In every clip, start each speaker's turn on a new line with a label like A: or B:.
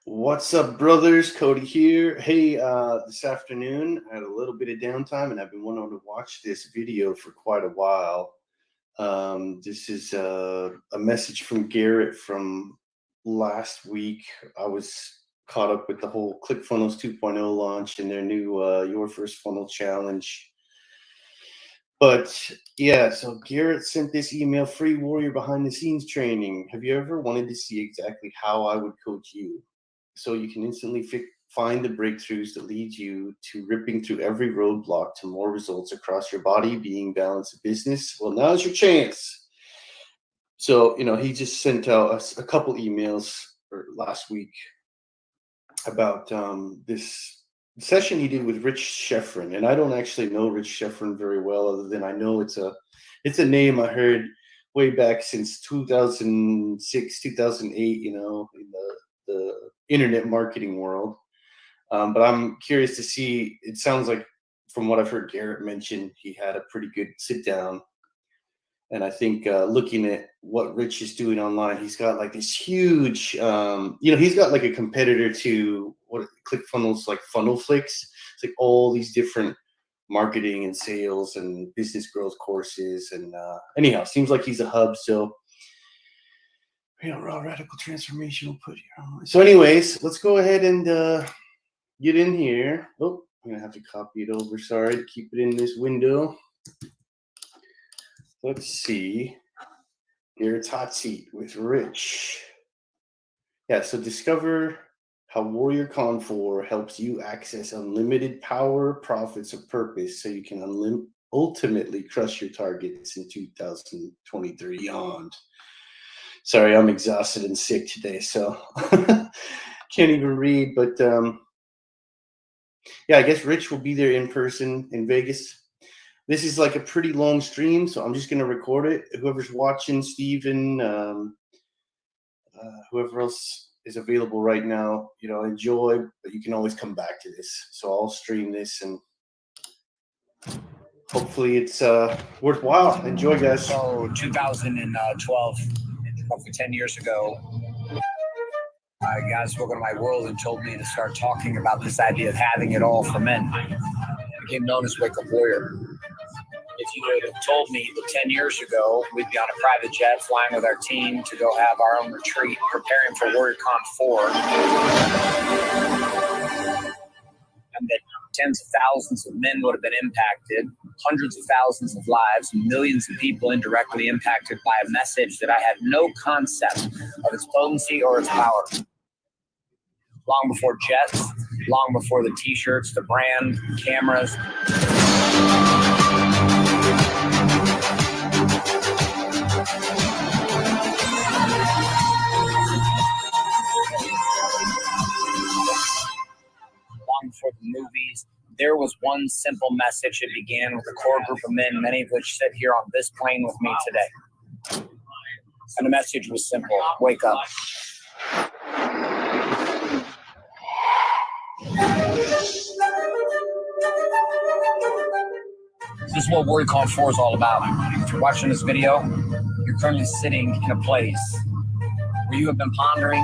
A: What's up, brothers? Cody here. Hey, this afternoon I had a little bit of downtime and I've been wanting to watch this video for quite a while. This is a message from Garrett from last week. I was caught up with the whole ClickFunnels 2.0 launch and their new Your First Funnel Challenge. But yeah, so Garrett sent this email: free warrior behind the scenes training. Have you ever wanted to see exactly how I would coach you, so you can instantly find the breakthroughs that lead you to ripping through every roadblock to more results across your body, being, balance, and business? Well, now's your chance. So, he just sent out us a couple emails last week about this session he did with Rich Schefren. And I don't actually know Rich Schefren very well, other than I know it's a name I heard way back since 2006, 2008, in the internet marketing world. But I'm curious to see. It sounds like, from what I've heard Garrett mention, he had a pretty good sit down. And I think looking at what Rich is doing online, he's got like this huge, he's got like a competitor to what ClickFunnels, like FunnelFlix. It's like all these different marketing and sales and business growth courses. And anyhow, seems like he's a hub. So, raw radical transformation will put here. So anyways, let's go ahead and get in here. Oh, I'm going to have to copy it over. Sorry, to keep it in this window. Let's see. Garrett's hot seat with Rich. Yeah, so discover how Warrior Con 4 helps you access unlimited power, profits, or purpose so you can ultimately crush your targets in 2023 beyond. Sorry, I'm exhausted and sick today, so can't even read. But yeah, I guess Rich will be there in person in Vegas. This is like a pretty long stream, so I'm just going to record it. Whoever's watching, Steven, whoever else is available right now, enjoy, but you can always come back to this. So I'll stream this, and hopefully it's worthwhile. Enjoy, guys.
B: So 2012, roughly 10 years ago, God spoke into my world and told me to start talking about this idea of having it all for men. I became known as Wake Up Warrior. If you would have told me that 10 years ago we'd be on a private jet flying with our team to go have our own retreat, preparing for Warrior Con 4, and that tens of thousands of men would have been impacted, hundreds of thousands of lives, millions of people indirectly impacted by a message that I had no concept of its potency or its power. Long before jets, long before the t-shirts, the brand, cameras. Long before the movies, there was one simple message that began with a core group of men, many of which sit here on this plane with me today. And the message was simple: wake up. This is what Warrior Con 4 is all about. If you're watching this video, you're currently sitting in a place where you have been pondering,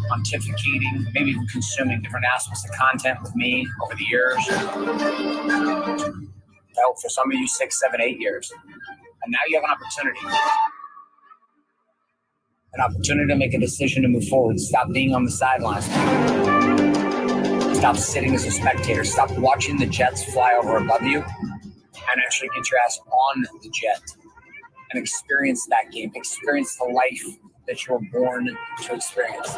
B: pontificating, maybe even consuming different aspects of content with me over the years. Hell, for some of you, 6, 7, 8 years. And now you have an opportunity to make a decision to move forward. Stop being on the sidelines. Stop sitting as a spectator. Stop watching the jets fly over above you and actually get your ass on the jet and experience that game. Experience the life that you were born to experience.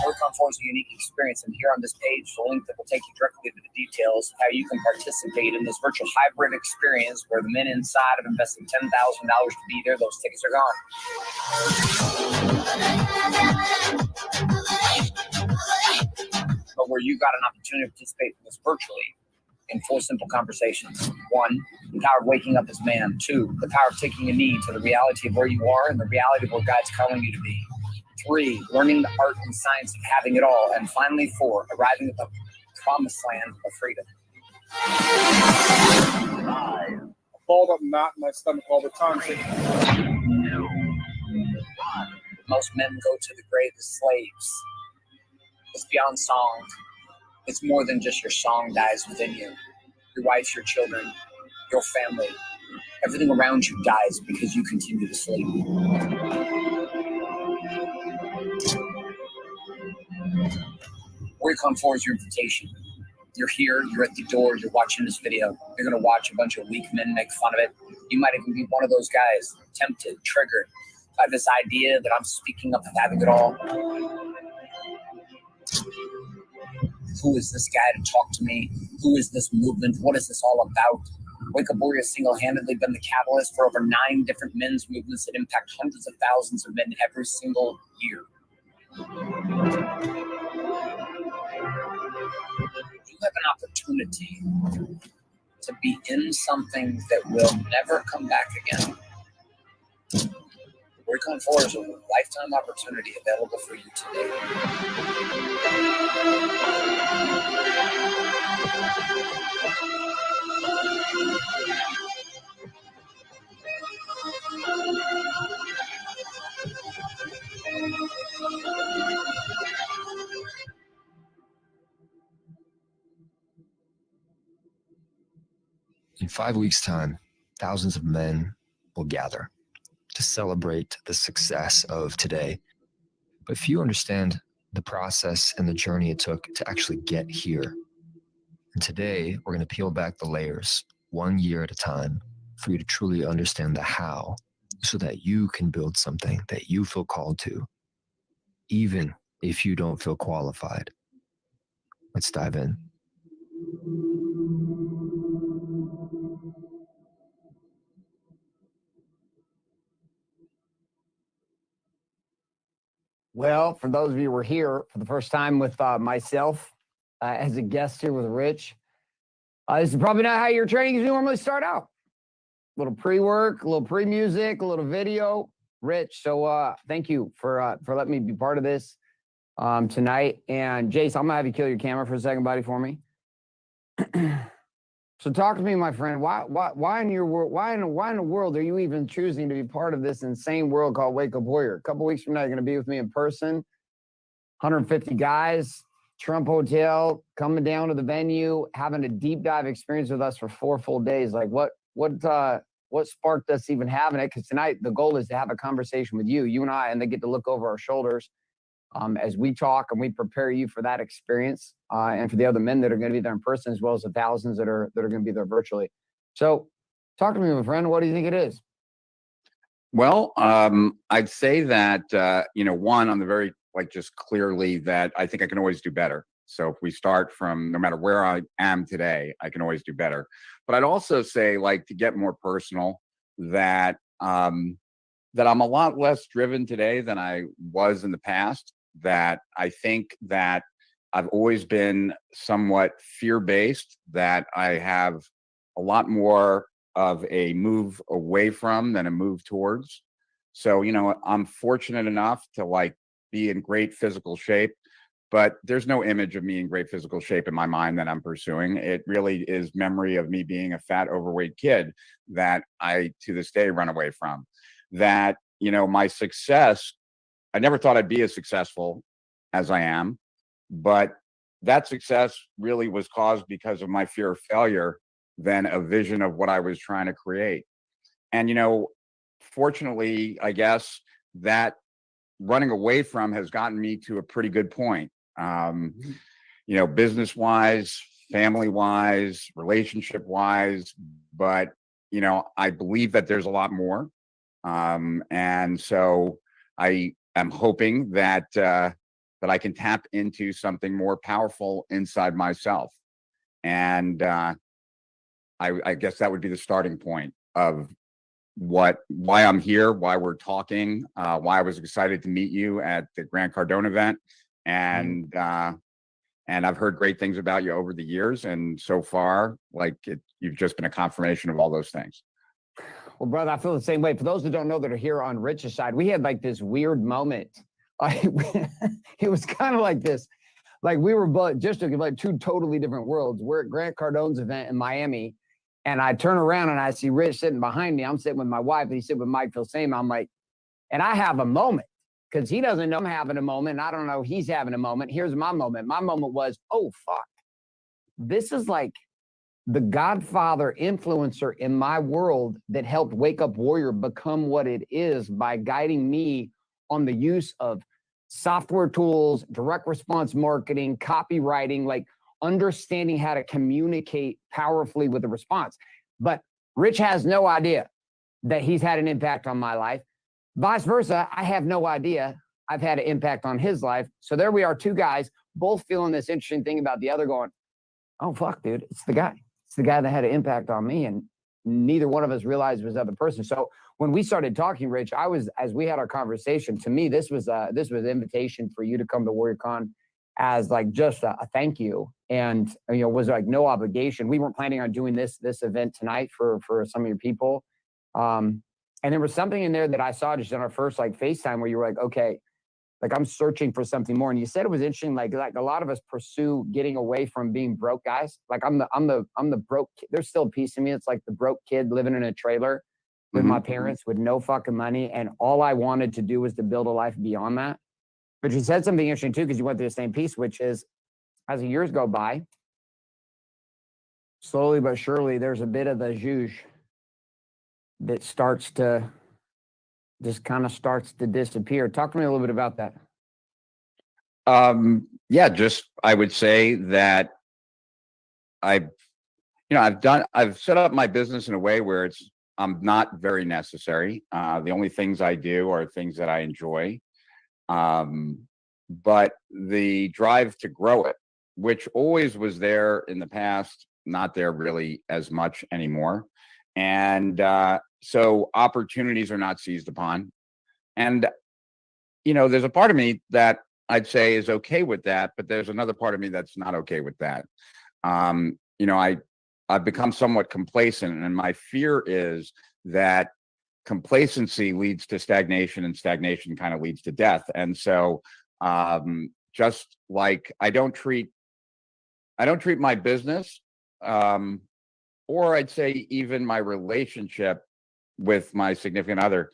B: Warrior Con 4 is a unique experience, and here on this page, the link that will take you directly to the details of how you can participate in this virtual hybrid experience where the men inside have invested $10,000 to be there. Those tickets are gone. But where you got an opportunity to participate in this virtually in 4 simple conversations. 1, the power of waking up as man. 2, the power of taking a knee to the reality of where you are and the reality of where God's calling you to be. 3, learning the art and science of having it all. And finally, 4, arriving at the promised land of freedom.
C: I balled up knot in my stomach all the time.
B: Most men go to the grave as slaves. It's beyond song. It's more than just your song dies within you. Your wife, your children, your family, everything around you dies because you continue to sleep. Recon 4 is your invitation. You're here, you're at the door, you're watching this video. You're going to watch a bunch of weak men make fun of it. You might even be one of those guys, tempted, triggered by this idea that I'm speaking up and having it all. Who is this guy to talk to me? Who is this movement? What is this all about? Wake Up Warrior has single-handedly been the catalyst for over 9 different men's movements that impact hundreds of thousands of men every single year. You have an opportunity to be in something that will never come back again. Recon 4 is a lifetime opportunity available for you today.
C: In 5 weeks' time, thousands of men will gather to celebrate the success of today. But few understand the process and the journey it took to actually get here. And today, we're going to peel back the layers 1 year at a time for you to truly understand the how, so that you can build something that you feel called to, even if you don't feel qualified. Let's dive in.
D: Well, for those of you who are here for the first time with myself as a guest here with Rich, this is probably not how your trainings normally start out. A little pre-work, a little pre-music, a little video. Rich, so thank you for letting me be part of this tonight. And Jace, I'm gonna have you kill your camera for a second, buddy, for me. So talk to me, my friend. Why in your world? Why in the world are you even choosing to be part of this insane world called Wake Up Warrior? A couple weeks from now, you're going to be with me in person. 150 guys, Trump Hotel, coming down to the venue, having a deep dive experience with us for 4 full days. Like what sparked us even having it? Because tonight the goal is to have a conversation with you and I, and they get to look over our shoulders as we talk and we prepare you for that experience, and for the other men that are going to be there in person, as well as the thousands that are going to be there virtually. So talk to me, my friend. What do you think it is?
E: Well, I'd say that, one, on the very, just clearly that I think I can always do better. So if we start from no matter where I am today, I can always do better. But I'd also say, to get more personal, that that I'm a lot less driven today than I was in the past. That I think that I've always been somewhat fear-based, that I have a lot more of a move away from than a move towards. So, I'm fortunate enough to be in great physical shape, but there's no image of me in great physical shape in my mind that I'm pursuing. It really is memory of me being a fat, overweight kid that I, to this day, run away from. That, my success, I never thought I'd be as successful as I am, but that success really was caused because of my fear of failure than a vision of what I was trying to create. And, fortunately, I guess that running away from has gotten me to a pretty good point, business-wise, family-wise, relationship-wise, but, I believe that there's a lot more. And so I am hoping that that I can tap into something more powerful inside myself. And I guess that would be the starting point of why I'm here, why we're talking, why I was excited to meet you at the Grant Cardone event. And I've heard great things about you over the years. And so far, you've just been a confirmation of all those things.
D: Well, brother, I feel the same way. For those who don't know that are here on Rich's side, we had this weird moment. It was kind of like this. We were both just in two totally different worlds. We're at Grant Cardone's event in Miami, and I turn around and I see Rich sitting behind me. I'm sitting with my wife, and he's sitting with Mike Filsaime. I'm like, and I have a moment because he doesn't know I'm having a moment. I don't know he's having a moment. Here's my moment. My moment was, oh, fuck. This is like the Godfather influencer in my world that helped Wake Up Warrior become what it is by guiding me on the use of software tools, direct response marketing, copywriting, like understanding how to communicate powerfully with a response. But Rich has no idea that he's had an impact on my life. Vice versa, I have no idea I've had an impact on his life. So there we are, two guys, both feeling this interesting thing about the other going, oh, fuck, dude, it's the guy. It's the guy that had an impact on me. And neither one of us realized it was the other person. So when we started talking, Rich, as we had our conversation, to me, this was an invitation for you to come to WarriorCon as like just a thank you. And, was like no obligation. We weren't planning on doing this event tonight for some of your people. And there was something in there that I saw just on our first like FaceTime where you were like, okay, like I'm searching for something more. And you said it was interesting. Like a lot of us pursue getting away from being broke guys. Like I'm the broke kid. There's still a piece of me. It's like the broke kid living in a trailer with my parents with no fucking money. And all I wanted to do was to build a life beyond that. But you said something interesting too, because you went through the same piece, which is as the years go by, slowly but surely, there's a bit of the zhuzh that starts to disappear. Talk to me a little bit about that.
E: I would say that I've set up my business in a way where I'm not very necessary. The only things I do are things that I enjoy. But the drive to grow it, which always was there in the past, not there really as much anymore. And so opportunities are not seized upon. And, there's a part of me that I'd say is okay with that, but there's another part of me that's not okay with that. I've become somewhat complacent, and my fear is that complacency leads to stagnation, and stagnation kind of leads to death. And so just like I don't treat my business, or I'd say even my relationship with my significant other,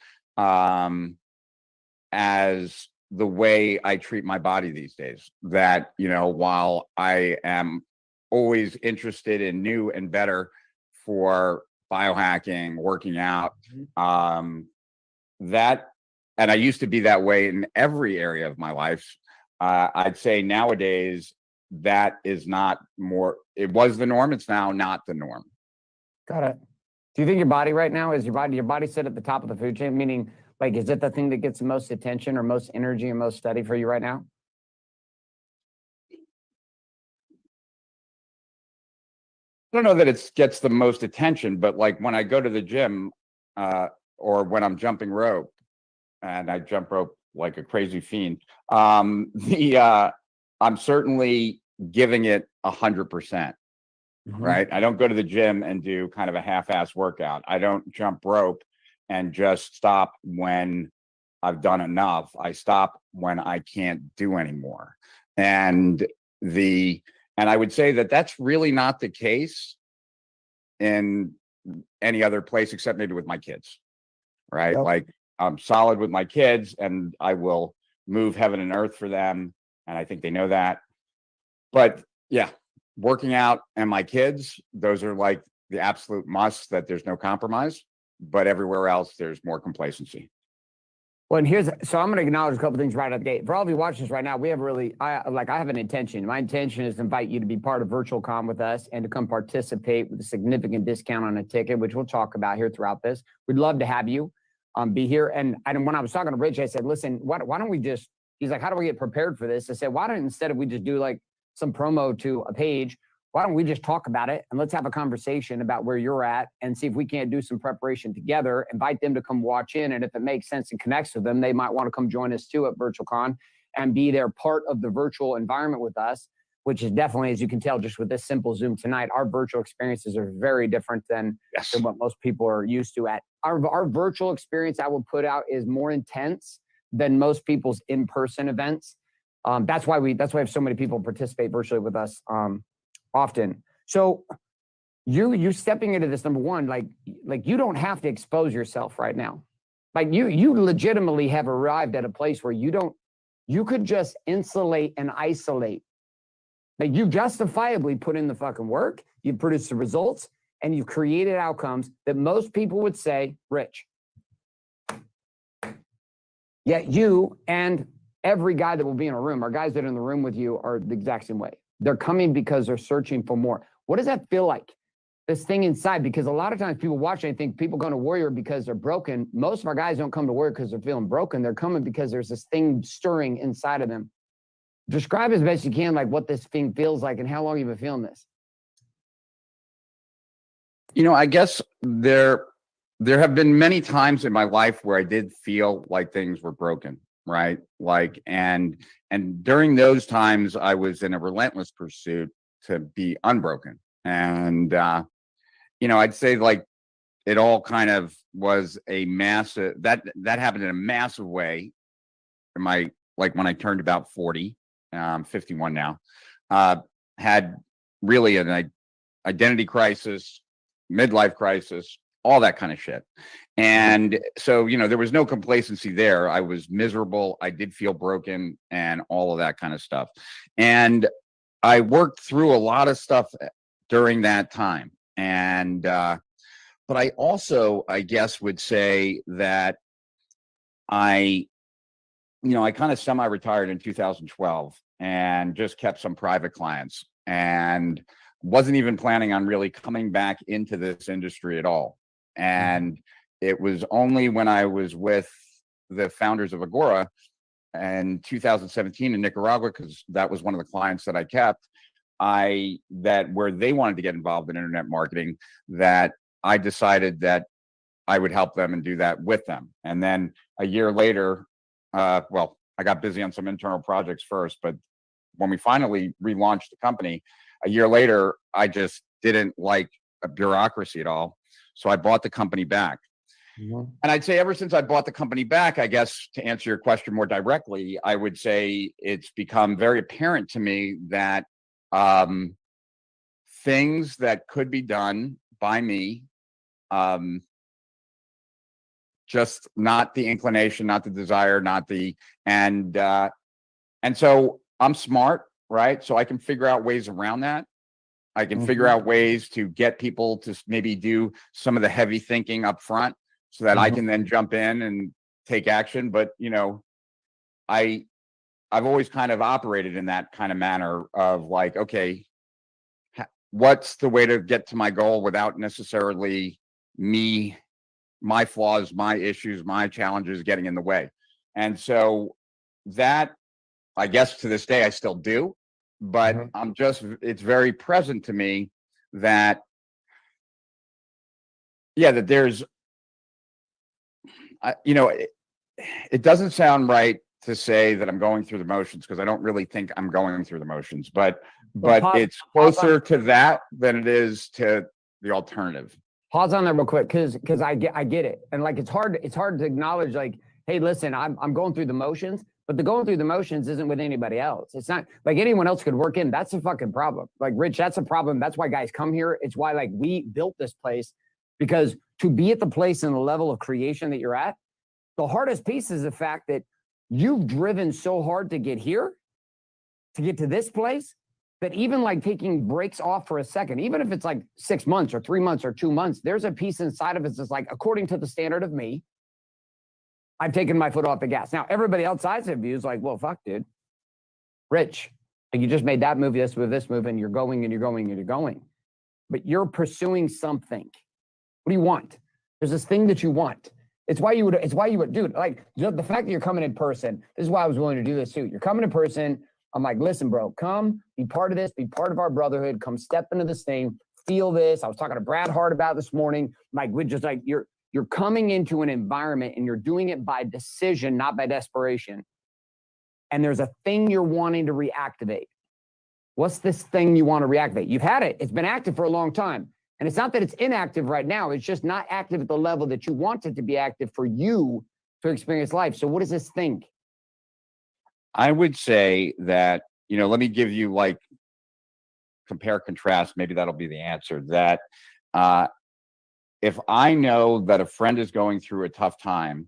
E: as the way I treat my body these days. That, while I am always interested in new and better for biohacking, working out, and I used to be that way in every area of my life. I'd say nowadays that is not more, it was the norm. It's now not the norm.
D: Got it. Do you think your body right now is your body sit at the top of the food chain? Meaning, like, is it the thing that gets the most attention or most energy and most study for you right now?
E: I don't know that it gets the most attention, but like when I go to the gym, or when I'm jumping rope, and I jump rope like a crazy fiend, I'm certainly giving it 100%. Right? I don't go to the gym and do kind of a half-ass workout. I don't jump rope and just stop when I've done enough. I stop when I can't do anymore. And I would say that that's really not the case in any other place except maybe with my kids, right?
D: Yep.
E: Like I'm solid with my kids and I will move heaven and earth for them. And I think they know that. But yeah, working out and my kids, those are like the absolute must, that there's no compromise. But everywhere else, there's more complacency.
D: Well, and so I'm going to acknowledge a couple of things right out the gate. For all of you watching this right now, I have an intention. My intention is to invite you to be part of Virtual Con with us and to come participate with a significant discount on a ticket, which we'll talk about here throughout this. We'd love to have you be here. And when I was talking to Rich, I said, listen, why don't we just, he's like, how do we get prepared for this? I said, why don't, instead of we just do like some promo to a page, why don't we just talk about it and let's have a conversation about where you're at and see if we can't do some preparation together, invite them to come watch in. And if it makes sense and connects with them, they might want to come join us too at VirtualCon and be there part of the virtual environment with us, which is definitely, as you can tell, just with this simple Zoom tonight, our virtual experiences are very different than what most people are used to at. Our virtual experience, I will put out, is more intense than most people's in-person events. That's why we have so many people participate virtually with us often. So you stepping into this, number one, like you don't have to expose yourself right now. Like you legitimately have arrived at a place where you could just insulate and isolate. Like you justifiably put in the fucking work, you produced the results, and you've created outcomes that most people would say, Rich. Yet you and every guy that will be in a room, or guys that are in the room with you, are the exact same way. They're coming because they're searching for more. What does that feel like? This thing inside, because a lot of times people watch and think people go to Warrior because they're broken. Most of our guys don't come to Warrior because they're feeling broken. They're coming because there's this thing stirring inside of them. Describe as best you can, like what this thing feels like and how long you've been feeling this.
E: You know, I guess there have been many times in my life where I did feel like things were broken, right? Like, and during those times, I was in a relentless pursuit to be unbroken. And, you know, I'd say like it all kind of was a massive, that happened in a massive way in my, like when I turned about 40, 51 now, had really an identity crisis, midlife crisis, all that kind of shit. And so, you know, there was no complacency there. I was miserable. I did feel broken and all of that kind of stuff. And I worked through a lot of stuff during that time. And, but I also, I guess, would say that I kind of semi-retired in 2012 and just kept some private clients and wasn't even planning on really coming back into this industry at all. And it was only when I was with the founders of Agora in 2017 in Nicaragua, because that was one of the clients that I kept, where they wanted to get involved in internet marketing, that I decided that I would help them and do that with them. And then a year later, I got busy on some internal projects first, but when we finally relaunched the company, a year later, I just didn't like a bureaucracy at all. So I bought the company back. And I'd say ever since I bought the company back, I guess to answer your question more directly, I would say it's become very apparent to me that things that could be done by me, just not the inclination, not the desire, and so I'm smart, right? So I can figure out ways around that. I can figure out ways to get people to maybe do some of the heavy thinking up front so that I can then jump in and take action. But, you know, I've always kind of operated in that kind of manner of like, okay, what's the way to get to my goal without necessarily my flaws, my issues, my challenges getting in the way. And so that, I guess to this day, I still do, but it's very present to me that, that there's, you know, it doesn't sound right to say that I'm going through the motions, because I don't really think I'm going through the motions, but it's closer to that than it is to the alternative.
D: Pause on that real quick, because I get it, and like it's hard to acknowledge, like, hey, listen, I'm going through the motions, but the going through the motions isn't with anybody else. It's not like anyone else could work in. That's a fucking problem. Like, Rich, that's a problem. That's why guys come here. It's why like we built this place, because to be at the place and the level of creation that you're at, the hardest piece is the fact that you've driven so hard to get here, to get to this place, that even like taking breaks off for a second, even if it's like 6 months or 3 months or 2 months, there's a piece inside of us that's like, according to the standard of me, I've taken my foot off the gas. Now, everybody outside of you is like, well, fuck, dude. Rich, you just made that move, this move, and you're going and you're going and you're going. But you're pursuing something. What do you want? There's this thing that you want. It's why you would, dude, like the fact that you're coming in person, this is why I was willing to do this too. You're coming in person. I'm like, listen, bro, come be part of this, be part of our brotherhood, come step into this thing, feel this. I was talking to Brad Hart about this morning. Like, we're just like, you're coming into an environment and you're doing it by decision, not by desperation. And there's a thing you're wanting to reactivate. What's this thing you want to reactivate? You've had it. It's been active for a long time. And it's not that it's inactive right now. It's just not active at the level that you want it to be active for you to experience life. So what is this thing?
E: I would say that, you know, let me give you like compare, contrast. Maybe that'll be the answer. That if I know that a friend is going through a tough time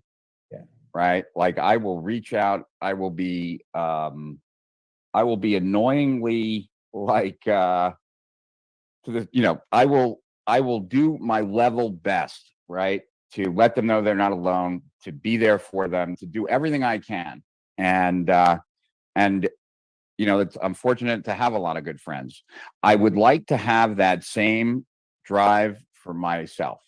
E: right? Like I will reach out. I will be annoyingly like, to the, I will do my level best, right? To let them know they're not alone, to be there for them, to do everything I can. And I'm fortunate to have a lot of good friends. I would like to have that same drive for myself.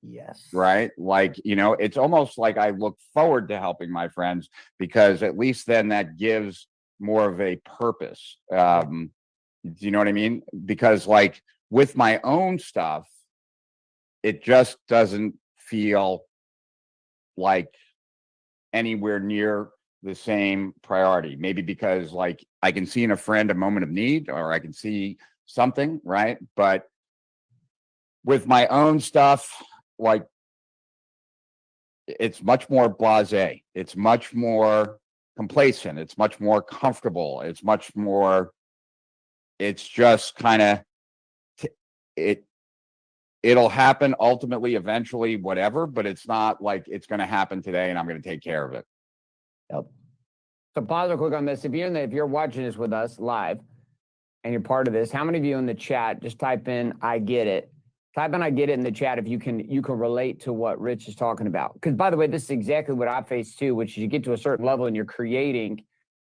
D: Yes.
E: Right. Like, it's almost like I look forward to helping my friends, because at least then that gives more of a purpose. Do you know what I mean? Because like with my own stuff, it just doesn't feel like anywhere near the same priority. Maybe because like I can see in a friend a moment of need, or I can see something, right? But with my own stuff, like it's much more blasé. It's much more complacent. It's much more comfortable. It's just kind of, it'll happen ultimately, eventually, whatever, but it's not like it's going to happen today and I'm going to take care of it.
D: Yep. So pause real quick on this. If you're watching this with us live and you're part of this, how many of you in the chat just type in "I get it"? Type in "I get it" in the chat if you can relate to what Rich is talking about. Because by the way, this is exactly what I face too, which is you get to a certain level and you're creating,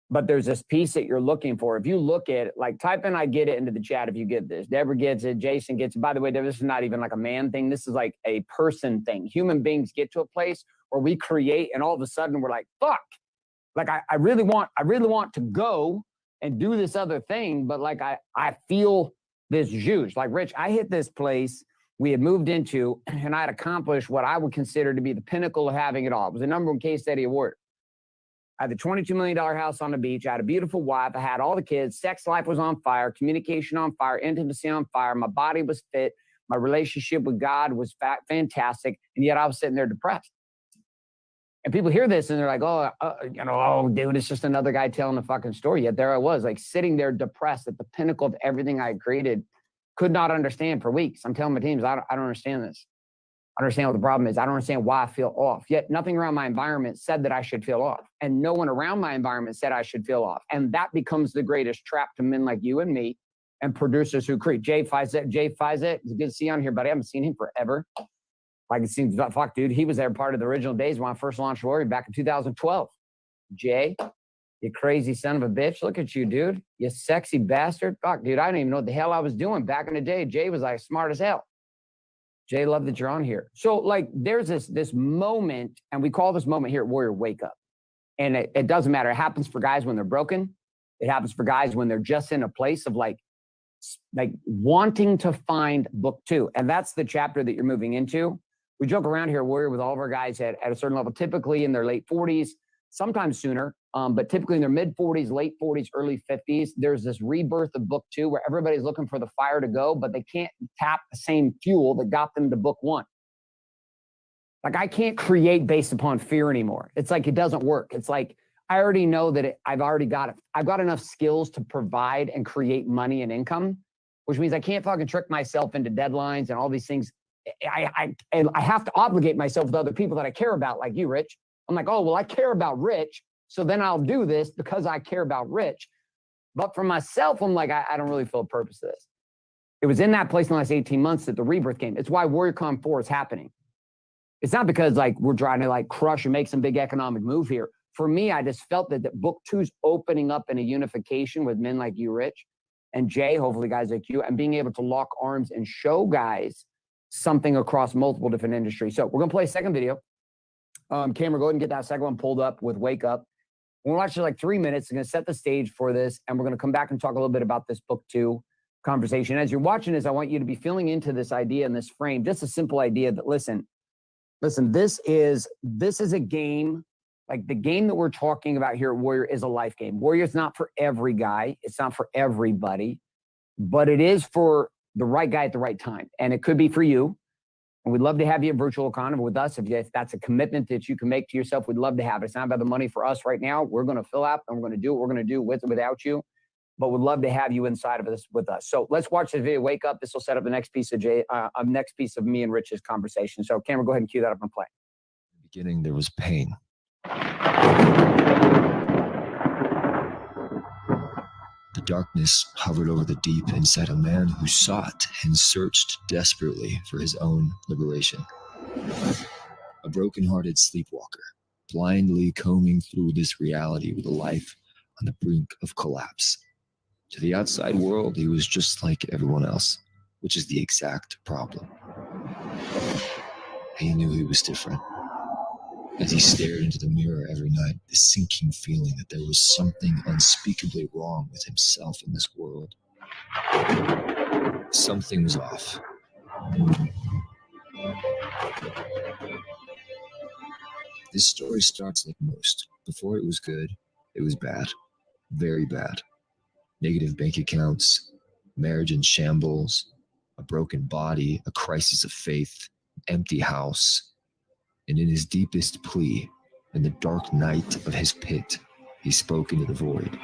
D: but there's this piece that you're looking for. If you look at it, like type in "I get it" into the chat if you get this. Deborah gets it. Jason gets it. By the way, this is not even like a man thing. This is like a person thing. Human beings get to a place where we create and all of a sudden we're like, fuck. Like I really want to go and do this other thing, but like I feel this juice. Like Rich, I hit this place we had moved into, and I had accomplished what I would consider to be the pinnacle of having it all. It was the #1 case study award. I had the $22 million house on the beach. I had a beautiful wife. I had all the kids. Sex life was on fire. Communication on fire. Intimacy on fire. My body was fit. My relationship with God was fantastic. And yet I was sitting there depressed. And people hear this and they're like, oh, dude, it's just another guy telling a fucking story. Yet there I was, like sitting there depressed at the pinnacle of everything I had created. Could not understand for weeks. I'm telling my teams, I don't understand this. I understand what the problem is. I don't understand why I feel off. Yet nothing around my environment said that I should feel off. And no one around my environment said I should feel off. And that becomes the greatest trap to men like you and me and producers who create. Jay Fizet, it's good to see you on here, buddy. I haven't seen him forever. Like it seems, fuck, dude. He was there part of the original days when I first launched Warrior back in 2012. Jay, you crazy son of a bitch. Look at you, dude. You sexy bastard. Fuck, dude. I didn't even know what the hell I was doing back in the day. Jay was like smart as hell. Jay, love that you're on here. So like there's this moment, and we call this moment here at Warrior Wake Up. And it doesn't matter. It happens for guys when they're broken. It happens for guys when they're just in a place of like wanting to find book 2. And that's the chapter that you're moving into. We joke around here at Warrior with all of our guys at a certain level, typically in their late 40s, sometimes sooner, but typically in their mid 40s, late 40s, early 50s. There's this rebirth of book 2 where everybody's looking for the fire to go, but they can't tap the same fuel that got them to book 1. Like I can't create based upon fear anymore. It's like it doesn't work. It's like I already know that I've got enough skills to provide and create money and income, which means I can't fucking trick myself into deadlines and all these things. I have to obligate myself with other people that I care about, like you, Rich. I'm like, oh, well, I care about Rich, so then I'll do this because I care about Rich. But for myself, I'm like, I don't really feel a purpose to this. It was in that place in the last 18 months that the rebirth came. It's why WarriorCon 4 is happening. It's not because like we're trying to like crush and make some big economic move here. For me, I just felt that book 2's opening up in a unification with men like you, Rich, and Jay, hopefully guys like you, and being able to lock arms and show guys something across multiple different industries. So we're going to play a second video. Camera, go ahead and get that second one pulled up with Wake Up. We're going to watch it like 3 minutes. We're going to set the stage for this, and we're going to come back and talk a little bit about this book 2 conversation. As you're watching this, I want you to be feeling into this idea and this frame, just a simple idea that, listen, this is a game. Like the game that we're talking about here at Warrior is a life game. Warrior's not for every guy. It's not for everybody, but it is for the right guy at the right time. And it could be for you. And we'd love to have you at Virtual Con with us. If that's a commitment that you can make to yourself, we'd love to have it. It's not about the money for us right now. We're going to fill out and we're going to do what we're going to do with or without you. But we'd love to have you inside of this with us. So let's watch this video. Wake Up. This will set up the next piece of next piece of me and Rich's conversation. So camera, go ahead and cue that up and play.
C: In the beginning, there was pain. The darkness hovered over the deep inside a man who sought and searched desperately for his own liberation. A broken-hearted sleepwalker, blindly combing through this reality with a life on the brink of collapse. To the outside world, he was just like everyone else, which is the exact problem. He knew he was different. As he stared into the mirror every night, the sinking feeling that there was something unspeakably wrong with himself in this world. Something was off. This story starts like most. Before it was good, it was bad. Very bad. Negative bank accounts, marriage in shambles, a broken body, a crisis of faith, empty house. And in his deepest plea, in the dark night of his pit, he spoke into the void.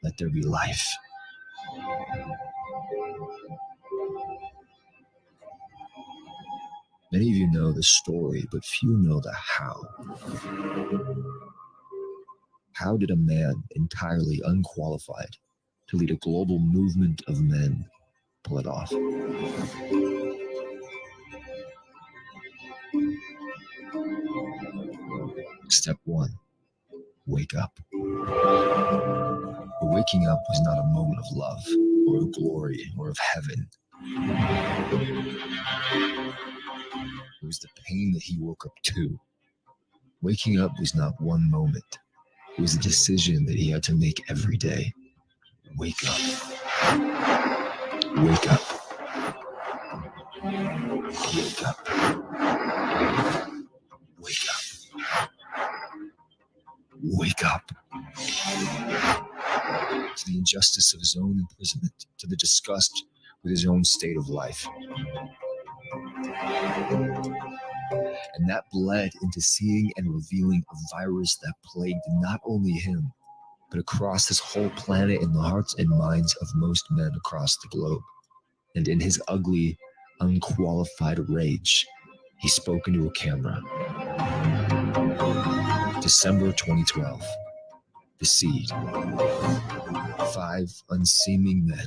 C: Let there be life. Many of you know the story, but few know the how. How did a man entirely unqualified to lead a global movement of men pull it off? Step 1, wake up. But waking up was not a moment of love, or of glory, or of heaven. It was the pain that he woke up to. Waking up was not one moment. It was a decision that he had to make every day. Wake up. Wake up. Wake up. Wake up. Wake up. To the injustice of his own imprisonment, to the disgust with his own state of life. And that bled into seeing and revealing a virus that plagued not only him, but across this whole planet in the hearts and minds of most men across the globe. And in his ugly, unqualified rage, he spoke into a camera. December 2012. The seed. 5 unseeming men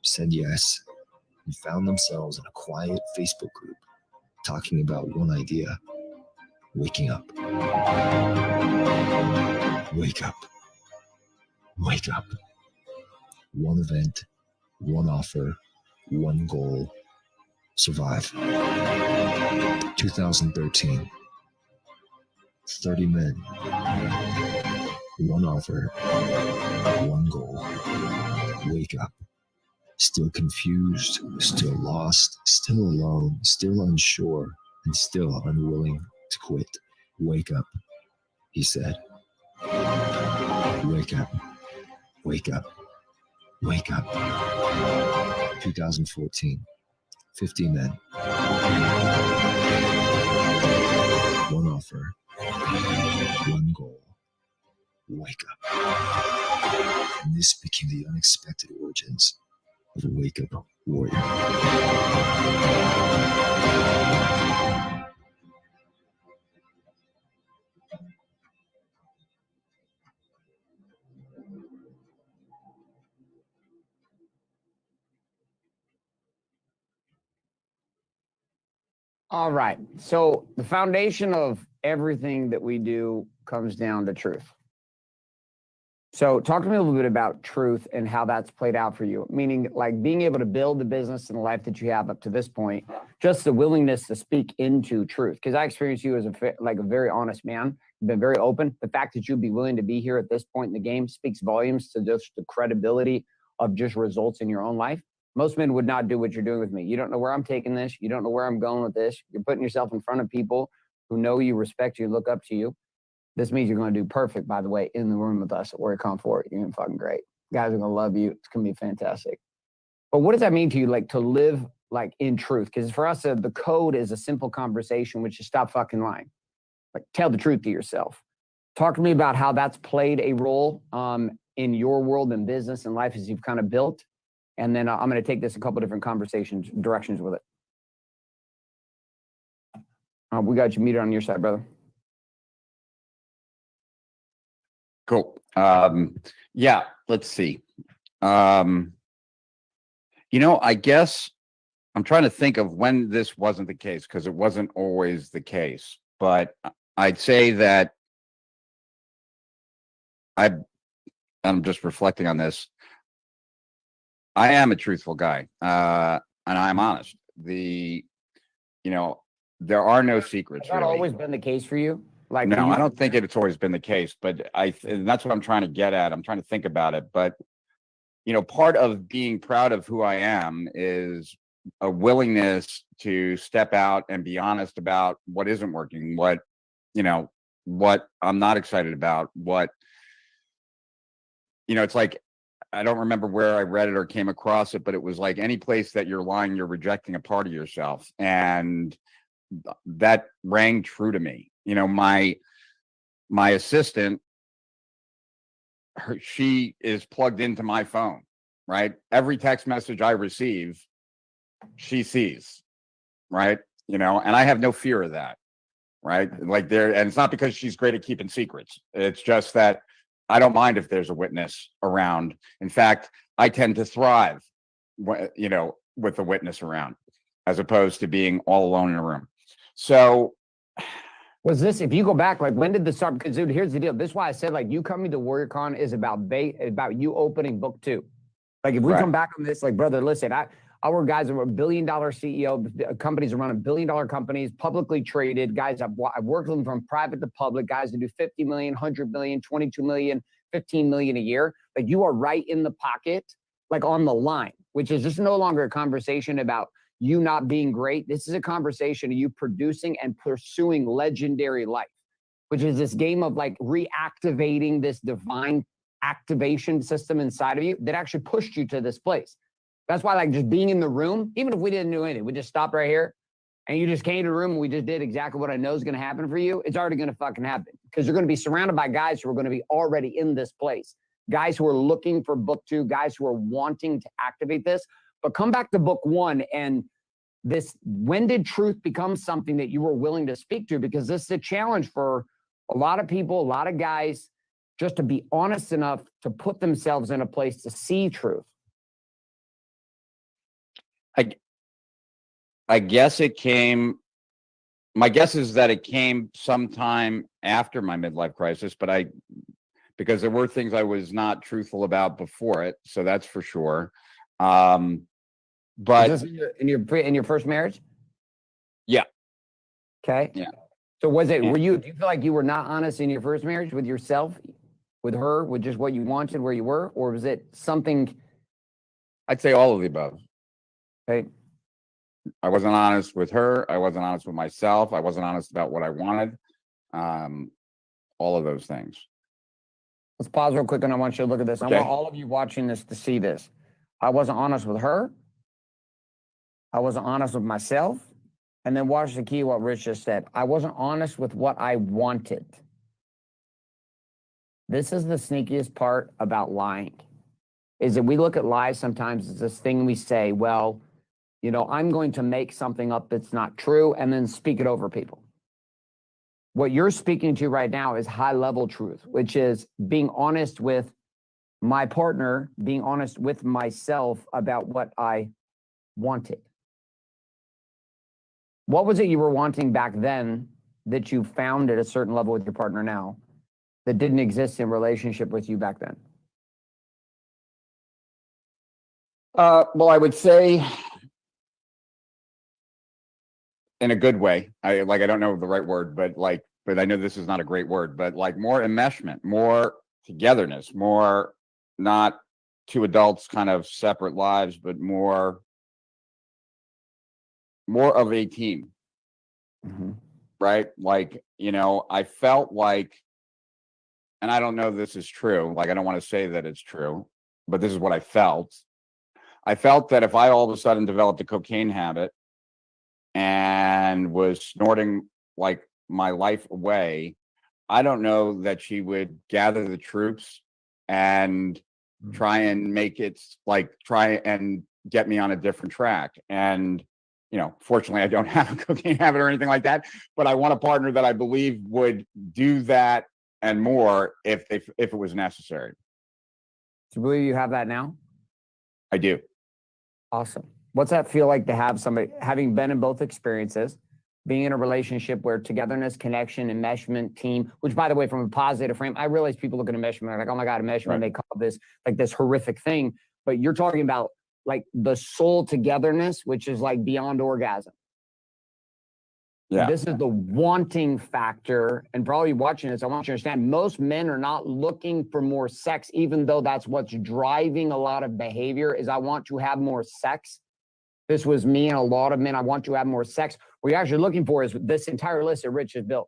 C: said yes and found themselves in a quiet Facebook group talking about one idea: waking up. Wake up. Wake up. One event, one offer, one goal: survive. 2013. 30 men. One offer, one goal: wake up. Still confused, still lost, still alone, still unsure, and still unwilling to quit. Wake up, he said. Wake up. Wake up. Wake up. 2014. 50 men. One offer, one goal: wake up. And this became the unexpected origins of a wake up warrior.
D: All right. So the foundation of everything that we do comes down to truth. So talk to me a little bit about truth and how that's played out for you, meaning like being able to build the business and the life that you have up to this point, just the willingness to speak into truth. Because I experienced you as a very honest man. You've been very open. The fact that you'd be willing to be here at this point in the game speaks volumes to just the credibility of just results in your own life. Most men would not do what you're doing with me. You don't know where I'm taking this. You don't know where I'm going with this. You're putting yourself in front of people who know you, respect you, look up to you. This means you're going to do perfect, by the way, in the room with us at Warrior for it. You're going to fucking great. Guys are going to love you. It's going to be fantastic. But what does that mean to you, like, to live, like, in truth? Because for us, the code is a simple conversation, which is stop fucking lying. Like, tell the truth to yourself. Talk to me about how that's played a role in your world and business and life as you've kind of built. And then I'm going to take this a couple different directions with it. We got you muted on your side, brother.
E: Cool. Yeah, let's see. I guess I'm trying to think of when this wasn't the case, because it wasn't always the case. But I'd say that I'm just reflecting on this. I am a truthful guy, and I'm honest. There are no secrets.
D: Has that
E: really.
D: always been the case for you? Like,
E: No, I don't think it's always been the case, but and that's what I'm trying to get at. I'm trying to think about it. But, part of being proud of who I am is a willingness to step out and be honest about what isn't working, what I'm not excited about, it's like, I don't remember where I read it or came across it, but it was like, any place that you're lying, you're rejecting a part of yourself. And that rang true to me. My assistant, she is plugged into my phone, right? Every text message I receive, she sees, right? And I have no fear of that, right? And it's not because she's great at keeping secrets. It's just that I don't mind if there's a witness around. In fact, I tend to thrive, with a witness around, as opposed to being all alone in a room. So,
D: was this, if you go back, like, when did this start? Because, dude, here's the deal. This is why I said, like, you coming to WarriorCon is about you opening book 2. Like, if we come back on this, like, brother, listen, our guys are $1 billion CEO companies, are running $1 billion companies, publicly traded guys. I've worked with them from private to public, guys that do 50 million, 100 million, 22 million, 15 million a year. Like, you are right in the pocket, like, on the line, which is just no longer a conversation about you not being great. This is a conversation of you producing and pursuing legendary life, which is this game of, like, reactivating this divine activation system inside of you that actually pushed you to this place. That's why, like, just being in the room, even if we didn't do anything, we just stopped right here and you just came to the room and we just did exactly what I know is going to happen for you. It's already going to fucking happen, because you're going to be surrounded by guys who are going to be already in this place. Guys who are looking for book 2, guys who are wanting to activate this. But come back to book 1 and this, when did truth become something that you were willing to speak to? Because this is a challenge for a lot of people, a lot of guys, just to be honest enough to put themselves in a place to see truth.
E: I guess it came, my guess is that it came sometime after my midlife crisis, because there were things I was not truthful about before it. So that's for sure. But
D: is this in your first marriage?
E: Yeah.
D: Okay.
E: Yeah.
D: So do you feel like you were not honest in your first marriage with yourself, with her, with just what you wanted, where you were, or was it something?
E: I'd say all of the above.
D: Okay.
E: I wasn't honest with her. I wasn't honest with myself. I wasn't honest about what I wanted. All of those things.
D: Let's pause real quick and I want you to look at this.
E: Okay.
D: I want all of you watching this to see this. I wasn't honest with her. I wasn't honest with myself. And then watch the key, what Rich just said. I wasn't honest with what I wanted. This is the sneakiest part about lying, is that we look at lies sometimes as this thing we say, well, I'm going to make something up that's not true and then speak it over people. What you're speaking to right now is high level truth, which is being honest with my partner, being honest with myself about what I wanted. What was it you were wanting back then that you found at a certain level with your partner now that didn't exist in relationship with you back then?
E: Well, I would say, in a good way, I don't know the right word, but I know this is not a great word, but like more enmeshment, more togetherness, more not two adults kind of separate lives, but more of a team.
D: Mm-hmm.
E: Right? I felt like, and I don't know if this is true, I don't want to say that it's true, but this is what I felt. I felt that if I all of a sudden developed a cocaine habit and was snorting like my life away, I don't know that she would gather the troops and try and make it try and get me on a different track. And fortunately I don't have a cocaine habit or anything like that, but I want a partner that I believe would do that and more if it was necessary.
D: Do you believe you have that now?
E: I do.
D: Awesome. What's that feel like to have somebody, having been in both experiences, being in a relationship where togetherness, connection, enmeshment, team, which by the way, from a positive frame, I realize people look at enmeshment, they're like, oh my God, enmeshment,
E: Right.
D: they call this like this horrific thing. But you're talking about like the soul togetherness, which is like beyond orgasm.
E: Yeah.
D: This is the wanting factor. And for all you watching this, I want you to understand most men are not looking for more sex, even though that's what's driving a lot of behavior is I want to have more sex. This was me and a lot of men. I want to have more sex. What you're actually looking for is this entire list that Rich has built.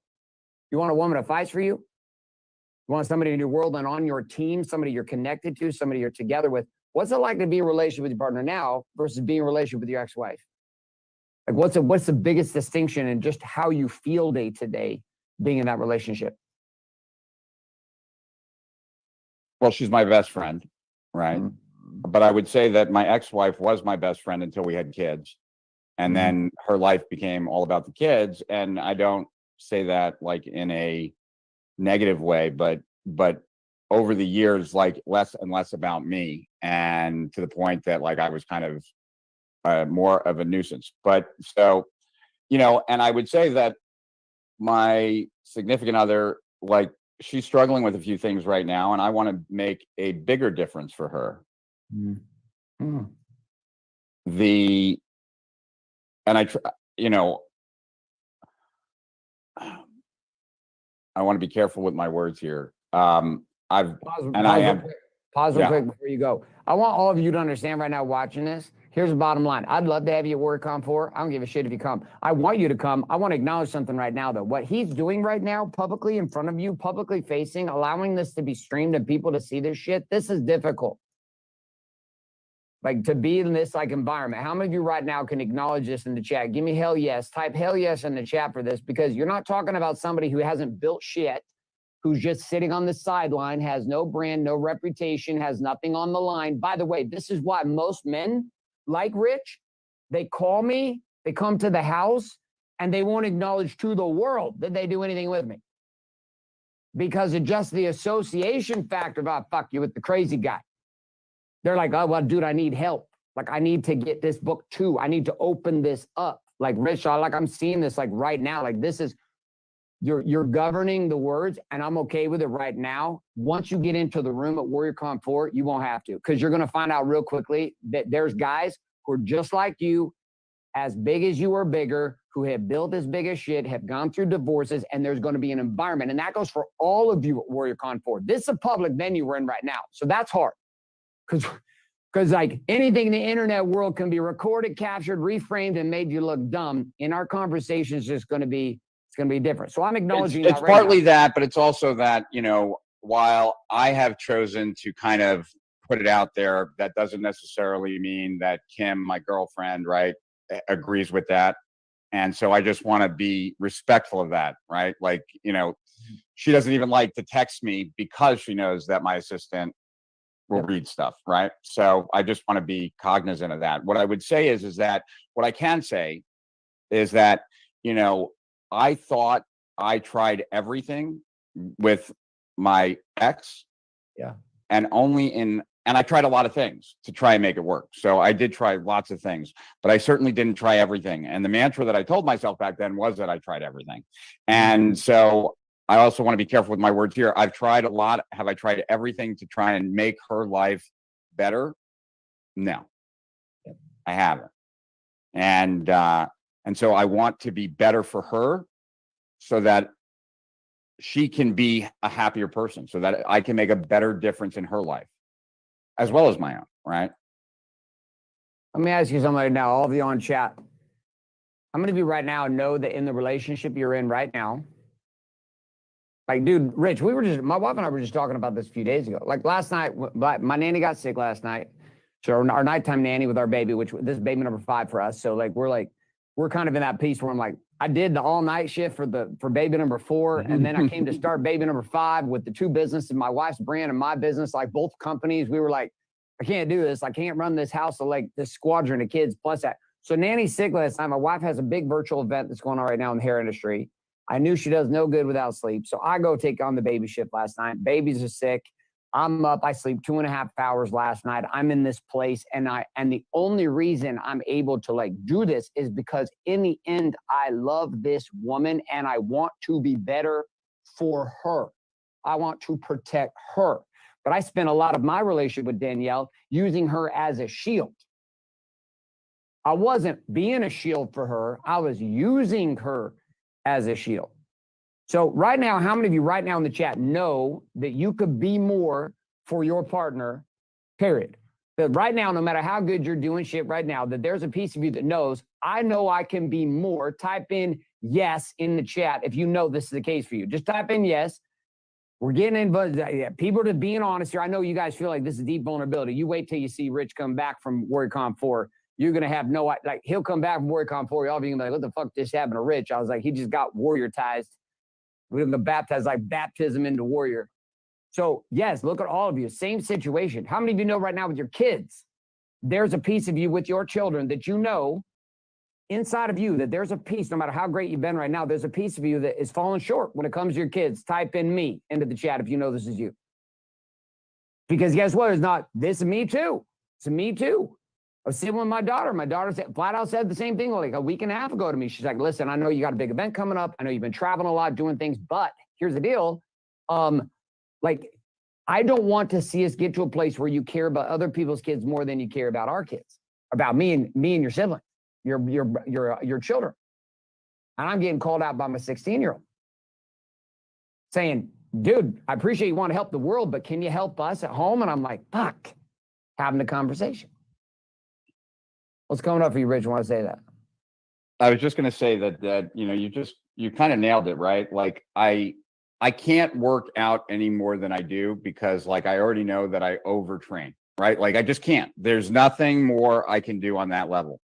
D: You want a woman that fights for you? You want somebody in your world and on your team, somebody you're connected to, somebody you're together with. What's it like to be in a relationship with your partner now versus being in a relationship with your ex-wife? Like what's the biggest distinction in just how you feel day to day being in that relationship?
E: Well, she's my best friend, right?
D: Mm-hmm.
E: But I would say that my ex-wife was my best friend until we had kids. And then her life became all about the kids. And I don't say that like in a negative way, but over the years, like less and less about me, and to the point that like I was kind of more of a nuisance. But so, and I would say that my significant other, like she's struggling with a few things right now, and I want to make a bigger difference for her.
D: Mm-hmm.
E: And I want to be careful with my words here.
D: Pause real quick before you go. I want all of you to understand right now watching this. Here's the bottom line. I'd love to have you at WarriorCon 4. I don't give a shit if you come. I want you to come. I want to acknowledge something right now, though. What he's doing right now, publicly in front of you, publicly facing, allowing this to be streamed and people to see this shit, this is difficult. Like to be in this like environment. How many of you right now can acknowledge this in the chat? Give me hell yes. Type hell yes in the chat for this, because you're not talking about somebody who hasn't built shit, who's just sitting on the sideline, has no brand, no reputation, has nothing on the line. By the way, this is why most men like Rich, they call me, they come to the house, and they won't acknowledge to the world that they do anything with me. Because of just the association factor of, oh, fuck you with the crazy guy. They're like, oh, well, dude, I need help. Like, I need to get this book too. I need to open this up. Like, Rich, like I'm seeing this like right now. Like this is, you're governing the words, and I'm okay with it right now. Once you get into the room at WarriorCon 4, you won't have to, because you're going to find out real quickly that there's guys who are just like you, as big as you or bigger, who have built as big as shit, have gone through divorces, and there's going to be an environment. And that goes for all of you at WarriorCon 4. This is a public venue we're in right now. So that's hard. Because like anything in the internet world can be recorded, captured, reframed, and made you look dumb. In our conversation, it's just going to be, it's going to be different. So I'm acknowledging
E: it's
D: that right
E: partly
D: now.
E: that, but it's also that, while I have chosen to kind of put it out there, that doesn't necessarily mean that Kim, my girlfriend, right, agrees with that. And so I just want to be respectful of that, right? Like, she doesn't even like to text me because she knows that my assistant will read stuff, right? So I just want to be cognizant of that. What I would say is that what I can say is that, I thought I tried everything with my ex.
D: Yeah.
E: And I tried a lot of things to try and make it work. So I did try lots of things, but I certainly didn't try everything. And the mantra that I told myself back then was that I tried everything. And so I also want to be careful with my words here. I've tried a lot. Have I tried everything to try and make her life better? No, I haven't. And so I want to be better for her so that she can be a happier person, so that I can make a better difference in her life as well as my own, right?
D: Let me ask you something right now, all of you on chat. I'm going to be right now, know that in the relationship you're in right now, like, dude, Rich, my wife and I were just talking about this a few days ago. Like last night, my nanny got sick last night. So our nighttime nanny with our baby, which this is baby number 5 for us. So we're kind of in that piece where I'm like, I did the all night shift for baby number 4. And then I came to start baby number 5 with the 2 businesses, my wife's brand and my business, like both companies. We were like, I can't do this. I can't run this house of like this squadron of kids plus that. So Nanny's sick last night. My wife has a big virtual event that's going on right now in the hair industry. I knew she does no good without sleep. So I go take on the baby shift last night. Babies are sick. I'm up. I sleep 2.5 hours last night. I'm in this place. And the only reason I'm able to like do this is because in the end, I love this woman and I want to be better for her. I want to protect her. But I spent a lot of my relationship with Danielle using her as a shield. I wasn't being a shield for her. I was using her as a shield. So right now, how many of you right now in the chat know that you could be more for your partner, period? That right now, no matter how good you're doing shit right now, that there's a piece of you that knows, I know I can be more. Type in yes in the chat if you know this is the case for you. Just type in yes. We're getting in, but people are just being honest here. I know you guys feel like this is deep vulnerability. You wait till you see Rich come back from WarriorCon 4. You're going to have no, like, he'll come back from WarriorCon 4. Y'all be going to be like, what the fuck just happened to Rich? I was like, he just got warrior-tized. We're going to baptize like baptism into warrior. So, yes, look at all of you. Same situation. How many of you know right now with your kids, there's a piece of you with your children that you know inside of you that there's a piece, no matter how great you've been right now, there's a piece of you that is falling short when it comes to your kids. Type in me into the chat if you know this is you. Because guess what? It's not, this is me too. It's me too. I was sitting with my daughter. My daughter said, flat out said the same thing like a week and a half ago to me. She's like, listen, I know you got a big event coming up. I know you've been traveling a lot, doing things, but here's the deal. Like, I don't want to see us get to a place where you care about other people's kids more than you care about our kids, about me and your siblings, your children. And I'm getting called out by my 16-year-old saying, dude, I appreciate you want to help the world, but can you help us at home? And I'm like, fuck, having the conversation. What's coming up for you, Rich? Want to say that?
E: I was just going to say that you know, you kind of nailed it, right? Like I can't work out any more than I do because like I already know that I overtrain, right? Like I just can't. There's nothing more I can do on that level.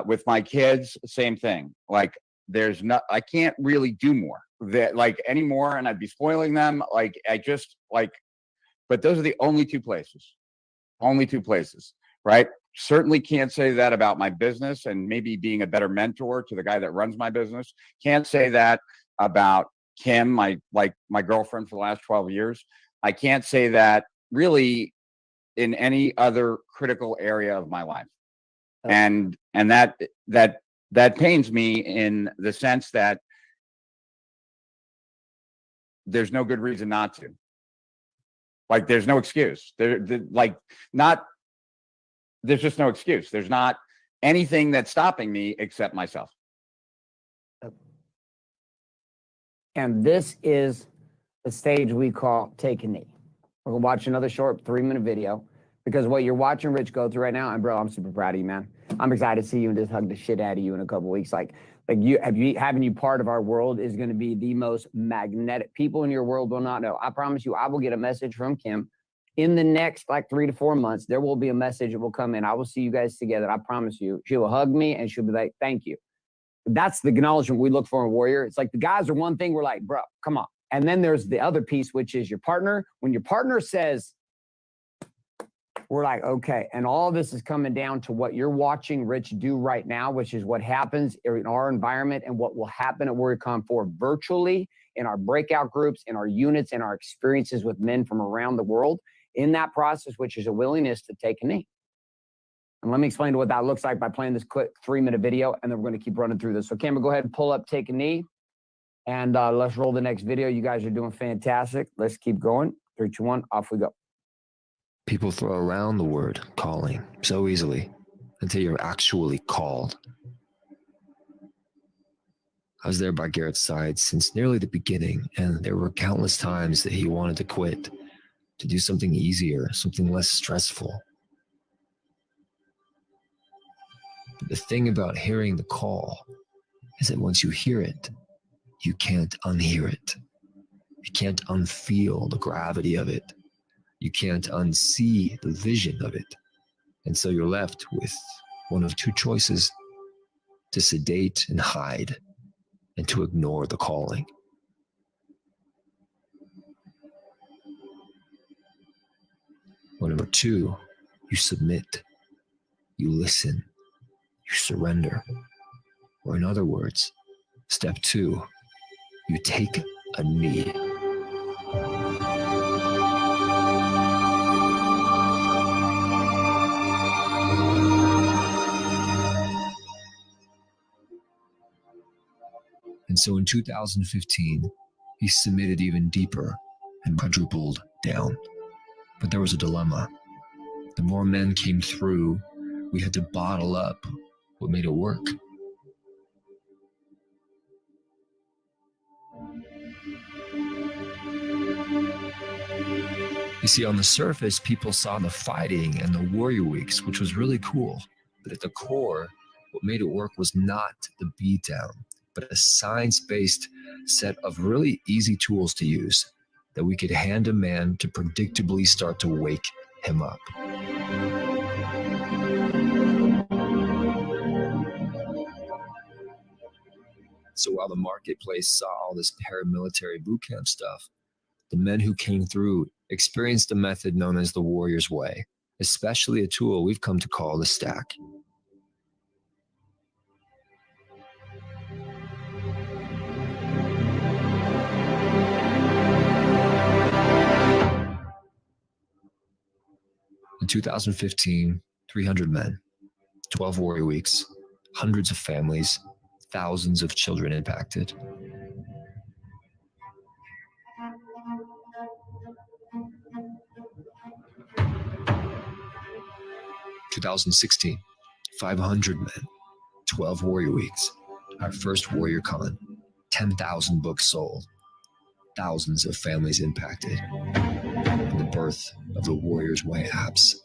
E: With my kids, same thing. Like I can't really do more that like anymore, and I'd be spoiling them. Like I just like, but those are the only two places, right? Certainly can't say that about my business and maybe being a better mentor to the guy that runs my business. Can't say that about Kim, my girlfriend for the last 12 years. I can't say that really in any other critical area of my life. And that pains me in the sense that there's no good reason not to. Like there's no excuse. There's just no excuse. There's not anything that's stopping me except myself.
D: And this is the stage we call Take a Knee. We're going to watch another short 3-minute video because what you're watching Rich go through right now, and bro, I'm super proud of you, man. I'm excited to see you and just hug the shit out of you in a couple of weeks. Like having you part of our world is going to be the most magnetic. People in your world will not know. I promise you, I will get a message from Kim in the next like 3 to 4 months. There will be a message that will come in. I will see you guys together. I promise you. She will hug me and she'll be like, thank you. That's the acknowledgement we look for in Warrior. It's like the guys are one thing. We're like, bro, come on. And then there's the other piece, which is your partner. When your partner says, we're like, okay. And all of this is coming down to what you're watching Rich do right now, which is what happens in our environment and what will happen at WarriorCon 4 virtually in our breakout groups, in our units, in our experiences with men from around the world in that process, which is a willingness to take a knee. And let me explain what that looks like by playing this quick 3-minute video, and then we're going to keep running through this. So camera, go ahead and pull up, take a knee, and let's roll the next video. You guys are doing fantastic. Let's keep going. 3, 2, 1, off we go.
C: People throw around the word calling so easily until you're actually called. I was there by Garrett's side since nearly the beginning, and there were countless times that he wanted to quit, to do something easier, something less stressful. But the thing about hearing the call is that once you hear it, you can't unhear it. You can't unfeel the gravity of it. You can't unsee the vision of it. And so you're left with one of two choices: to sedate and hide, and to ignore the calling. Or number 2, you submit, you listen, you surrender. Or in other words, step 2, you take a knee. And so in 2015, he submitted even deeper and quadrupled down. But there was a dilemma. The more men came through, we had to bottle up what made it work. You see, on the surface, people saw the fighting and the warrior weeks, which was really cool. But at the core, what made it work was not the beatdown, but a science-based set of really easy tools to use that we could hand a man to predictably start to wake him up. So while the marketplace saw all this paramilitary bootcamp stuff, the men who came through experienced a method known as the warrior's way, especially a tool we've come to call the stack. In 2015, 300 men, 12 warrior weeks, hundreds of families, thousands of children impacted. 2016, 500 men, 12 warrior weeks, our first warrior con, 10,000 books sold, thousands of families impacted, and the birth of the Warrior's Way apps.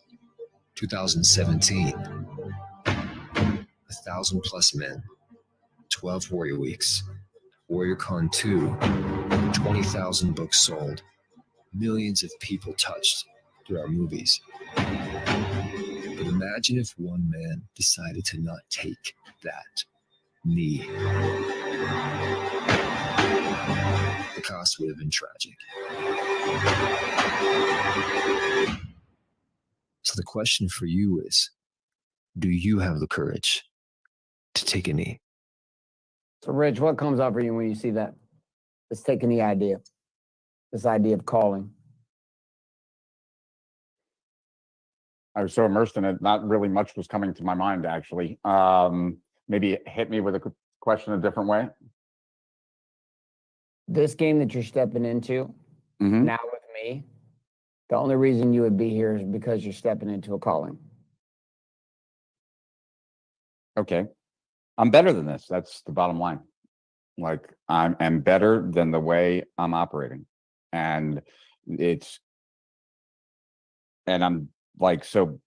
C: 2017, 1,000 plus men, 12 warrior weeks, WarriorCon 2, 20,000 books sold, millions of people touched through our movies. But imagine if one man decided to not take that knee. The cost would have been tragic. So the question for you is, do you have the courage to take a knee?
D: So, Rich, what comes up for you when you see that? Let's take a knee idea. This idea of calling.
E: I was so immersed in it, not really much was coming to my mind, actually. Maybe hit me with a question a different way.
D: This game that you're stepping into now with me, the only reason you would be here is because you're stepping into a calling.
E: Okay. I'm better than this. That's the bottom line. Like, I'm better than the way I'm operating. And I'm like, so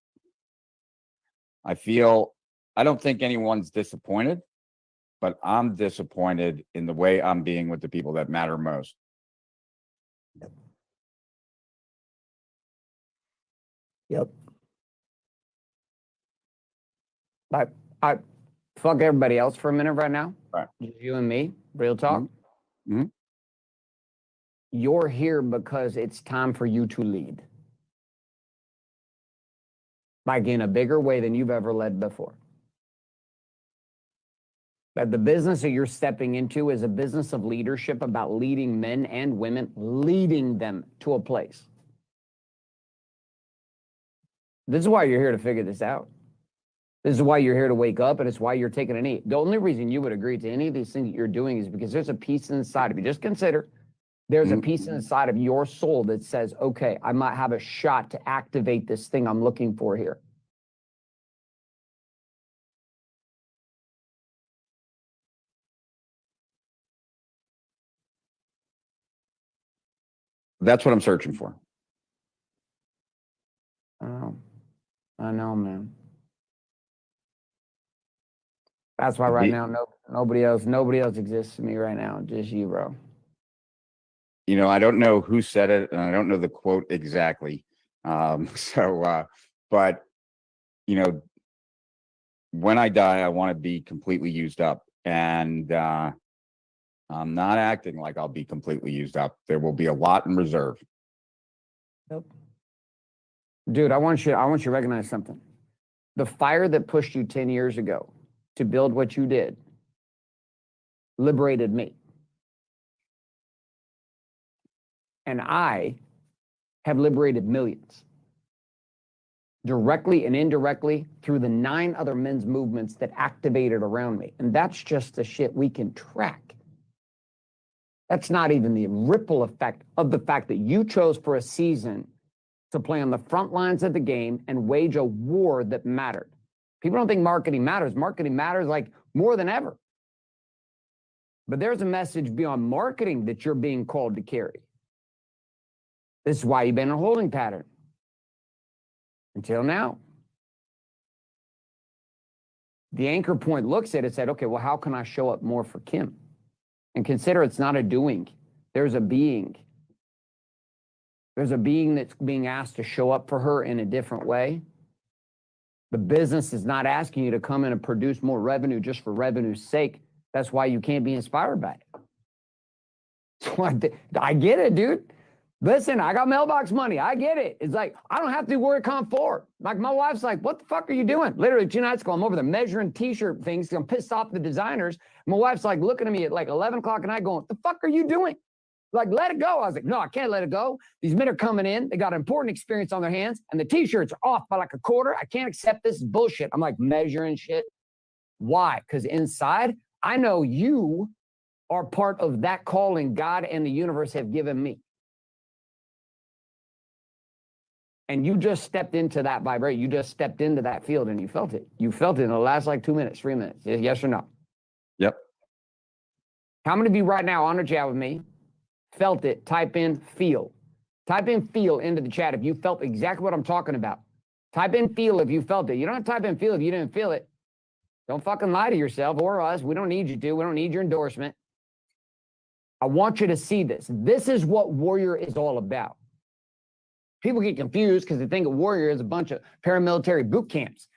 E: I don't think anyone's disappointed, but I'm disappointed in the way I'm being with the people that matter most.
D: Yep. I fuck everybody else for a minute right now.
E: Right.
D: Just you and me, real talk.
E: Mm-hmm.
D: You're here because it's time for you to lead. Like in a bigger way than you've ever led before. But the business that you're stepping into is a business of leadership, about leading men and women, leading them to a place. This is why you're here to figure this out. This is why you're here to wake up, and it's why you're taking a knee. The only reason you would agree to any of these things that you're doing is because there's a piece inside of you. Just consider, there's a piece inside of your soul that says, okay, I might have a shot to activate this thing I'm looking for here.
E: That's what I'm searching for.
D: I know, man. That's why right now, nobody else exists to me right now. Just you, bro.
E: You know, I don't know who said it, and I don't know the quote exactly. But you know, when I die, I want to be completely used up, and I'm not acting like I'll be completely used up. There will be a lot in reserve.
D: Yep. Dude, I want you to recognize something. The fire that pushed you 10 years ago to build what you did liberated me. And I have liberated millions, directly and indirectly, through the 9 other men's movements that activated around me. And that's just the shit we can track. That's not even the ripple effect of the fact that you chose for a season to play on the front lines of the game and wage a war that mattered. People don't think marketing matters. Marketing matters like more than ever. But there's a message beyond marketing that you're being called to carry. This is why you've been in a holding pattern. Until now. The anchor point looks at it and said, okay, well, how can I show up more for Kim? And consider it's not a doing. There's a being. There's a being that's being asked to show up for her in a different way. The business is not asking you to come in and produce more revenue just for revenue's sake. That's why you can't be inspired by it. So I get it, dude. Listen, I got mailbox money. I get it. It's like, I don't have to do WorkCon 4. Like, my wife's like, what the fuck are you doing? Literally 2 nights ago, I'm over there measuring t-shirt things because I'm pissed off the designers. My wife's like looking at me at like 11 o'clock at night going, what the fuck are you doing? Like, let it go. I was like, no, I can't let it go. These men are coming in. They got an important experience on their hands, and the t-shirts are off by like a quarter. I can't accept this bullshit. I'm like measuring shit. Why? Because inside, I know you are part of that calling God and the universe have given me. And you just stepped into that vibration. You just stepped into that field and you felt it. You felt it in the last like 2 minutes, 3 minutes. Yes or no?
E: Yep.
D: How many of you right now on the chat with me felt it? Type in feel. Type in feel into the chat if you felt exactly what I'm talking about. Type in feel if you felt it. You don't have to type in feel if you didn't feel it. Don't fucking lie to yourself or us. We don't need you to. We don't need your endorsement. I want you to see this. This is what Warrior is all about. People get confused because they think a Warrior is a bunch of paramilitary boot camps.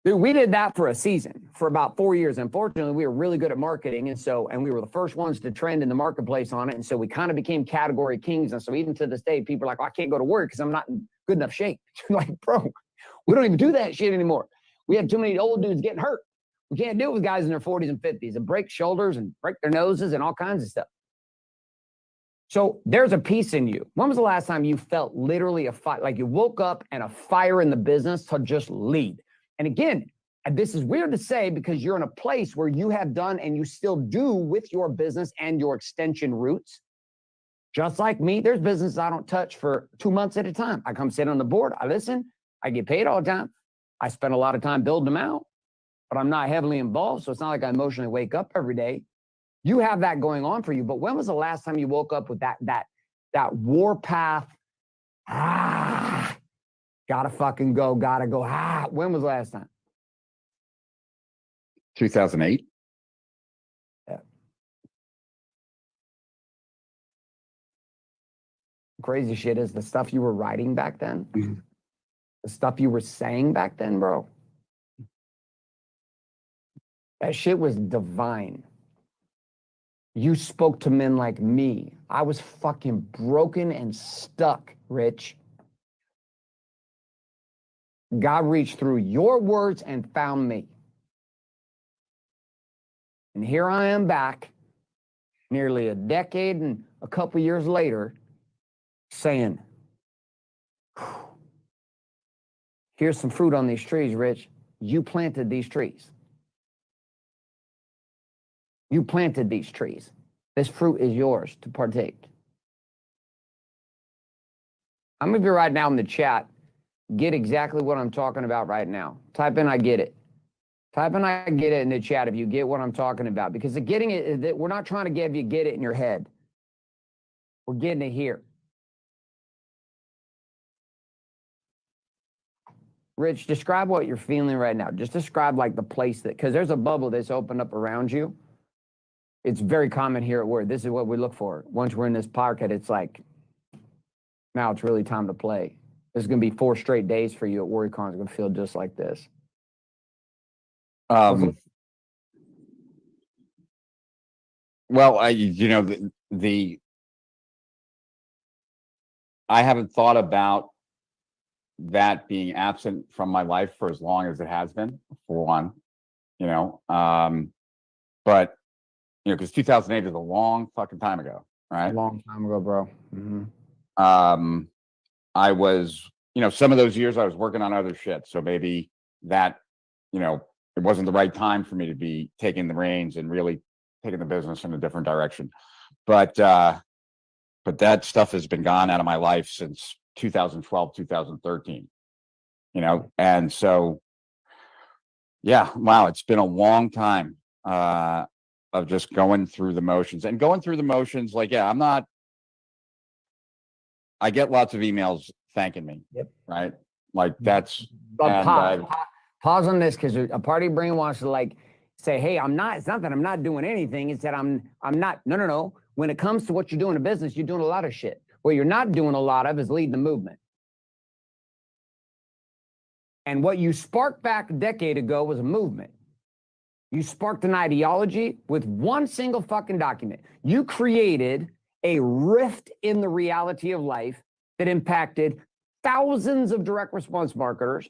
D: Dude, we did that for a season, for about 4 years. Unfortunately, we were really good at marketing, and we were the first ones to trend in the marketplace on it, and so we kind of became category kings. And so even to this day, people are like, oh, I can't go to work because I'm not in good enough shape. Like, bro, we don't even do that shit anymore. We have too many old dudes getting hurt. We can't do it with guys in their 40s and 50s and break shoulders and break their noses and all kinds of stuff. So there's a piece in you. When was the last time you felt literally a fire, like you woke up and a fire in the business to just lead? And again, and this is weird to say because you're in a place where you have done and you still do with your business and your extension roots. Just like me, there's businesses I don't touch for 2 months at a time. I come sit on the board, I listen, I get paid all the time. I spend a lot of time building them out, but I'm not heavily involved. So it's not like I emotionally wake up every day. You have that going on for you, but when was the last time you woke up with that warpath? Gotta fucking go, gotta go. When was the last time?
E: 2008.
D: Yeah. Crazy shit is the stuff you were writing back then, the stuff you were saying back then, bro. That shit was divine. You spoke to men like me. I was fucking broken and stuck, Rich. God reached through your words and found me. And here I am back, nearly a decade and a couple years later, saying, here's some fruit on these trees, Rich. You planted these trees. You planted these trees. This fruit is yours to partake. How many of you right now in the chat get exactly what I'm talking about right now? Type in, I get it. Type in, I get it in the chat if you get what I'm talking about. Because the getting it is that we're not trying to have you get it in your head. We're getting it here. Rich, describe what you're feeling right now. Just describe like the place that, because there's a bubble that's opened up around you. It's very common here at work. This is what we look for. Once we're in this pocket, it's like, now it's really time to play. There's going to be 4 straight days for you at WarriorCon. It's going to feel just like this.
E: Well, I haven't thought about that being absent from my life for as long as it has been, for one. you know. But you know, because 2008 is a long fucking time ago, right?
D: A long time ago, bro.
E: I was, you know, some of those years I was working on other shit, so maybe that, you know, it wasn't the right time for me to be taking the reins and really taking the business in a different direction. But that stuff has been gone out of my life since 2012, 2013, you know? And so, yeah, wow, it's been a long time of just going through the motions like, yeah, I get lots of emails thanking me.
D: Yep.
E: Right. Like that's,
D: but pause on this, because a party brain wants to like say, hey, it's not that I'm not doing anything. It's that I'm not, no. When it comes to what you're doing in business, you're doing a lot of shit. What you're not doing a lot of is leading the movement. And what you sparked back a decade ago was a movement. You sparked an ideology with one single fucking document. You created a rift in the reality of life that impacted thousands of direct response marketers.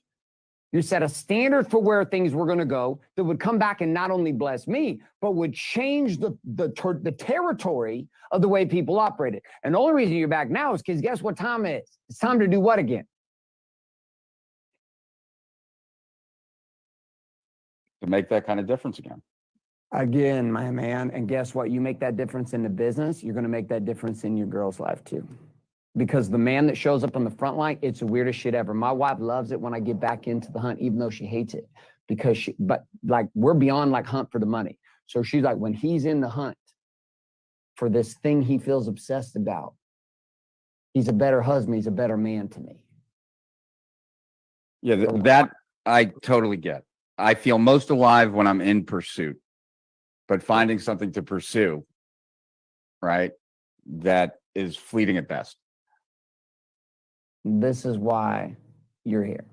D: You set a standard for where things were going to go that would come back and not only bless me, but would change the territory of the way people operated. And the only reason you're back now is because guess what time it is? It's time to do what again?
E: To make that kind of difference again.
D: Again, my man. And guess what? You make that difference in the business, you're going to make that difference in your girl's life too. Because the man that shows up on the front line, it's the weirdest shit ever. My wife loves it when I get back into the hunt, even though she hates it. But like we're beyond like hunt for the money. So she's like, when he's in the hunt for this thing he feels obsessed about, he's a better husband, he's a better man to me.
E: Yeah, that I totally get. I feel most alive when I'm in pursuit, but finding something to pursue, right, that is fleeting at best.
D: This is why you're here.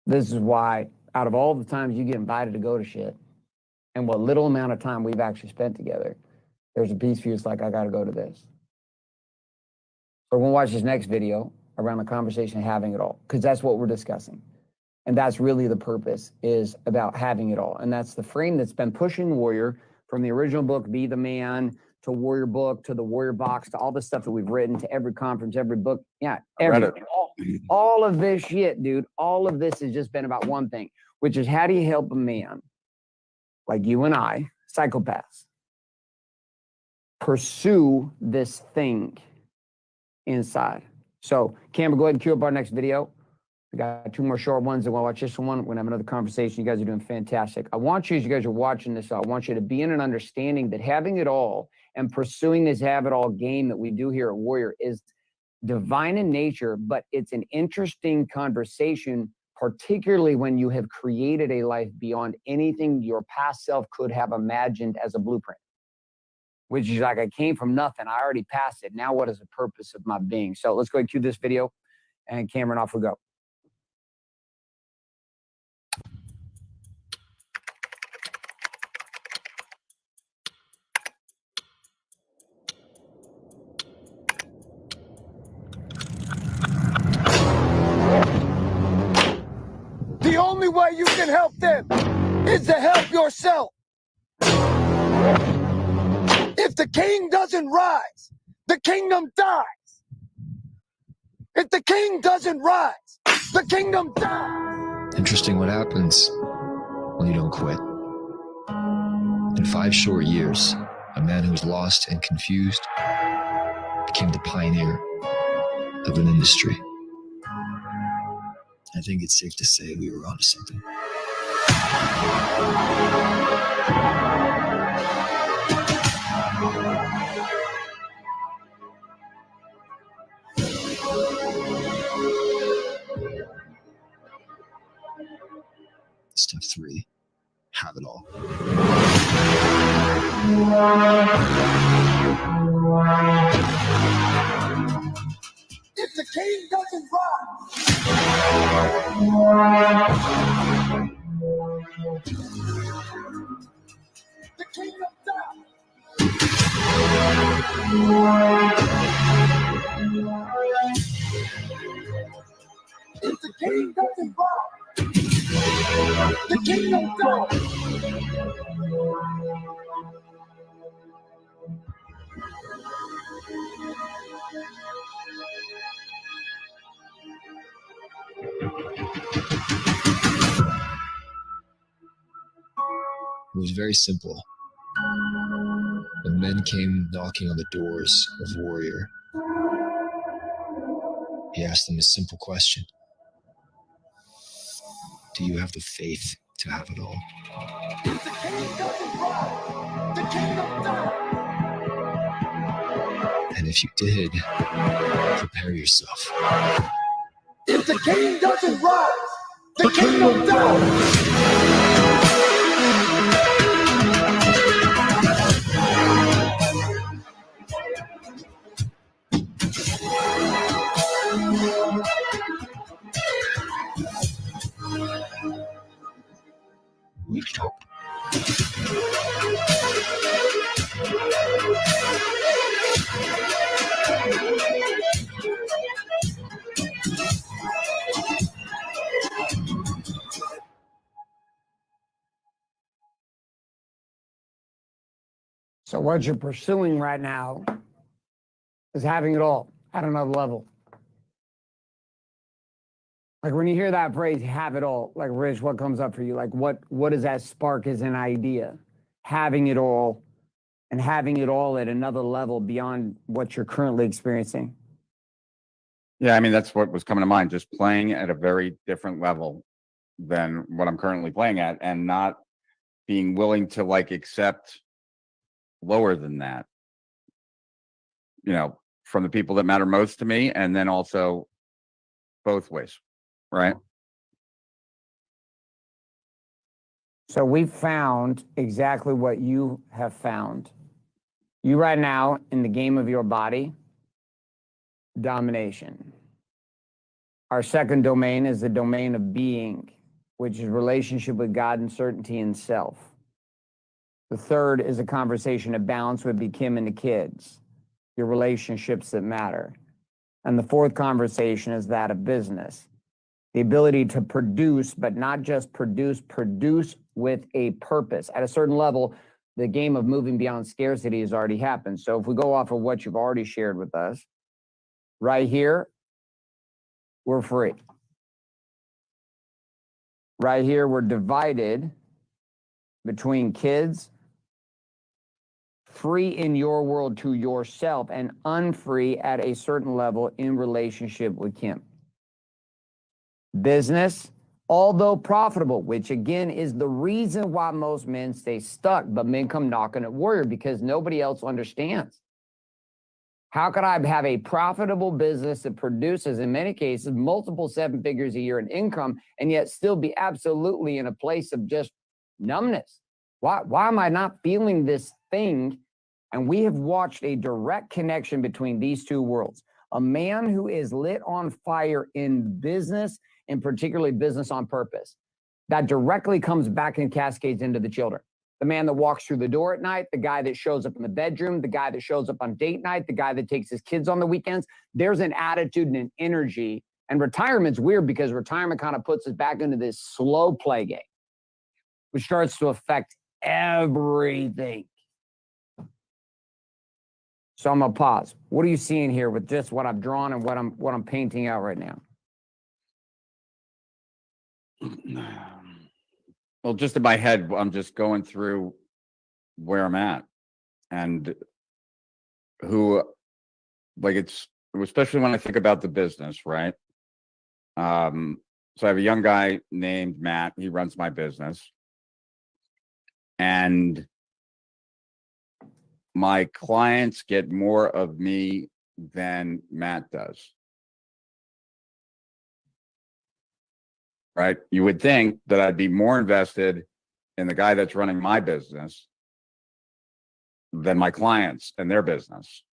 D: This is why, out of all the times you get invited to go to shit, and what little amount of time we've actually spent together, there's a piece for you. It's like, I got to go to this. So we're going to watch this next video around the conversation of having it all, because that's what we're discussing. And that's really the purpose, is about having it all. And that's the frame that's been pushing Warrior from the original book, Be the Man, to Warrior Book, to the Warrior Box, to all the stuff that we've written, to every conference, every book. Yeah, everything. All of this shit, dude. All of this has just been about one thing, which is how do you help a man like you and I, psychopaths, pursue this thing inside? So, Cameron, go ahead and cue up our next video. We got 2 more short ones, and we'll watch this one. We're going to have another conversation. You guys are doing fantastic. I want you, as you guys are watching this, I want you to be in an understanding that having it all and pursuing this have it all game that we do here at Warrior is divine in nature, but it's an interesting conversation, particularly when you have created a life beyond anything your past self could have imagined as a blueprint, which is like, I came from nothing. I already passed it. Now what is the purpose of my being? So let's go ahead and cue this video, and Cameron, off we go.
F: The only way you can help them is to help yourself. If the king doesn't rise, the kingdom dies. If the king doesn't rise, the kingdom dies.
C: Interesting what happens when you don't quit. In 5 short years, a man who was lost and confused became the pioneer of an industry. I think it's safe to say we were onto something. Step 3, have it all.
F: If the king doesn't rise, the kingdom dies. If the king doesn't rise, The kingdom dies.
C: It was very simple. When men came knocking on the doors of Warrior, he asked them a simple question. Do you have the faith to have it all?
F: If the king doesn't rise, the kingdom dies.
C: And if you did, prepare yourself.
F: If the king doesn't rise, the kingdom dies.
C: Reach hope.
D: So what you're pursuing right now is having it all at another level. Like when you hear that phrase, have it all, like Rich, what comes up for you? Like what does that spark as an idea? Having it all and having it all at another level beyond what you're currently experiencing.
E: Yeah, I mean, that's what was coming to mind, just playing at a very different level than what I'm currently playing at, and not being willing to like accept lower than that, from the people that matter most to me, and then also both ways, right?
D: So we found exactly what you have found. You right now in the game of your body, domination. Our second domain is the domain of being, which is relationship with God and certainty in self. The third is a conversation of balance with Kim and the kids, your relationships that matter. And the fourth conversation is that of business. The ability to produce, but not just produce with a purpose. At a certain level, the game of moving beyond scarcity has already happened. So if we go off of what you've already shared with us, right here, we're free. Right here, we're divided between kids, free in your world to yourself, and unfree at a certain level in relationship with Kim. Business, although profitable, which again is the reason why most men stay stuck, but men come knocking at Warrior because nobody else understands. How could I have a profitable business that produces, in many cases, multiple 7 figures a year in income, and yet still be absolutely in a place of just numbness? Why am I not feeling this thing? And we have watched a direct connection between these two worlds. A man who is lit on fire in business, and particularly business on purpose, that directly comes back and cascades into the children. The man that walks through the door at night, the guy that shows up in the bedroom, the guy that shows up on date night, the guy that takes his kids on the weekends. There's an attitude and an energy. And retirement's weird because retirement kind of puts us back into this slow play game, which starts to affect everything. So I'm gonna pause. What are you seeing here with just what I've drawn and what I'm painting out right now?
E: Well, just in my head, I'm just going through where I'm at and who, like, it's especially when I think about the business, right? So I have a young guy named Matt. He runs my business, and my clients get more of me than Matt does. Right? You would think that I'd be more invested in the guy that's running my business than my clients and their business.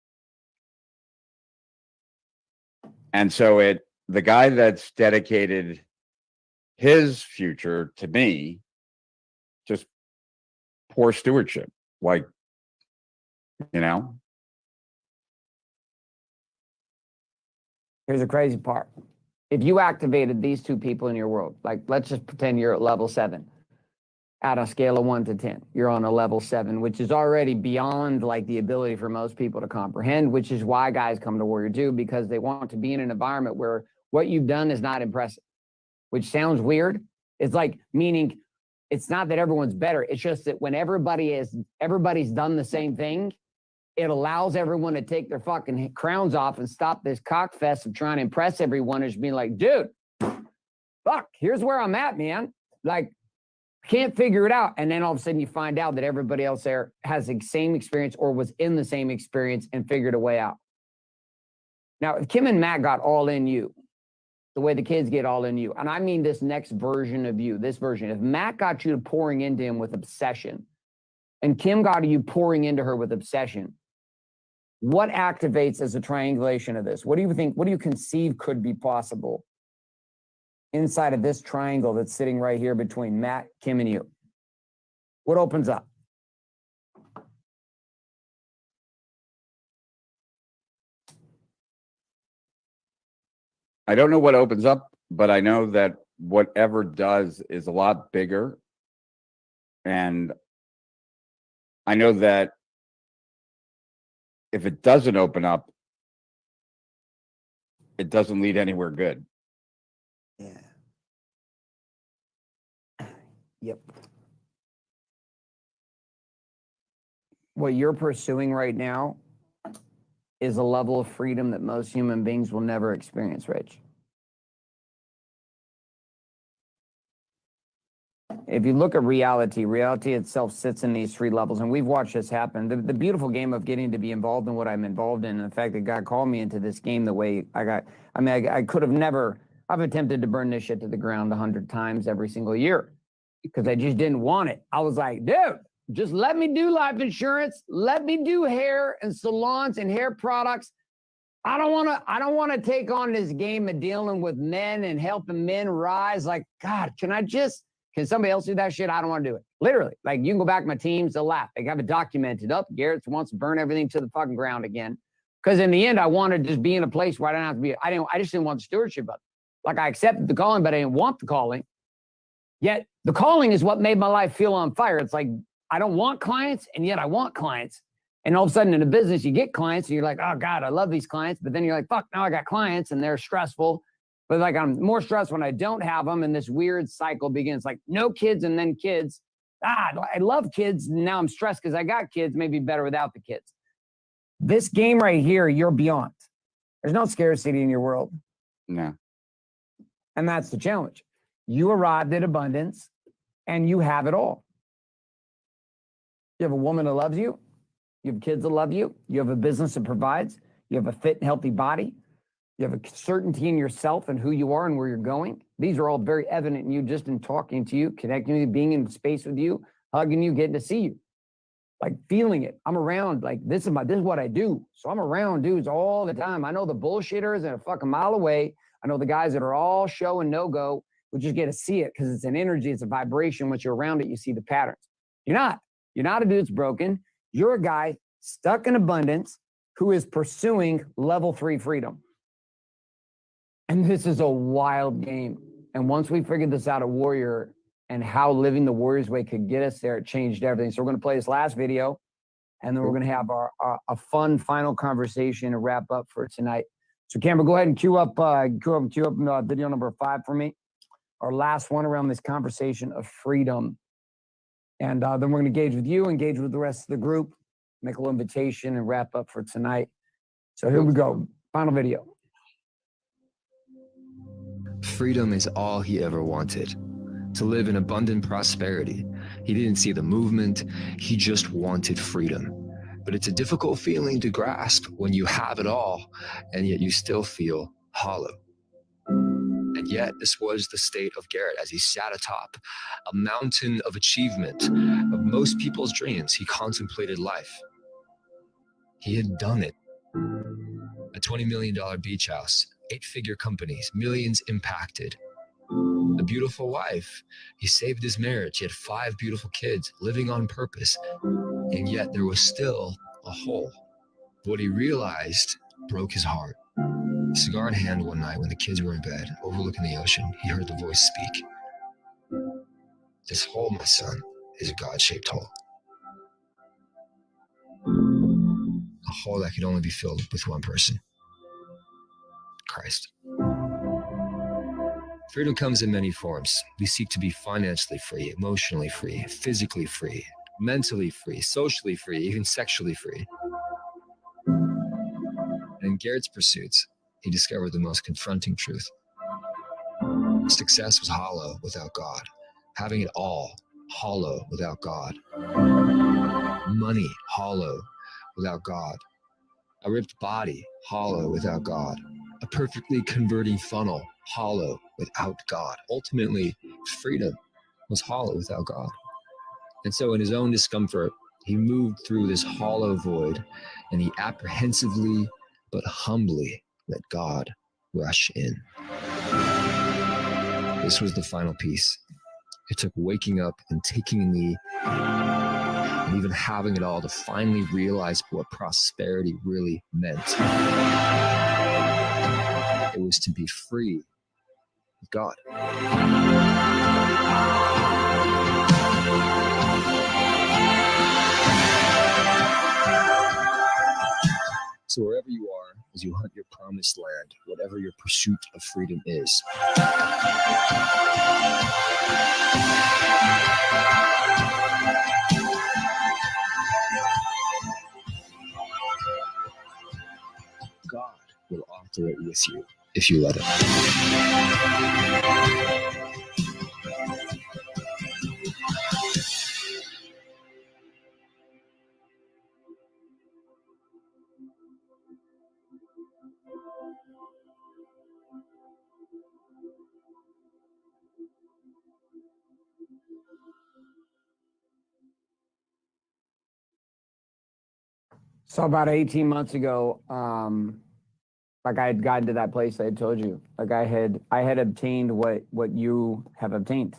E: And so the guy that's dedicated his future to me, just poor stewardship. Like,
D: Here's the crazy part. If you activated these two people in your world, like let's just pretend you're at level 7, at a scale of 1 to 10, you're on a level 7, which is already beyond like the ability for most people to comprehend, which is why guys come to Warrior 2, because they want to be in an environment where what you've done is not impressive, which sounds weird. It's like, meaning it's not that everyone's better. It's just that when everybody's done the same thing, it allows everyone to take their fucking crowns off and stop this cockfest of trying to impress everyone and just being like, dude, fuck, here's where I'm at, man. Like, can't figure it out. And then all of a sudden you find out that everybody else there has the same experience or was in the same experience and figured a way out. Now, if Kim and Matt got all in you, the way the kids get all in you, and I mean this next version of you, this version, if Matt got you to pouring into him with obsession and Kim got you pouring into her with obsession, what activates as a triangulation of this? What do you think, what do you conceive could be possible inside of this triangle that's sitting right here between Matt, Kim, and you? What opens up?
E: I don't know what opens up, but I know that whatever does is a lot bigger. And I know that if it doesn't open up, it doesn't lead anywhere good.
D: Yeah. Yep. What you're pursuing right now is a level of freedom that most human beings will never experience, Rich. If you look at reality, reality itself sits in these 3 levels, and we've watched this happen. The beautiful game of getting to be involved in what I'm involved in, and the fact that God called me into this game the way I got, I could have never, I've attempted to burn this shit to the ground 100 times every single year because I just didn't want it. I was like, dude, just let me do life insurance. Let me do hair and salons and hair products. I don't want to take on this game of dealing with men and helping men rise. Like, God, can somebody else do that shit? I don't want to do it. Literally. Like, you can go back to my teams, they'll laugh. They have it documented up. Garrett wants to burn everything to the fucking ground again. Because in the end, I wanted to just be in a place where I don't have to be. I just didn't want the stewardship of it. Like, I accepted the calling, but I didn't want the calling. Yet the calling is what made my life feel on fire. It's like, I don't want clients, and yet I want clients. And all of a sudden in a business, you get clients, and you're like, oh God, I love these clients. But then you're like, fuck, now I got clients, and they're stressful. But like, I'm more stressed when I don't have them, and this weird cycle begins. Like, no kids and then kids. I love kids, and now I'm stressed because I got kids. Maybe better without the kids. This game right here, you're beyond. There's no scarcity in your world.
E: No.
D: And that's the challenge. You arrived at abundance, and you have it all. You have a woman that loves you. You have kids that love you. You have a business that provides. You have a fit and healthy body. You have a certainty in yourself and who you are and where you're going. These are all very evident in you just in talking to you, connecting with you, being in space with you, hugging you, getting to see you, like feeling it. I'm around, like this is what I do. So I'm around dudes all the time. I know the bullshitters and a fucking mile away. I know the guys that are all show and no go. We just get to see it because it's an energy, it's a vibration. Once you're around it, you see the patterns. You're not a dude that's broken. You're a guy stuck in abundance who is pursuing level 3 freedom. And this is a wild game. And once we figured this out at Warrior and how living the Warrior's way could get us there, it changed everything. So we're going to play this last video, and then we're going to have a fun final conversation to wrap up for tonight. So Cameron, go ahead and cue up video number 5 for me. Our last one around this conversation of freedom. And then we're going to engage with you, engage with the rest of the group, make a little invitation, and wrap up for tonight. So here we go. Final video.
C: Freedom is all he ever wanted. To live in abundant prosperity. He didn't see the movement. He just wanted freedom. But it's a difficult feeling to grasp when you have it all, and yet you still feel hollow. And yet this was the state of Garrett as he sat atop a mountain of achievement of most people's dreams. He contemplated life. He had done it. A $20 million beach house, 8-figure companies, millions impacted. A beautiful wife. He saved his marriage. He had 5 beautiful kids living on purpose. And yet there was still a hole. What he realized broke his heart. Cigar in hand one night when the kids were in bed, overlooking the ocean, he heard the voice speak. This hole, my son, is a God-shaped hole. A hole that could only be filled with one person, Christ. Freedom comes in many forms. We seek to be financially free, emotionally free, physically free, mentally free, socially free, even sexually free. And in Garrett's pursuits, he discovered the most confronting truth. Success was hollow without God. Having it all, hollow without God. Money, hollow without God. A ripped body, hollow without God. A perfectly converting funnel, hollow without God. Ultimately, freedom was hollow without God. And so in his own discomfort, he moved through this hollow void, and he apprehensively but humbly let God rush in. This was the final piece. It took waking up and taking a knee and even having it all to finally realize what prosperity really meant. It was to be free with God. So wherever you are, as you hunt your promised land, whatever your pursuit of freedom is, God will author it with you if you let him.
D: So about 18 months ago, like I had gotten to that place I had told you, like I had obtained what you have obtained.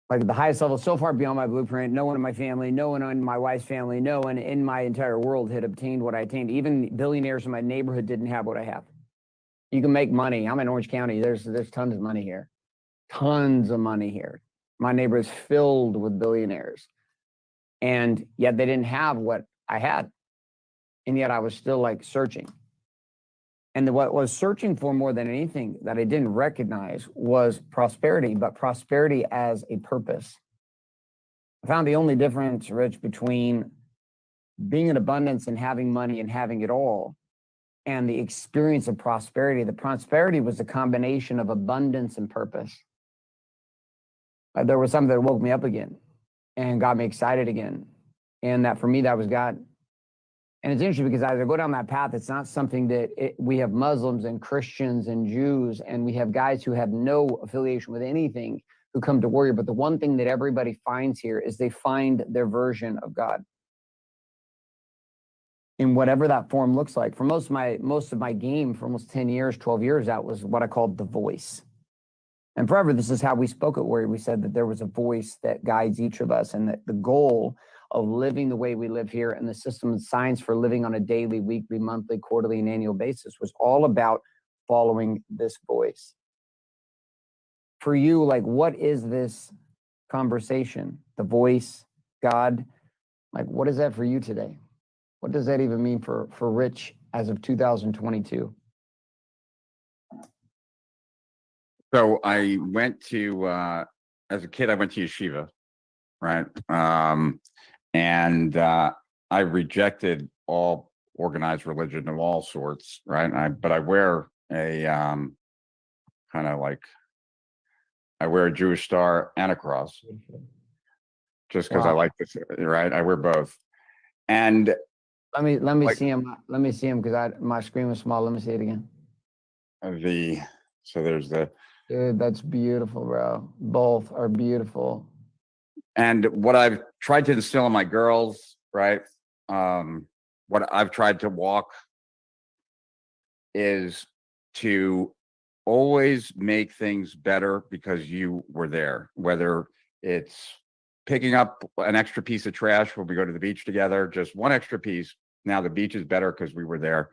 D: Like at the highest level, so far beyond my blueprint, no one in my family, no one in my wife's family, no one in my entire world had obtained what I attained. Even billionaires in my neighborhood didn't have what I have. You can make money. I'm in Orange County. There's tons of money here. Tons of money here. My neighborhood is filled with billionaires. And yet they didn't have what I had. And yet I was still like searching. And what I was searching for more than anything that I didn't recognize was prosperity, but prosperity as a purpose. I found the only difference, Rich, between being in abundance and having money and having it all and the experience of prosperity. The prosperity was a combination of abundance and purpose. There was something that woke me up again and got me excited again. And that for me, that was God. And it's interesting because as I go down that path, it's not something that we have Muslims and Christians and Jews, and we have guys who have no affiliation with anything who come to Warrior. But the one thing that everybody finds here is they find their version of God in whatever that form looks like. For most of my game, for almost 10 years, 12 years, that was what I called the voice. And forever, this is how we spoke at Warrior. We said that there was a voice that guides each of us, and that the goal of living the way we live here and the system and science for living on a daily, weekly, monthly, quarterly, and annual basis was all about following this voice. For you, like, what is this conversation? The voice, God, like, what is that for you today? What does that even mean for Rich as of 2022?
E: So I went to, as a kid, I went to yeshiva, right? And I rejected all organized religion of all sorts, right? But I wear a kind of like, I wear a Jewish star and a cross, just because I like this, right? I wear both. And
D: let me like, see him. Let me see him because my screen was small. Let me see it again.
E: So there's the.
D: Dude, that's beautiful, bro. Both are beautiful.
E: And what I've tried to instill in my girls, right? What I've tried to walk is to always make things better because you were there, whether it's picking up an extra piece of trash when we go to the beach together, just one extra piece. Now the beach is better because we were there.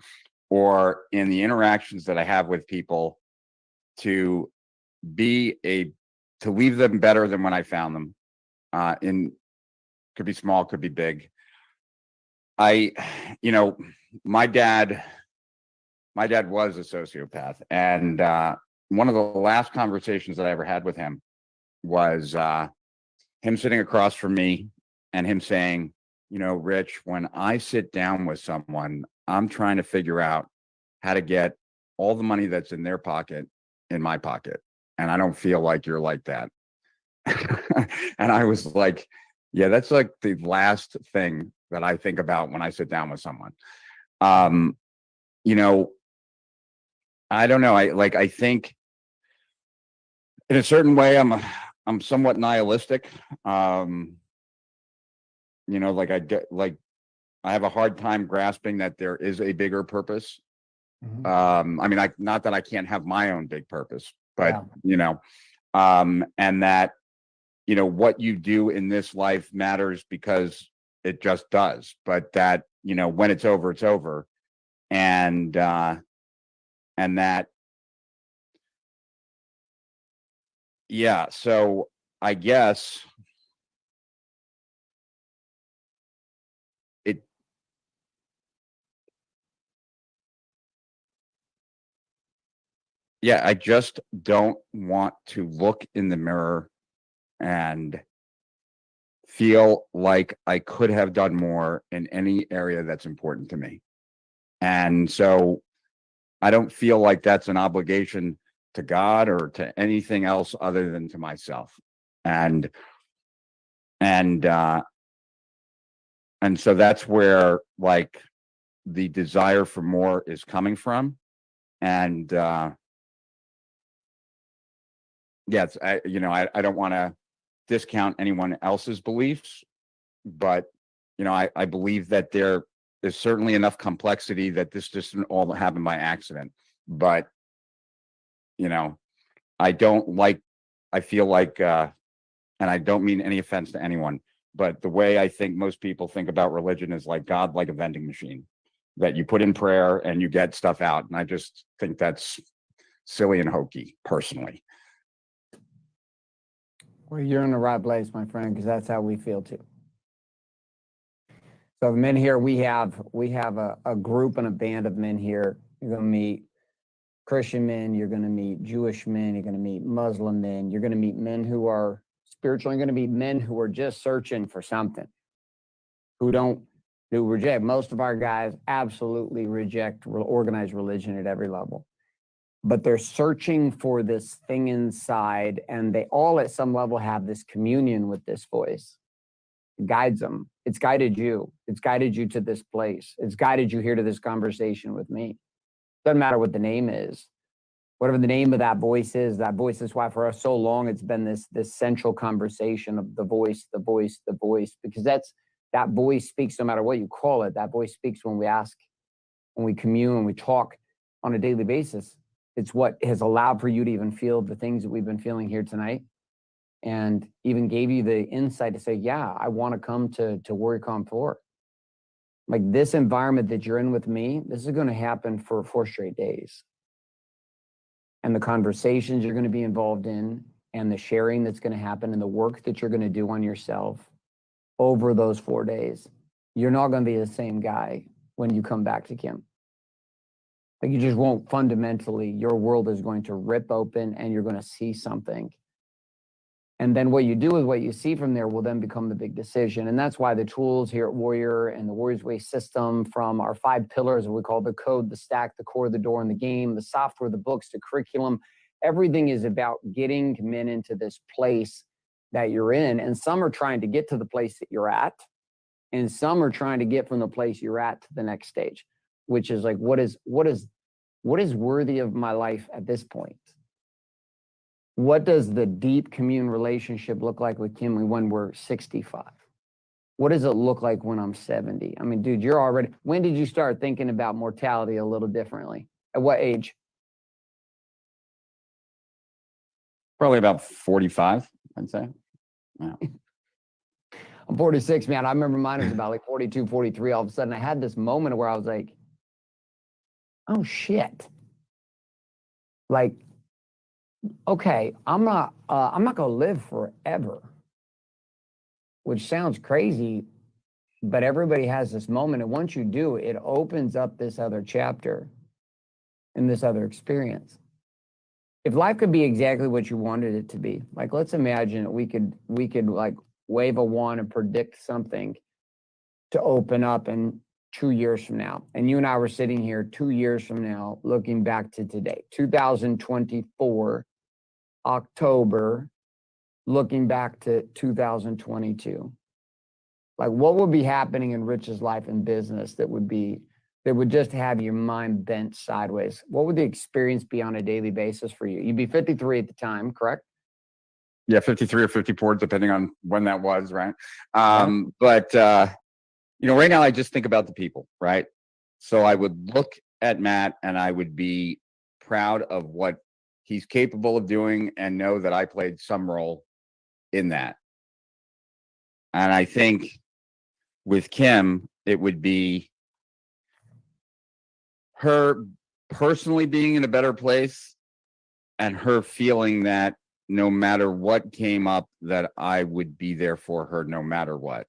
E: or in the interactions that I have with people to leave them better than when I found them. Could be small, could be big. My dad was a sociopath, and one of the last conversations that I ever had with him was him sitting across from me and him saying, Rich, when I sit down with someone, I'm trying to figure out how to get all the money that's in their pocket in my pocket. And I don't feel like you're like that. And I was like, yeah, that's like the last thing that I think about when I sit down with someone. I don't know. I think in a certain way, I'm somewhat nihilistic. I have a hard time grasping that there is a bigger purpose.
D: Mhm.
E: Not that I can't have my own big purpose, but
D: Yeah.
E: and that, what you do in this life matters because it just does. But that, when it's over, it's over. And that, yeah. So I guess I just don't want to look in the mirror and feel like I could have done more in any area that's important to me. And so I don't feel like that's an obligation to God or to anything else other than to myself. And so that's where like the desire for more is coming from. And yes, I don't want to discount anyone else's beliefs, but I believe that there is certainly enough complexity that this doesn't all happen by accident. But I feel like and I don't mean any offense to anyone, but the way I think most people think about religion is like God, like a vending machine that you put in prayer and you get stuff out. And I just think that's silly and hokey, personally.
D: Well, you're in the right place, my friend, because that's how we feel too. So men here, we have a group and a band of men here. You're going to meet Christian men, you're going to meet Jewish men, you're going to meet Muslim men, you're going to meet men who are spiritual, you're going to meet men who are just searching for something, who reject. Most of our guys absolutely reject organized religion at every level, but they're searching for this thing inside, and they all at some level have this communion with this voice. It guides them. It's guided you. It's guided you to this place. It's guided you here to this conversation with me. Doesn't matter what the name is. Whatever the name of that voice is why for us so long it's been this central conversation of the voice, because that voice speaks no matter what you call it. That voice speaks when we ask, when we commune, when we talk on a daily basis. It's what has allowed for you to even feel the things that we've been feeling here tonight, and even gave you the insight to say, yeah, I want to come to WarriorCon 4. Like this environment that you're in with me, this is going to happen for 4 straight days. And the conversations you're going to be involved in, and the sharing that's going to happen, and the work that you're going to do on yourself over those 4 days, you're not going to be the same guy when you come back to Kim. Like you just won't. Fundamentally, your world is going to rip open and you're going to see something. And then what you do with what you see from there will then become the big decision. And that's why the tools here at Warrior and the Warrior's Way system, from our 5 pillars, what we call the code, the stack, the core, the door, and the game, the software, the books, the curriculum, everything is about getting men into this place that you're in. And some are trying to get to the place that you're at, and some are trying to get from the place you're at to the next stage, which is like, what is worthy of my life at this point? What does the deep commune relationship look like with Kim when we're 65? What does it look like when I'm 70? I mean, dude, when did you start thinking about mortality a little differently? At what age?
E: Probably about 45, I'd say. Yeah.
D: I'm 46, man. I remember mine was about like 42, 43. All of a sudden I had this moment where I was like, oh shit. Like, okay, I'm not gonna live forever, which sounds crazy, but everybody has this moment. And once you do, it opens up this other chapter and this other experience. If life could be exactly what you wanted it to be, like, let's imagine we could like wave a wand and predict something to open up in 2 years from now. And you and I were sitting here 2 years from now, looking back to today, 2024, October, looking back to 2022. Like, what would be happening in Rich's life and business that would just have your mind bent sideways? What would the experience be on a daily basis for you? You'd be 53 at the time, correct?
E: Yeah, 53 or 54, depending on when that was, right? But right now I just think about the people, right? So I would look at Matt and I would be proud of what he's capable of doing and know that I played some role in that. And I think with Kim, it would be her personally being in a better place and her feeling that no matter what came up, that I would be there for her no matter what.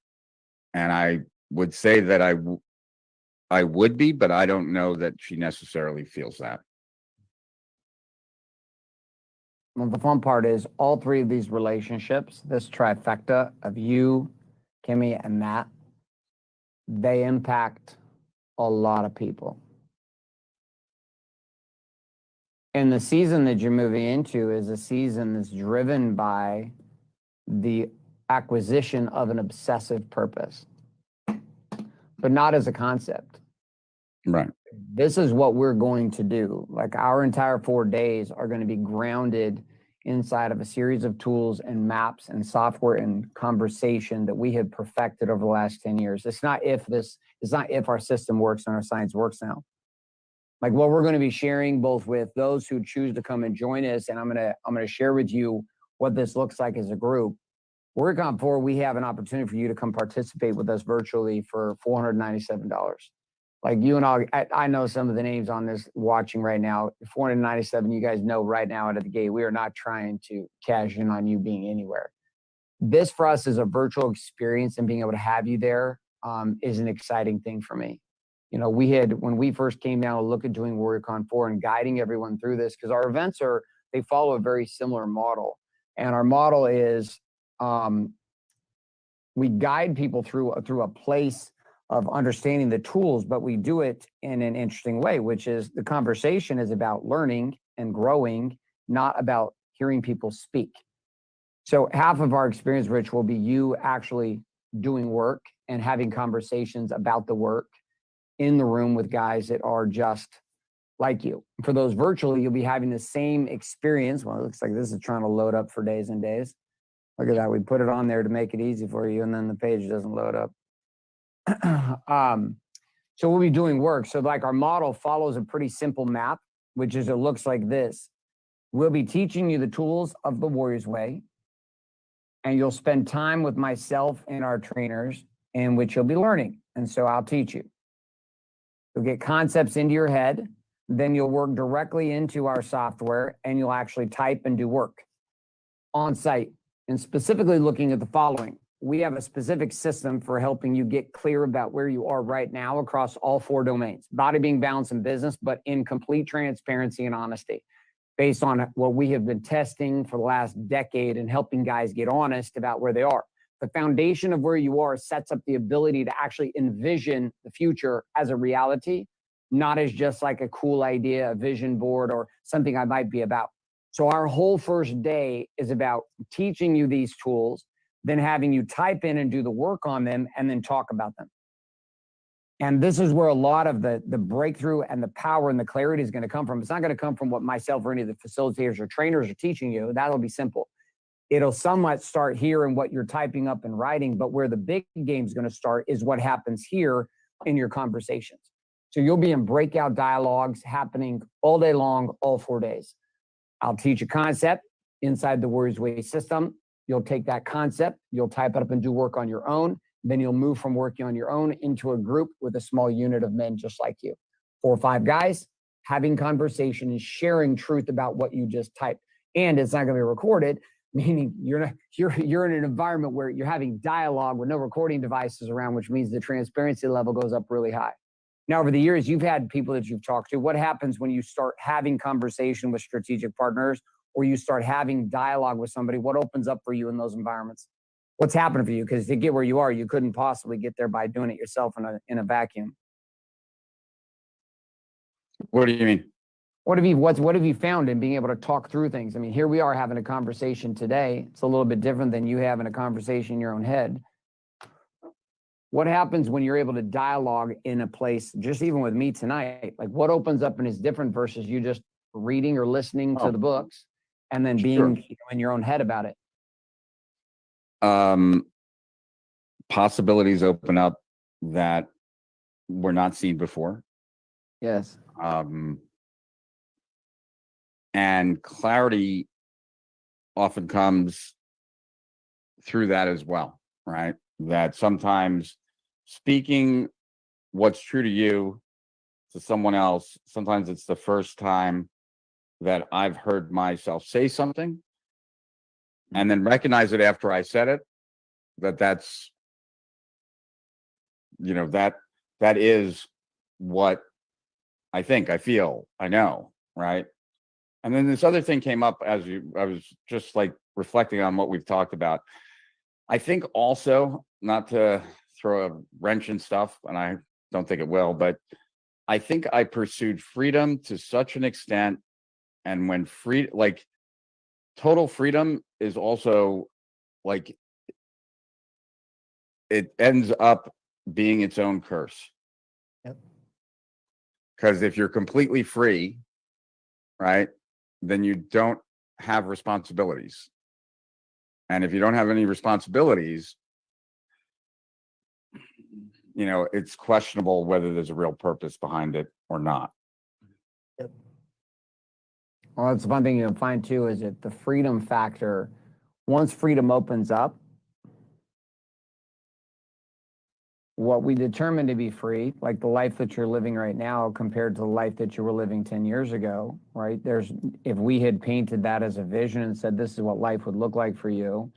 E: And I would say that I would be, but I don't know that she necessarily feels that.
D: Well, the fun part is all three of these relationships, this trifecta of you, Kimmy, and Matt, they impact a lot of people. And the season that you're moving into is a season that's driven by the acquisition of an obsessive purpose, but not as a concept.
E: Right.
D: This is what we're going to do. Like, our entire 4 days are going to be grounded inside of a series of tools and maps and software and conversation that we have perfected over the last 10 years. It's not if our system works and our science works now. Like, what we're going to be sharing both with those who choose to come and join us, and I'm going to share with you what this looks like as a group. WorkCon 4, we have an opportunity for you to come participate with us virtually for $497. Like, you and I know some of the names on this watching right now. $497, you guys know right now out of the gate, we are not trying to cash in on you being anywhere. This for us is a virtual experience, and being able to have you there is an exciting thing for me. When we first came down to look at doing WarriorCon 4 and guiding everyone through this, because our events they follow a very similar model. And our model is we guide people through a place of understanding the tools, but we do it in an interesting way, which is the conversation is about learning and growing, not about hearing people speak. So half of our experience, Rich, will be you actually doing work and having conversations about the work in the room with guys that are just like you. For those virtually, you'll be having the same experience. Well, it looks like this is trying to load up for days and days. Look at that. We put it on there to make it easy for you, and then the page doesn't load up. So we'll be doing work. So like, our model follows a pretty simple map, which is, it looks like this. We'll be teaching you the tools of the Warrior's Way, and you'll spend time with myself and our trainers, in which you'll be learning. And so I'll teach you. You'll get concepts into your head, then you'll work directly into our software, and you'll actually type and do work on site. And specifically looking at the following. We have a specific system for helping you get clear about where you are right now across all 4 domains: body, being, balance, and business, but in complete transparency and honesty, based on what we have been testing for the last decade and helping guys get honest about where they are. The foundation of where you are sets up the ability to actually envision the future as a reality, not as just like a cool idea, a vision board, or something I might be about. So our whole first day is about teaching you these tools, then having you type in and do the work on them, and then talk about them. And this is where a lot of the breakthrough and the power and the clarity is going to come from. It's not going to come from what myself or any of the facilitators or trainers are teaching you. That'll be simple. It'll somewhat start here in what you're typing up and writing, but where the big game is going to start is what happens here in your conversations. So you'll be in breakout dialogues happening all day long, all 4 days. I'll teach a concept inside the Warrior's Way system. You'll take that concept, you'll type it up and do work on your own. Then you'll move from working on your own into a group with a small unit of men just like you. 4 or 5 guys, having conversation and sharing truth about what you just typed. And it's not going to be recorded, meaning you're in an environment where you're having dialogue with no recording devices around, which means the transparency level goes up really high. Now, over the years, you've had people that you've talked to. What happens when you start having conversation with strategic partners, or you start having dialogue with somebody? What opens up for you in those environments? What's happening for you? Because to get where you are, you couldn't possibly get there by doing it yourself in a vacuum.
E: What do you mean?
D: What have you found in being able to talk through things? I mean, here we are having a conversation today. It's a little bit different than you having a conversation in your own head. What happens when you're able to dialogue in a place, just even with me tonight? Like, what opens up and is different versus you just reading or listening to the books and then being in your own head about it?
E: Possibilities open up that were not seen before.
D: Yes.
E: And clarity often comes through that as well, right? That sometimes speaking what's true to you to someone else, sometimes it's the first time that I've heard myself say something and then recognize it after I said it, that's, that is what I think, I feel, I know, right? And then this other thing came up I was just like reflecting on what we've talked about. I think also, not to throw a wrench in stuff, and I don't think it will, but I think I pursued freedom to such an extent. And when total freedom is also like, it ends up being its own curse.
D: Yep.
E: Because if you're completely free, right, then you don't have responsibilities. And if you don't have any responsibilities, it's questionable whether there's a real purpose behind it or not.
D: Yep. Well, that's one thing you'll find too, is that the freedom factor, once freedom opens up, what we determine to be free, like the life that you're living right now compared to the life that you were living 10 years ago, right? If we had painted that as a vision and said, this is what life would look like for you,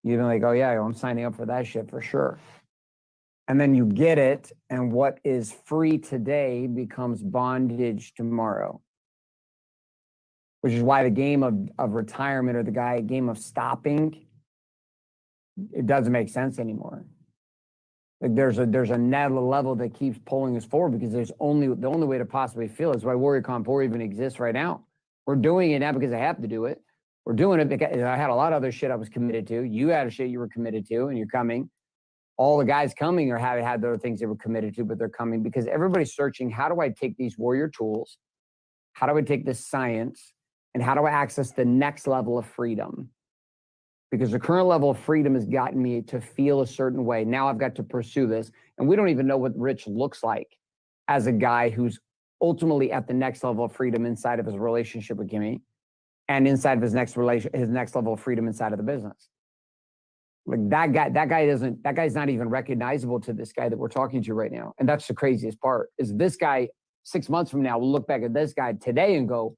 D: you'd be like, oh yeah, I'm signing up for that shit for sure. And then you get it, and what is free today becomes bondage tomorrow. Which is why the game of retirement, or the game of stopping, it doesn't make sense anymore. Like there's a net level that keeps pulling us forward, because the only way to possibly feel is why Warrior Comp 4 even exists right now. We're doing it now because I have to do it. We're doing it because I had a lot of other shit I was committed to. You had a shit you were committed to, and you're coming. All the guys coming had other things they were committed to, but they're coming because everybody's searching, how do I take these warrior tools? How do I take this science? And how do I access the next level of freedom? Because the current level of freedom has gotten me to feel a certain way. Now I've got to pursue this. And we don't even know what Rich looks like as a guy who's ultimately at the next level of freedom inside of his relationship with Kimmy, and inside of his next level of freedom inside of the business. Like that guy's not even recognizable to this guy that we're talking to right now. And that's the craziest part, is this guy 6 months from now will look back at this guy today and go,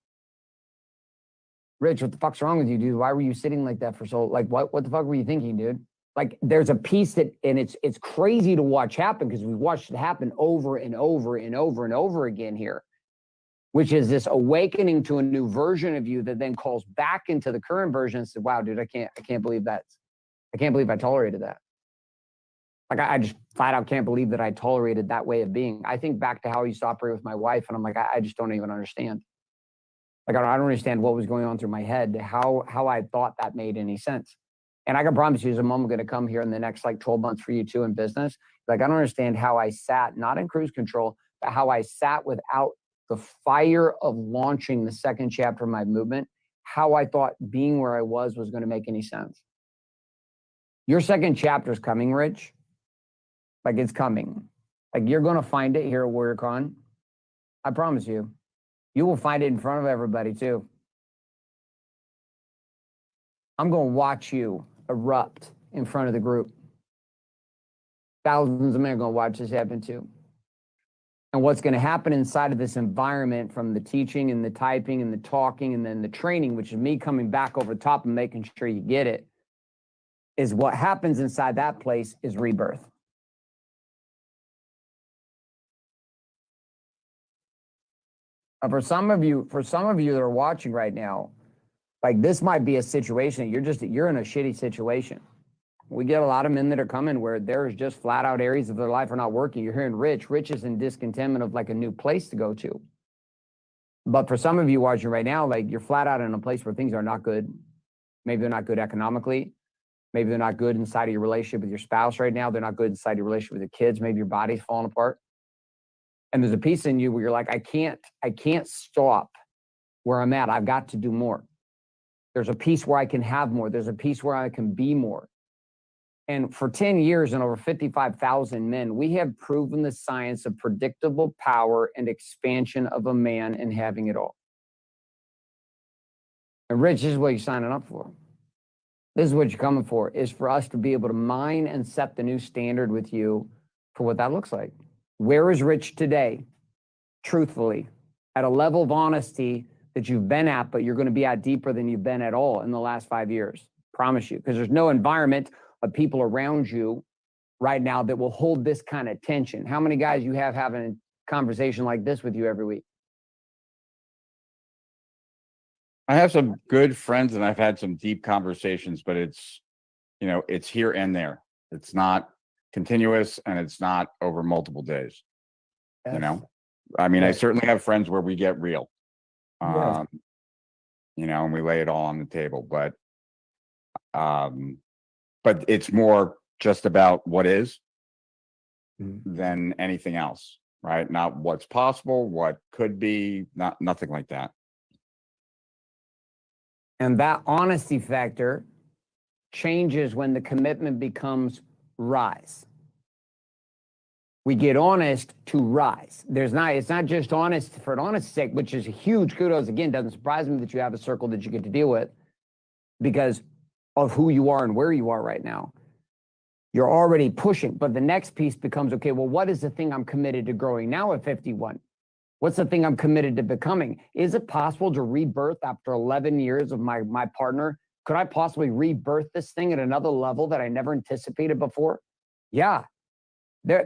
D: Rich, what the fuck's wrong with you, dude? Why were you sitting like that for so, like, what the fuck were you thinking, dude? Like, there's a piece that, and it's crazy to watch happen, because we've watched it happen over and over and over and over again here, which is this awakening to a new version of you that then calls back into the current version and says, wow, dude, I can't believe I tolerated that. Like, I just flat out can't believe that I tolerated that way of being. I think back to how I used to operate with my wife, and I'm like, I just don't even understand. Like, I don't understand what was going on through my head, how I thought that made any sense. And I can promise you, there's a moment going to come here in the next 12 months for you too in business. Like, I don't understand how I sat, not in cruise control, but how I sat without the fire of launching the second chapter of my movement, how I thought being where I was going to make any sense. Your second chapter is coming, Rich. Like, it's coming. Like, you're going to find it here at WarriorCon. I promise you. You will find it in front of everybody too. I'm going to watch you erupt in front of the group. Thousands of men are going to watch this happen too. And what's going to happen inside of this environment, from the teaching and the typing and the talking and then the training, which is me coming back over the top and making sure you get it, is what happens inside that place is rebirth. For some of you that are watching right now, like, this might be a situation you're in a shitty situation. We get a lot of men that are coming where there's just flat out areas of their life are not working. You're hearing Rich is in discontentment of like a new place to go to. But for some of you watching right now, like, you're flat out in a place where things are not good. Maybe they're not good economically. Maybe they're not good inside of your relationship with your spouse right now. They're not good inside your relationship with your kids. Maybe your body's falling apart. And there's a piece in you where you're like, I can't stop where I'm at. I've got to do more. There's a piece where I can have more. There's a piece where I can be more. And for 10 years and over 55,000 men, we have proven the science of predictable power and expansion of a man and having it all. And Rich, this is what you're signing up for. This is what you're coming for, is for us to be able to mine and set the new standard with you for what that looks like. Where is Rich today? Truthfully, at a level of honesty that you've been at, but you're going to be at deeper than you've been at all in the last 5 years. Promise you, because there's no environment of people around you right now that will hold this kind of tension. How many guys you have having a conversation like this with you every week?
E: I have some good friends and I've had some deep conversations, but it's here and there. It's not continuous and it's not over multiple days.
D: Yes.
E: I mean,
D: Yes.
E: I certainly have friends where we get real,
D: Yes.
E: and we lay it all on the table, but it's more just about what is than anything else, right? Not what's possible, what could be, nothing like that.
D: And that honesty factor changes when the commitment becomes rise. We get honest to rise. It's not just honest for an honest sake, which is a huge kudos. Again, doesn't surprise me that you have a circle that you get to deal with because of who you are and where you are right now. You're already pushing, but the next piece becomes, okay, well, what is the thing I'm committed to growing now at 51? What's the thing I'm committed to becoming? Is it possible to rebirth after 11 years of my partner? Could I possibly rebirth this thing at another level that I never anticipated before? Yeah.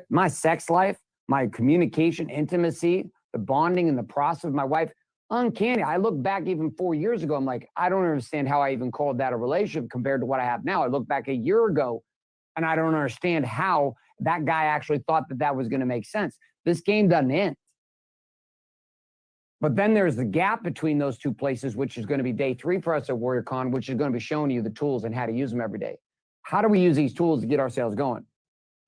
D: My sex life, my communication, intimacy, the bonding and the process of my wife, uncanny. I look back even 4 years ago, I'm like, I don't understand how I even called that a relationship compared to what I have now. I look back a year ago and I don't understand how that guy actually thought that was going to make sense. This game doesn't end. But then there's the gap between those two places, which is going to be day 3 for us at WarriorCon, which is going to be showing you the tools and how to use them every day. How do we use these tools to get ourselves going?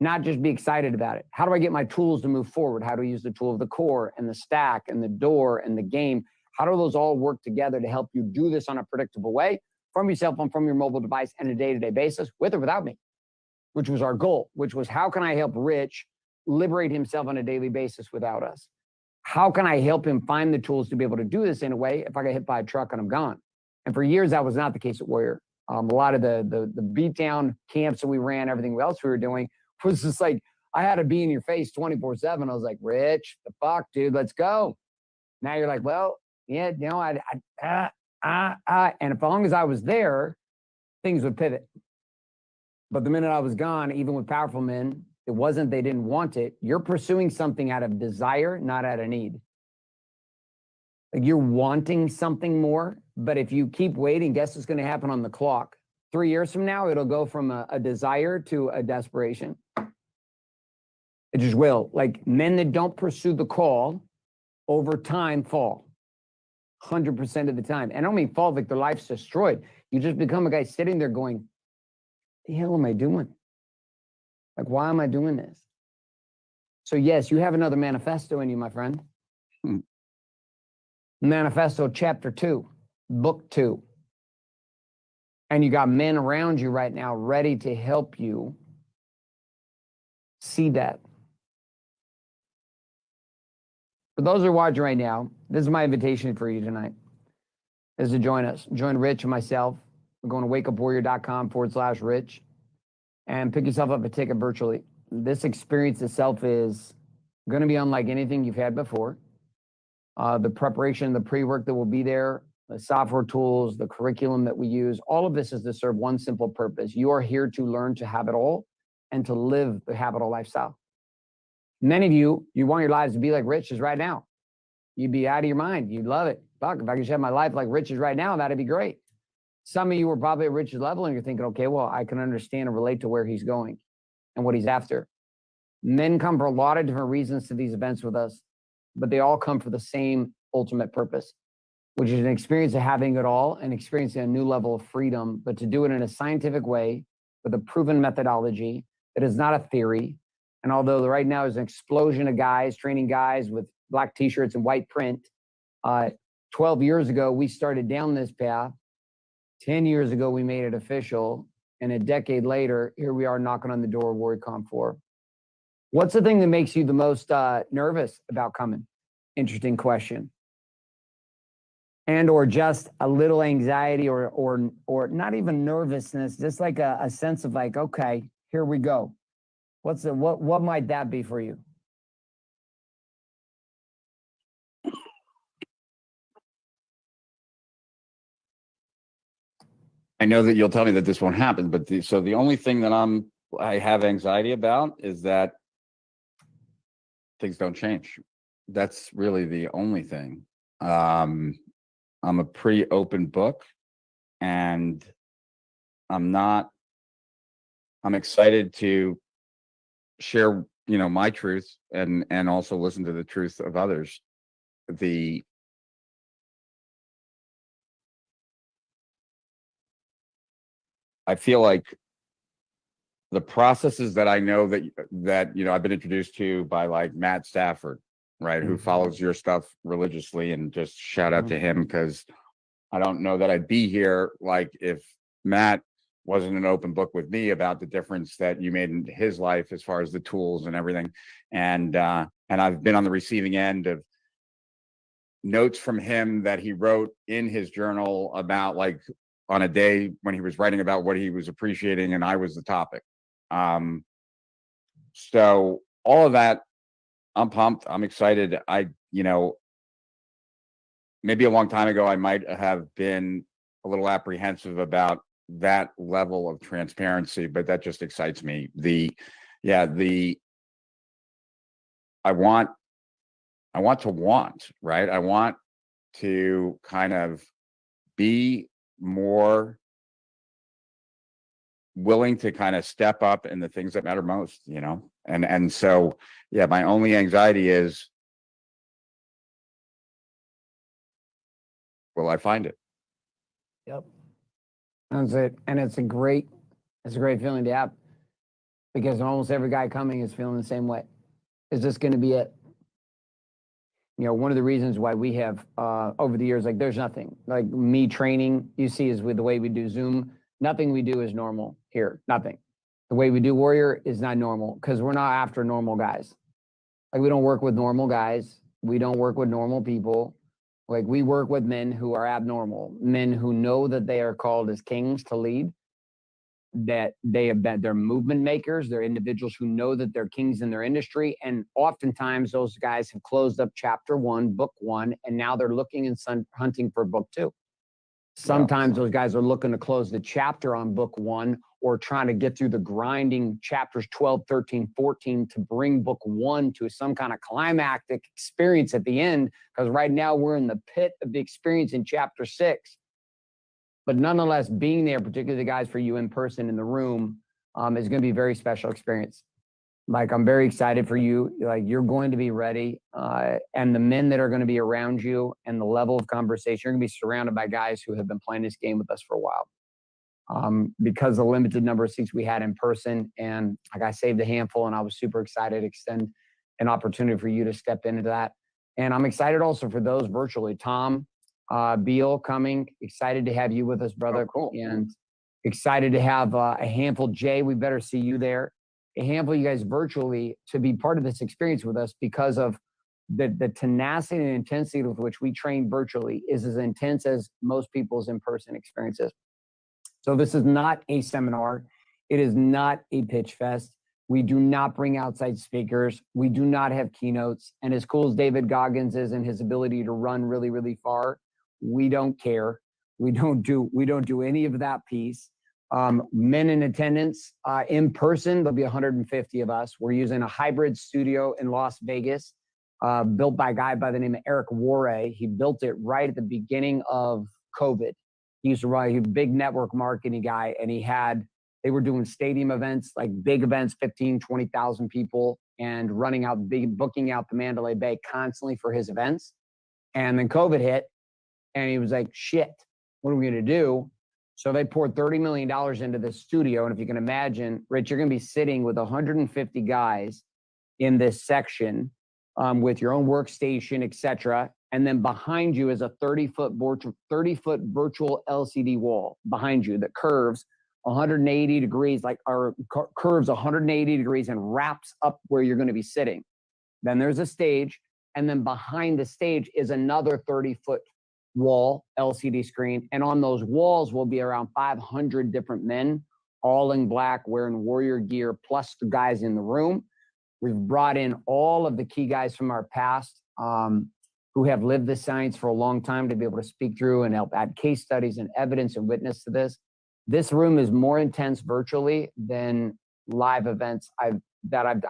D: Not just be excited about it. How do I get my tools to move forward? How do we use the tool of the core and the stack and the door and the game? How do those all work together to help you do this on a predictable way from your cell phone, from your mobile device, on a day-to-day basis, with or without me? Which was our goal, which was how can I help Rich liberate himself on a daily basis without us? How can I help him find the tools to be able to do this in a way if I get hit by a truck and I'm gone? And for years, that was not the case at Warrior. A lot of the beatdown camps that we ran, everything else we were doing, was just like, I had to be in your face 24/7. I was like, Rich, the fuck, dude, let's go. Now you're like, well, yeah, and as long as I was there, things would pivot. But the minute I was gone, even with powerful men, it wasn't they didn't want it. You're pursuing something out of desire, not out of need. Like you're wanting something more, but if you keep waiting, guess what's going to happen on the clock? 3 years from now, it'll go from a desire to a desperation. It just will. Like men that don't pursue the call over time fall 100% of the time. And I don't mean fall like their life's destroyed. You just become a guy sitting there going, the hell am I doing? Like, why am I doing this? So yes, you have another manifesto in you, my friend. Manifesto chapter 2, book 2. And you got men around you right now ready to help you see that. For those who are watching right now, this is my invitation for you tonight, is to join us. Join Rich and myself. We're going to wakeupwarrior.com/Rich and pick yourself up a ticket virtually. This experience itself is going to be unlike anything you've had before. The preparation, the pre-work that will be there, the software tools, the curriculum that we use, all of this is to serve one simple purpose. You are here to learn to have it all and to live the have it all lifestyle. Many of you want your lives to be like Rich's right now. You'd be out of your mind. You'd love it. Fuck, if I could just have my life like Rich's right now, that'd be great. Some of you are probably at Rich's level and you're thinking, okay, well, I can understand and relate to where he's going and what he's after. Men come for a lot of different reasons to these events with us, but they all come for the same ultimate purpose, which is an experience of having it all and experiencing a new level of freedom, but to do it in a scientific way with a proven methodology that is not a theory. And although right now there's an explosion of guys, training guys with black t-shirts and white print, 12 years ago, we started down this path. 10 years ago, we made it official. And a decade later, here we are knocking on the door of WarriorCon 4. What's the thing that makes you the most nervous about coming? Interesting question. And or just a little anxiety or not even nervousness, just like a sense of like, okay, here we go. What might that be for you?
E: I know that you'll tell me that this won't happen, but so the only thing that I have anxiety about is that things don't change. That's really the only thing. I'm a pretty open book, and I'm excited to share, my truth and also listen to the truth of others. I feel like the processes that I know that I've been introduced to by like Matt Stafford, right, who follows your stuff religiously, and just shout out to him, because I don't know that I'd be here like if Matt wasn't an open book with me about the difference that you made in his life as far as the tools and everything. And I've been on the receiving end of notes from him that he wrote in his journal about like on a day when he was writing about what he was appreciating, and I was the topic. So all of that, I'm pumped. I'm excited. Maybe a long time ago, I might have been a little apprehensive about that level of transparency, but that just excites me. I want right? I want to kind of be more willing to kind of step up in the things that matter most, and so, yeah, my only anxiety is, will I find it?
D: Yep. That's it. And it's a great feeling to have, because almost every guy coming is feeling the same way. Is this going to be it? One of the reasons why we have over the years, like there's nothing like me training, you see, is with the way we do Zoom. Nothing we do is normal here. Nothing. The way we do Warrior is not normal, because we're not after normal guys. Like we don't work with normal guys. We don't work with normal people. Like we work with men who are abnormal, men who know that they are called as kings to lead, that they're movement makers. They're individuals who know that they're kings in their industry. And oftentimes those guys have closed up chapter 1, book 1, and now they're looking and hunting for book 2. Sometimes those guys are looking to close the chapter on book 1, or trying to get through the grinding chapters 12, 13, 14 to bring book 1 to some kind of climactic experience at the end. Because right now we're in the pit of the experience in chapter 6. But nonetheless, being there, particularly the guys for you in person in the room, is going to be a very special experience. Like, I'm very excited for you. Like, you're going to be ready. And the men that are going to be around you and the level of conversation, you're going to be surrounded by guys who have been playing this game with us for a while. Because the limited number of seats we had in person, and like I saved a handful, and I was super excited to extend an opportunity for you to step into that. And I'm excited also for those virtually. Tom, Beal coming, excited to have you with us, brother.
E: Oh, cool.
D: And excited to have a handful. Jay, we better see you there. A handful of you guys virtually to be part of this experience with us, because of the tenacity and intensity with which we train virtually is as intense as most people's in-person experiences. So this is not a seminar. It is not a pitch fest. We do not bring outside speakers. We do not have keynotes. And as cool as David Goggins is and his ability to run really, really far, we don't care. We don't do any of that piece. Men in attendance, in person, there'll be 150 of us. We're using a hybrid studio in Las Vegas, built by a guy by the name of Eric Warray. He built it right at the beginning of COVID. He was a big network marketing guy, and they were doing stadium events, like big events, 15, 20,000 people, and booking out the Mandalay Bay constantly for his events. And then COVID hit, and he was like, shit, what are we going to do? So they poured $30 million into this studio. And if you can imagine, Rich, you're going to be sitting with 150 guys in this section with your own workstation, et cetera. And then behind you is a 30-foot virtual LCD wall behind you that curves 180 degrees, curves 180 degrees and wraps up where you're going to be sitting. Then there's a stage. And then behind the stage is another 30-foot wall LCD screen. And on those walls will be around 500 different men, all in black, wearing warrior gear, plus the guys in the room. We've brought in all of the key guys from our past who have lived this science for a long time to be able to speak through and help add case studies and evidence and witness to this. This room is more intense virtually than live events. I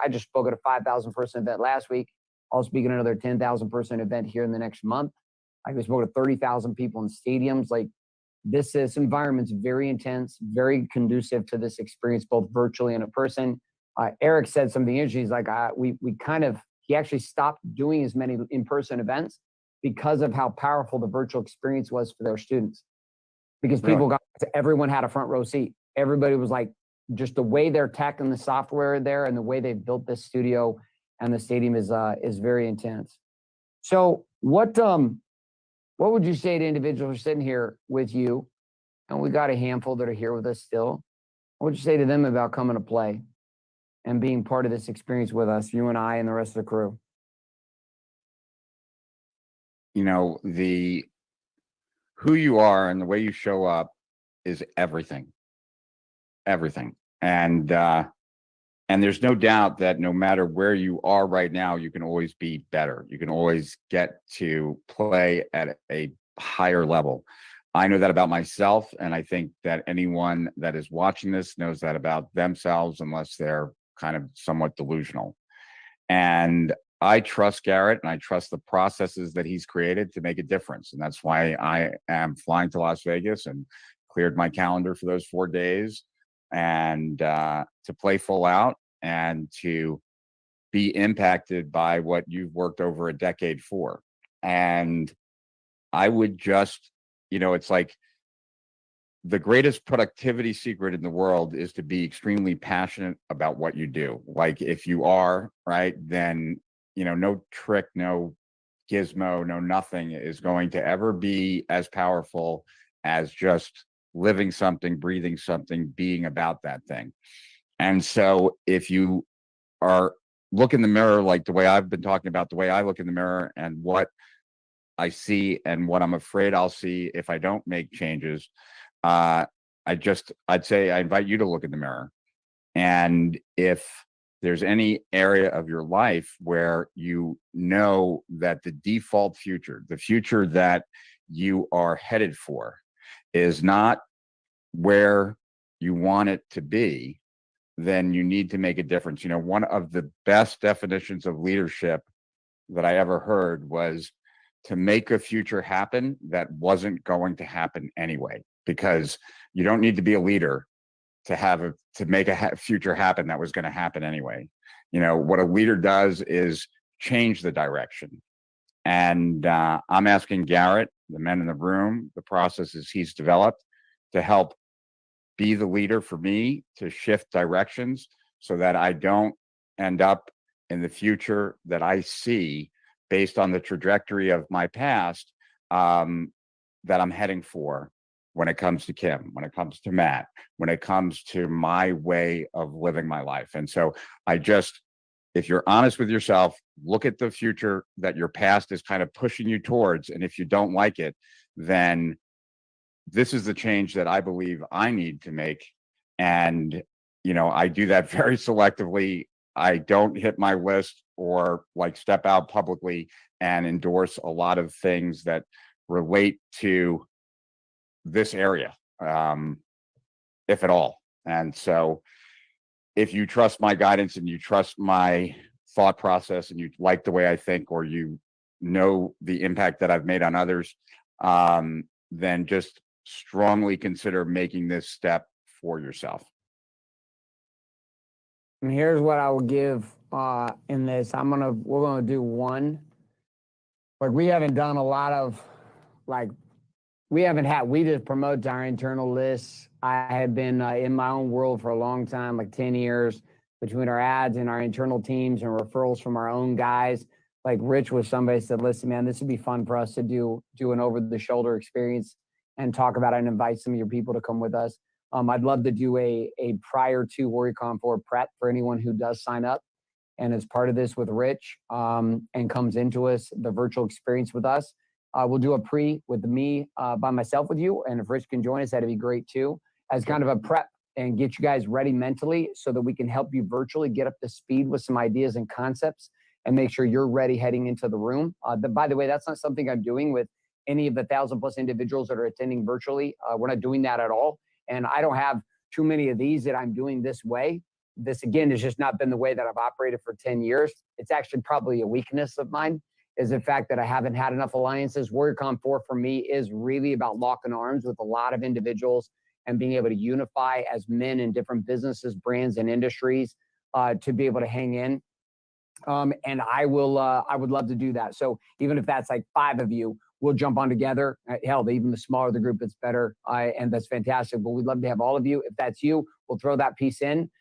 D: just spoke at a 5,000 person event last week. I'll speak at another 10,000 person event here in the next month. I just spoke to 30,000 people in stadiums. Like this environment's very intense, very conducive to this experience, both virtually and in person. Eric said something interesting. He's like, he actually stopped doing as many in-person events because of how powerful the virtual experience was for their students. Because everyone had a front row seat. Everybody was like, just the way their tech and the software there and the way they built this studio and the stadium is very intense. So what would you say to individuals who are sitting here with you? And we got a handful that are here with us still. What would you say to them about coming to play and being part of this experience with us, you and I and the rest of the crew?
E: You know, who you are and the way you show up is everything. And there's no doubt that no matter where you are right now, you can always be better. You can always get to play at a higher level. I know that about myself, and I think that anyone that is watching this knows that about themselves, unless they're kind of somewhat delusional. And I trust Garrett, and I trust the processes that he's created to make a difference. And that's why I am flying to Las Vegas and cleared my calendar for those 4 days and to play full out and to be impacted by what you've worked over a decade for. And I would just, it's like the greatest productivity secret in the world is to be extremely passionate about what you do. Like if you are, right, then, no trick, no gizmo, no nothing is going to ever be as powerful as just living something, breathing something, being about that thing. And so if you are look in the mirror, like the way I've been talking about, the way I look in the mirror and what I see and what I'm afraid I'll see if I don't make changes, I'd say I invite you to look in the mirror. And if there's any area of your life where you know that the default future, the future that you are headed for, is not where you want it to be, then you need to make a difference. One of the best definitions of leadership that I ever heard was to make a future happen that wasn't going to happen anyway, because you don't need to be a leader to make a future happen that was going to happen anyway. What a leader does is change the direction. And I'm asking Garrett, the men in the room, the processes he's developed to help be the leader for me to shift directions so that I don't end up in the future that I see based on the trajectory of my past that I'm heading for when it comes to Kim, when it comes to Matt, when it comes to my way of living my life. And so if you're honest with yourself, look at the future that your past is kind of pushing you towards. And if you don't like it, then this is the change that I believe I need to make. And I do that very selectively. I don't hit my list or like step out publicly and endorse a lot of things that relate to this area, if at all. And so if you trust my guidance and you trust my thought process and you like the way I think, or you know the impact that I've made on others, then just strongly consider making this step for yourself.
D: And here's what I will give in this. We're gonna do one. Like we haven't done a lot of we just promote our internal lists. I have been in my own world for a long time, like 10 years, between our ads and our internal teams and referrals from our own guys. Like Rich was somebody said, listen, man, this would be fun for us to do an over the shoulder experience and talk about it and invite some of your people to come with us. I'd love to do a prior to WarriorCon 4 prep for anyone who does sign up and is part of this with Rich and comes into the virtual experience with us. We'll do a pre with me by myself with you. And if Rich can join us, that'd be great too, as kind of a prep and get you guys ready mentally so that we can help you virtually get up to speed with some ideas and concepts and make sure you're ready heading into the room. By the way, that's not something I'm doing with any of the 1,000+ individuals that are attending virtually. We're not doing that at all. And I don't have too many of these that I'm doing this way. This, again, has just not been the way that I've operated for 10 years. It's actually probably a weakness of mine, is the fact that I haven't had enough alliances. WarriorCon 4 for me is really about locking arms with a lot of individuals and being able to unify as men in different businesses, brands, and industries to be able to hang in. And I would love to do that. So even if that's like 5 of you, we'll jump on together. Hell, even the smaller the group, it's better. And that's fantastic. But we'd love to have all of you. If that's you, we'll throw that piece in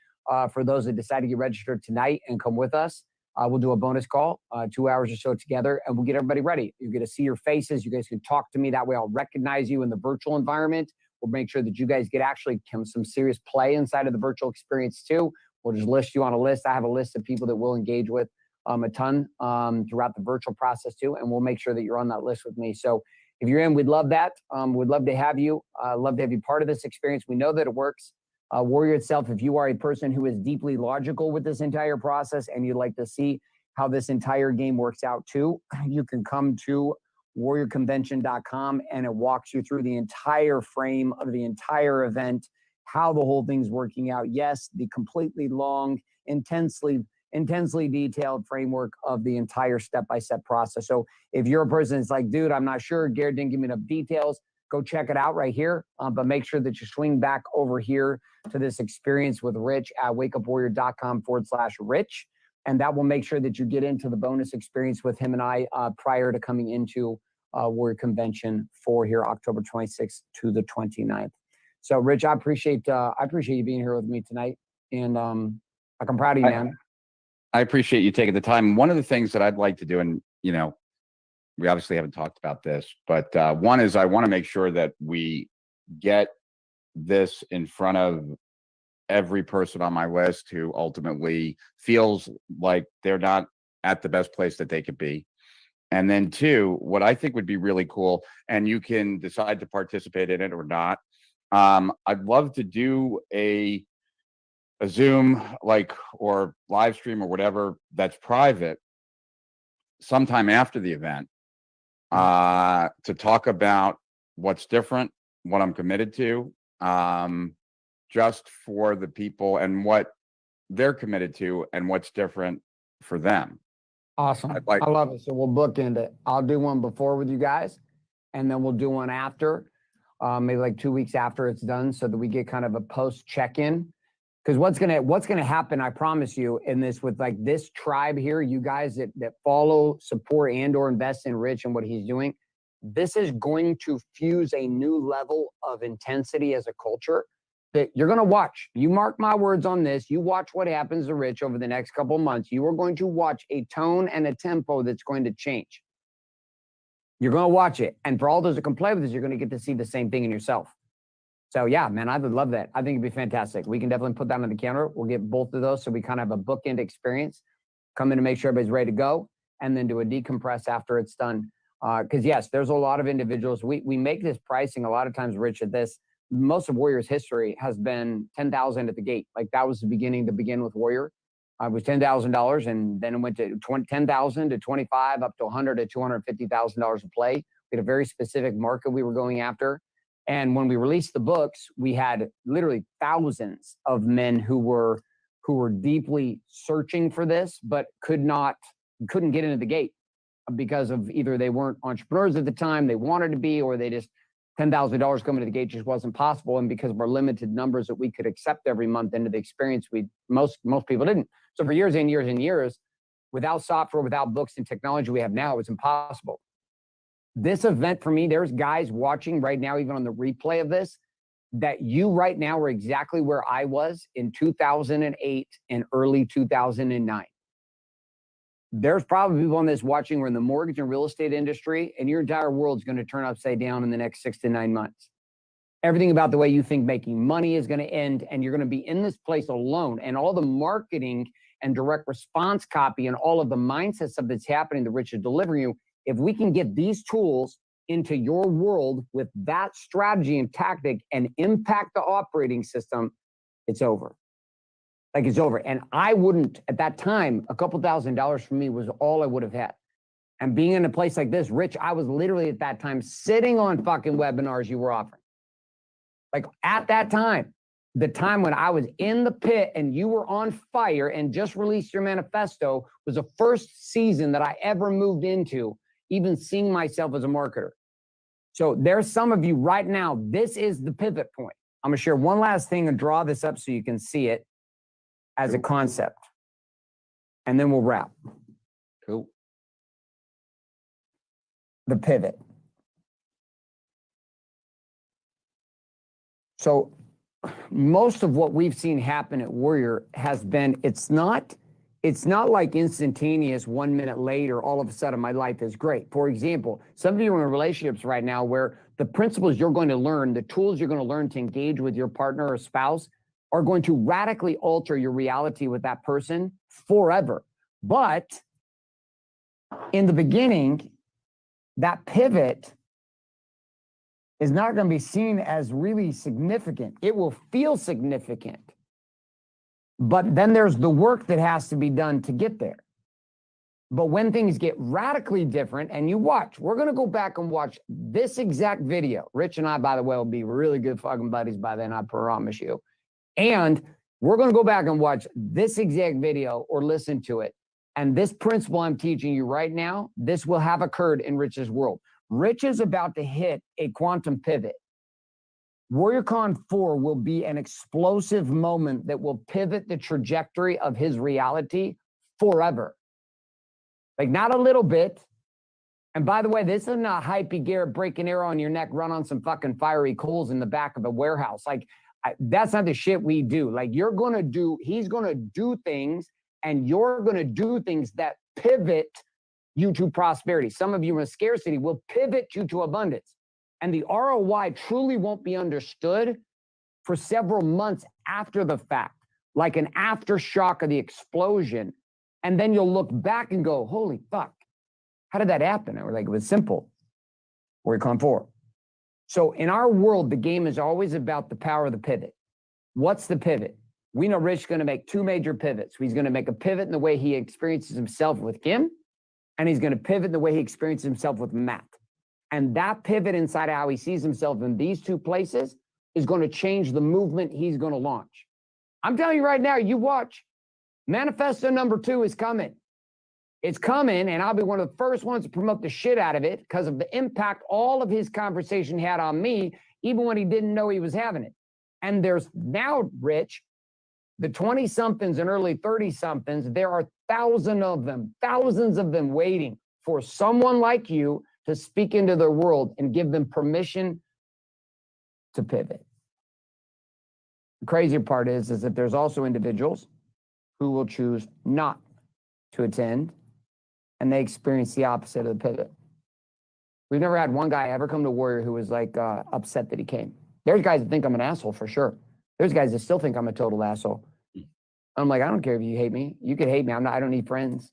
D: for those that decide to get registered tonight and come with us. We'll do a bonus call, 2 hours or so together, and we'll get everybody ready. You get to see your faces. You guys can talk to me. That way I'll recognize you in the virtual environment. We'll make sure that you guys get actually some serious play inside of the virtual experience too. We'll just list you on a list. I have a list of people that we'll engage with a ton throughout the virtual process too, and we'll make sure that you're on that list with me. So if you're in, we'd love that. We'd love to have you. Love to have you part of this experience. We know that it works. Warrior itself, if you are a person who is deeply logical with this entire process and you'd like to see how this entire game works out too, you can come to warriorconvention.com and it walks you through the entire frame of the entire event, how the whole thing's working out. Yes, the completely long, intensely detailed framework of the entire step-by-step process. So if you're a person that's like, dude, I'm not sure, Garrett didn't give me enough details, go check it out right here. But make sure that you swing back over here to this experience with Rich at wakeupwarrior.com/Rich. And that will make sure that you get into the bonus experience with him and I prior to coming into Warrior Convention for here, October 26th to the 29th. So Rich, I appreciate you being here with me tonight. And I'm proud of you, man.
E: I appreciate you taking the time. One of the things that I'd like to do, and we obviously haven't talked about this, but one is I want to make sure that we get this in front of every person on my list who ultimately feels like they're not at the best place that they could be. And then 2, what I think would be really cool, and you can decide to participate in it or not. I'd love to do a Zoom or live stream or whatever that's private sometime after the event to talk about what's different, what I'm committed to, just for the people and what they're committed to and what's different for them.
D: Awesome. I love it. So we'll bookend it. I'll do one before with you guys, and then we'll do one after, maybe like 2 weeks after it's done, so that we get kind of a post check-in. Because what's gonna happen, I promise you, in this with like this tribe here, you guys that follow, support, and/or invest in Rich and what he's doing, this is going to fuse a new level of intensity as a culture that you're gonna watch. You mark my words on this. You watch what happens to Rich over the next couple of months. You are going to watch a tone and a tempo that's going to change. You're gonna watch it, and for all those that can play with this, you're gonna get to see the same thing in yourself. So yeah, man, I would love that. I think it'd be fantastic. We can definitely put that on the calendar. We'll get both of those so we kind of have a bookend experience. Come in to make sure everybody's ready to go, and then do a decompress after it's done. Because yes, there's a lot of individuals. We make this pricing a lot of times, Rich, at this. most of Warrior's history has been 10,000 at the gate. Like that was the beginning to begin with Warrior. It was $10,000, and then it went to 10,000 to 25, up to 100 to $250,000 a play. We had a very specific market we were going after. And when we released the books, we had literally thousands of men who were deeply searching for this, but couldn't get into the gate because of either they weren't entrepreneurs at the time, they wanted to be, or they just $10,000 coming to the gate just wasn't possible. And because of our limited numbers that we could accept every month into the experience, most people didn't. So for years and years and years, without software, without books and technology we have now, it was impossible. This event for me, there's guys watching right now, even on the replay of this, that you right now are exactly where I was in 2008 and early 2009. There's probably people on this watching who are in the mortgage and real estate industry, and your entire world's going to turn upside down in the next 6 to 9 months. Everything about the way you think making money is going to end, and you're going to be in this place alone. And all the marketing and direct response copy and all of the mindset stuff that's happening that Rich is delivering you, if we can get these tools into your world with that strategy and tactic and impact the operating system, it's over. Like it's over. And I wouldn't, at that time, a couple $1,000s for me was all I would have had. And being in a place like this, Rich, I was literally at that time sitting on fucking webinars you were offering. Like at that time, the time when I was in the pit and you were on fire and just released your manifesto was the first season that I ever moved into, even seeing myself as a marketer. So there's some of you right now, this is the pivot point. I'm gonna share one last thing and draw this up so you can see it as a concept. And then we'll wrap.
E: Cool.
D: The pivot. So most of what we've seen happen at Warrior has been, it's not like instantaneous 1 minute later, all of a sudden my life is great. For example, some of you are in relationships right now where the principles you're going to learn, the tools you're going to learn to engage with your partner or spouse are going to radically alter your reality with that person forever. But in the beginning, that pivot is not going to be seen as really significant. It will feel significant. But then there's the work that has to be done to get there. But when things get radically different, and you watch, we're going to go back and watch this exact video. Rich and I, by the way, will be really good fucking buddies by then, I promise you. And we're going to go back and watch this exact video or listen to it. And this principle I'm teaching you right now, this will have occurred in Rich's world. Rich is about to hit a quantum pivot. WarriorCon 4 will be an explosive moment that will pivot the trajectory of his reality forever. Like not a little bit. And by the way, this is not hypey Garrett break an arrow on your neck, run on some fucking fiery coals in the back of a warehouse. Like that's not the shit we do. Like he's going to do things, and you're going to do things that pivot you to prosperity. Some of you in scarcity will pivot you to abundance. And the ROI truly won't be understood for several months after the fact, like an aftershock of the explosion. And then you'll look back and go, holy fuck, how did that happen? Or like, it was simple. WarriorCon 4. So in our world, the game is always about the power of the pivot. What's the pivot? We know Rich is going to make two major pivots. He's going to make a pivot in the way he experiences himself with Kim, and he's going to pivot in the way he experiences himself with Matt. And that pivot inside how he sees himself in these two places is going to change the movement he's going to launch. I'm telling you right now, you watch. Manifesto number 2 is coming. It's coming, and I'll be one of the first ones to promote the shit out of it because of the impact all of his conversation had on me, even when he didn't know he was having it. And there's now, Rich, the 20-somethings and early 30-somethings, there are thousands of them waiting for someone like you to speak into their world and give them permission to pivot. The crazier part is that there's also individuals who will choose not to attend, and they experience the opposite of the pivot. We've never had one guy ever come to Warrior who was like upset that he came. There's guys that think I'm an asshole for sure. There's guys that still think I'm a total asshole. I'm like, I don't care if you hate me. You could hate me. I don't need friends.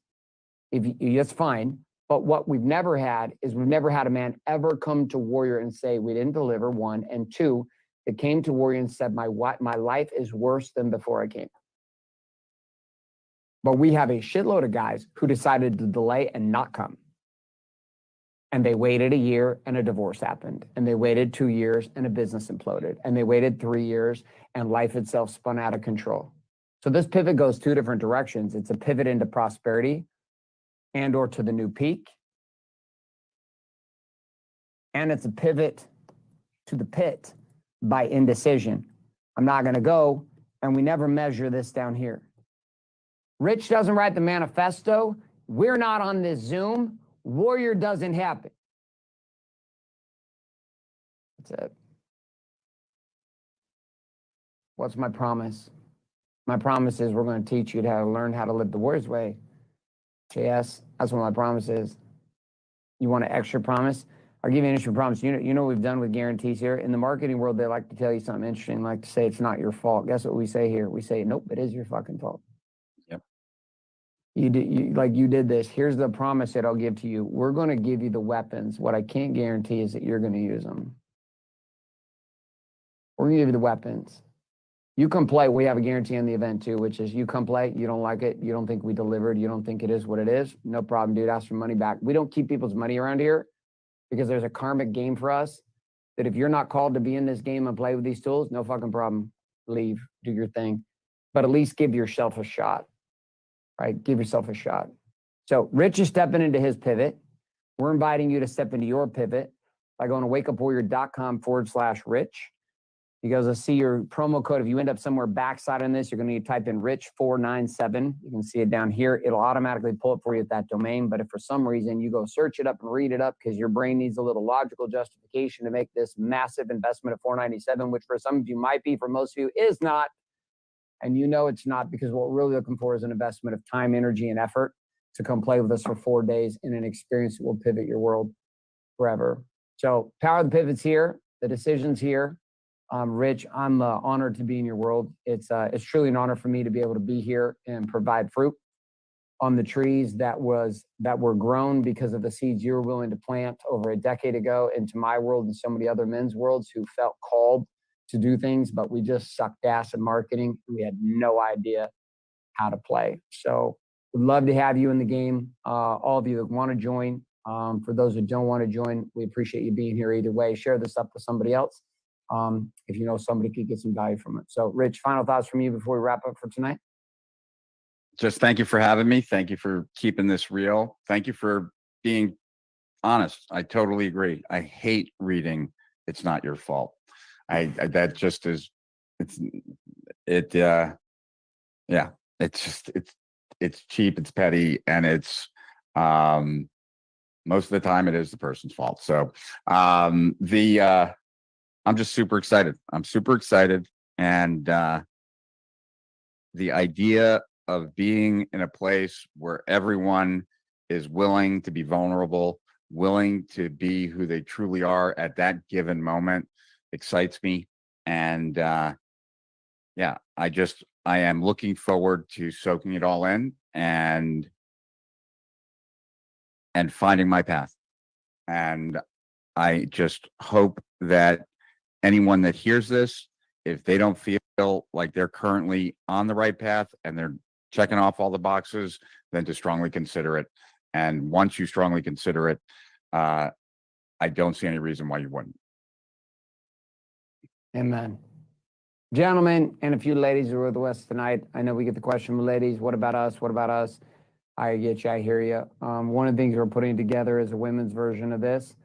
D: That's fine. But what we've never had is we've never had a man ever come to Warrior and say we didn't deliver, 1, and 2, that came to Warrior and said, my life is worse than before I came. But we have a shitload of guys who decided to delay and not come. And they waited a year and a divorce happened. And they waited 2 years and a business imploded. And they waited 3 years and life itself spun out of control. So this pivot goes 2 different directions. It's a pivot into prosperity and or to the new peak. And it's a pivot to the pit by indecision. I'm not going to go, and we never measure this down here. Rich doesn't write the manifesto. We're not on this Zoom. Warrior doesn't happen. That's it. What's my promise? My promise is we're going to teach you how to learn how to live the Warrior's way. JS, that's what my promise is. You want an extra promise? I'll give you an extra promise. You know what we've done with guarantees here? In the marketing world, they like to tell you something interesting, like to say it's not your fault. Guess what we say here? We say, nope, it is your fucking fault.
E: Yep.
D: You did this. Here's the promise that I'll give to you. We're going to give you the weapons. What I can't guarantee is that you're going to use them. We're going to give you the weapons. You come play. We have a guarantee on the event too, which is you come play. You don't like it. You don't think we delivered. You don't think it is what it is. No problem, dude. Ask for money back. We don't keep people's money around here because there's a karmic game for us that if you're not called to be in this game and play with these tools, no fucking problem. Leave, do your thing, but at least give yourself a shot, right? Give yourself a shot. So Rich is stepping into his pivot. We're inviting you to step into your pivot by going to wakeupwarrior.com/Rich. He goes, I see your promo code. If you end up somewhere backside on this, you're going to need to type in Rich497. You can see it down here. It'll automatically pull it for you at that domain. But if for some reason you go search it up and read it up because your brain needs a little logical justification to make this massive investment of $497, which for some of you might be, for most of you is not. And you know it's not, because what we're really looking for is an investment of time, energy, and effort to come play with us for 4 days in an experience that will pivot your world forever. So Power of the Pivot's here. The decision's here. Rich, I'm honored to be in your world. It's truly an honor for me to be able to be here and provide fruit on the trees that were grown because of the seeds you were willing to plant over a decade ago into my world and so many other men's worlds who felt called to do things, but we just sucked ass at marketing. We had no idea how to play. So we'd love to have you in the game. All of you that want to join. For those who don't want to join, we appreciate you being here either way. Share this up with somebody else. If you know somebody could get some value from it. So Rich, final thoughts from you before we wrap up for tonight?
E: Just thank you for having me. Thank you for keeping this real. Thank you for being honest. I totally agree. I hate reading "It's not your fault." That just is, it's cheap, it's petty, and it's most of the time it is the person's fault. So I'm just super excited. I'm super excited. And the idea of being in a place where everyone is willing to be vulnerable, willing to be who they truly are at that given moment excites me. And I am looking forward to soaking it all in and finding my path. And I just hope that anyone that hears this, if they don't feel like they're currently on the right path and they're checking off all the boxes, then to strongly consider it. And once you strongly consider it, I don't see any reason why you wouldn't.
D: Amen. Gentlemen, and a few ladies who are with us tonight. I know we get the question from ladies, what about us? What about us? I get you, I hear you. One of the things we're putting together is a women's version of this.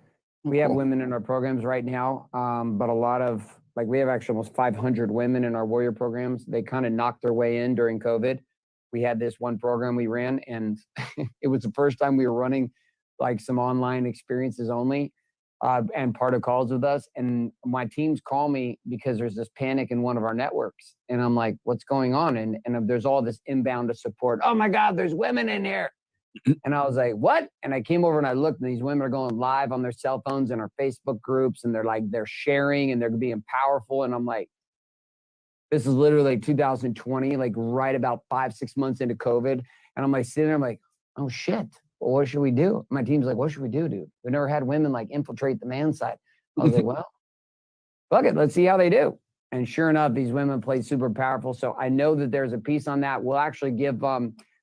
D: We have women in our programs right now, but a lot of, we have actually almost 500 women in our warrior programs. They kind of knocked their way in during COVID. We had this one program we ran, and it was the first time we were running some online experiences only, and part of calls with us. And my teams call me because there's this panic in one of our networks. And I'm like, what's going on? And there's all this inbound to support. Oh my God, there's women in here. And I was like, what? And I came over and I looked, and these women are going live on their cell phones and our Facebook groups, and they're sharing and they're being powerful. And I'm like, this is literally 2020, right about 5-6 months into COVID. And I'm sitting there, I'm like, oh shit, well, what should we do? My team's like, what should we do, dude? We never had women infiltrate the man side. I was like, well, fuck it, let's see how they do. And sure enough, these women played super powerful. So I know that there's a piece on that. We'll actually give,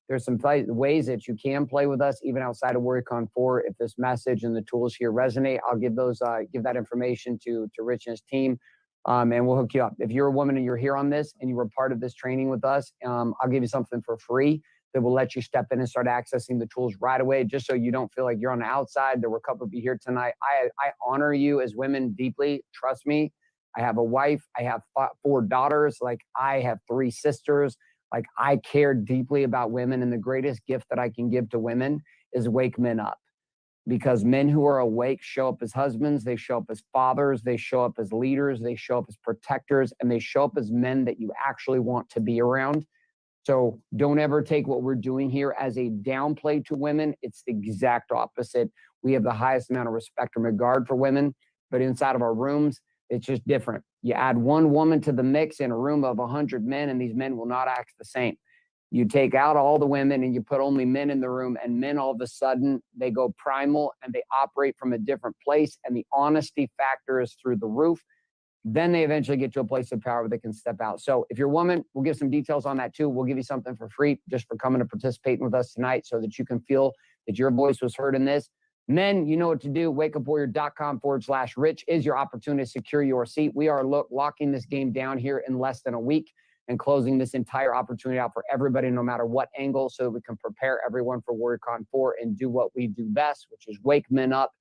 D: there's some ways that you can play with us, even outside of WarriorCon 4. If this message and the tools here resonate, I'll give those, give that information to Rich and his team, and we'll hook you up. If you're a woman and you're here on this and you were part of this training with us, I'll give you something for free that will let you step in and start accessing the tools right away, just so you don't feel like you're on the outside. There were a couple of you here tonight. I honor you as women deeply. Trust me. I have a wife. I have 4 daughters. Like, I have 3 sisters. Like, I care deeply about women. And the greatest gift that I can give to women is wake men up. Because men who are awake show up as husbands. They show up as fathers. They show up as leaders. They show up as protectors. And they show up as men that you actually want to be around. So don't ever take what we're doing here as a downplay to women. It's the exact opposite. We have the highest amount of respect and regard for women. But inside of our rooms, it's just different. You add one woman to the mix in a room of 100 men, and these men will not act the same. You take out all the women and you put only men in the room, and men all of a sudden, they go primal and they operate from a different place, and the honesty factor is through the roof. Then they eventually get to a place of power where they can step out. So if you're a woman, we'll give some details on that too. We'll give you something for free just for coming to participate with us tonight, so that you can feel that your voice was heard in this. Men, you know what to do. wakeupwarrior.com/Rich is your opportunity to secure your seat. We are locking this game down here in less than a week and closing this entire opportunity out for everybody, no matter what angle, so that we can prepare everyone for WarriorCon 4 and do what we do best, which is wake men up,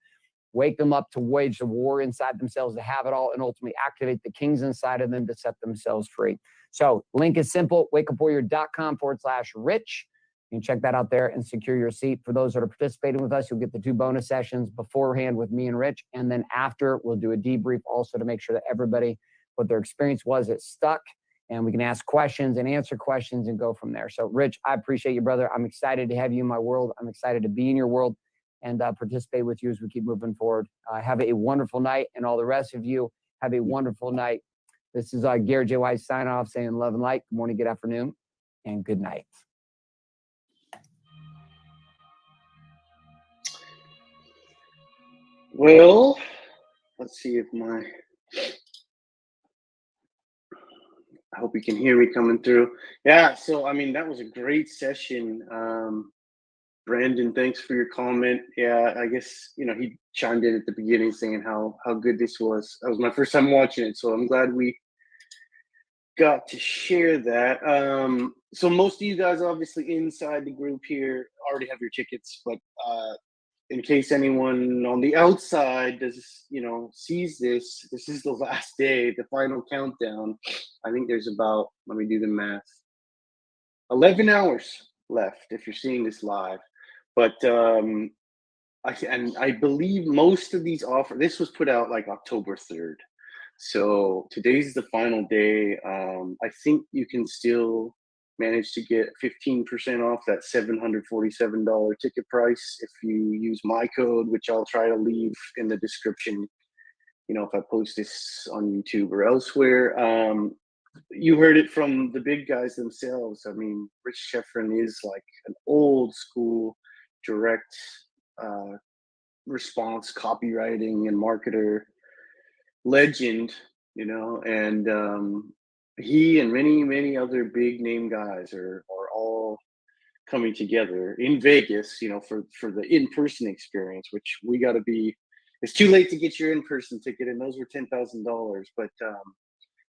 D: wake them up to wage the war inside themselves, to have it all, and ultimately activate the kings inside of them to set themselves free. So link is simple, wakeupwarrior.com/Rich. You can check that out there and secure your seat. For those that are participating with us, you'll get the 2 bonus sessions beforehand with me and Rich. And then after, we'll do a debrief also to make sure that everybody, what their experience was, it stuck. And we can ask questions and answer questions and go from there. So, Rich, I appreciate you, brother. I'm excited to have you in my world. I'm excited to be in your world and participate with you as we keep moving forward. Have a wonderful night. And all the rest of you, have a wonderful night. This is Garrett J. White signing off, saying love and light. Good morning, good afternoon, and good night.
A: Well, let's see if I hope you can hear me coming through. Yeah, so I mean, that was a great session. Brandon, thanks for your comment. Yeah, I guess, he chimed in at the beginning saying how good this was. That was my first time watching it, so I'm glad we got to share that. So most of you guys obviously inside the group here already have your tickets, but in case anyone on the outside sees this is the last day, the final countdown. I think there's about, let me do the math, 11 hours left if you're seeing this live. But I believe most of these this was put out like October 3rd. So today's the final day. I think you can still manage to get 15% off that $747 ticket price if you use my code, which I'll try to leave in the description, if I post this on YouTube or elsewhere. You heard it from the big guys themselves. I mean, Rich Schefren is like an old school direct response copywriting and marketer legend, and he and many other big name guys are all coming together in Vegas, for the in-person experience, which we got to be. It's too late to get your in-person ticket, and those were $10,000, but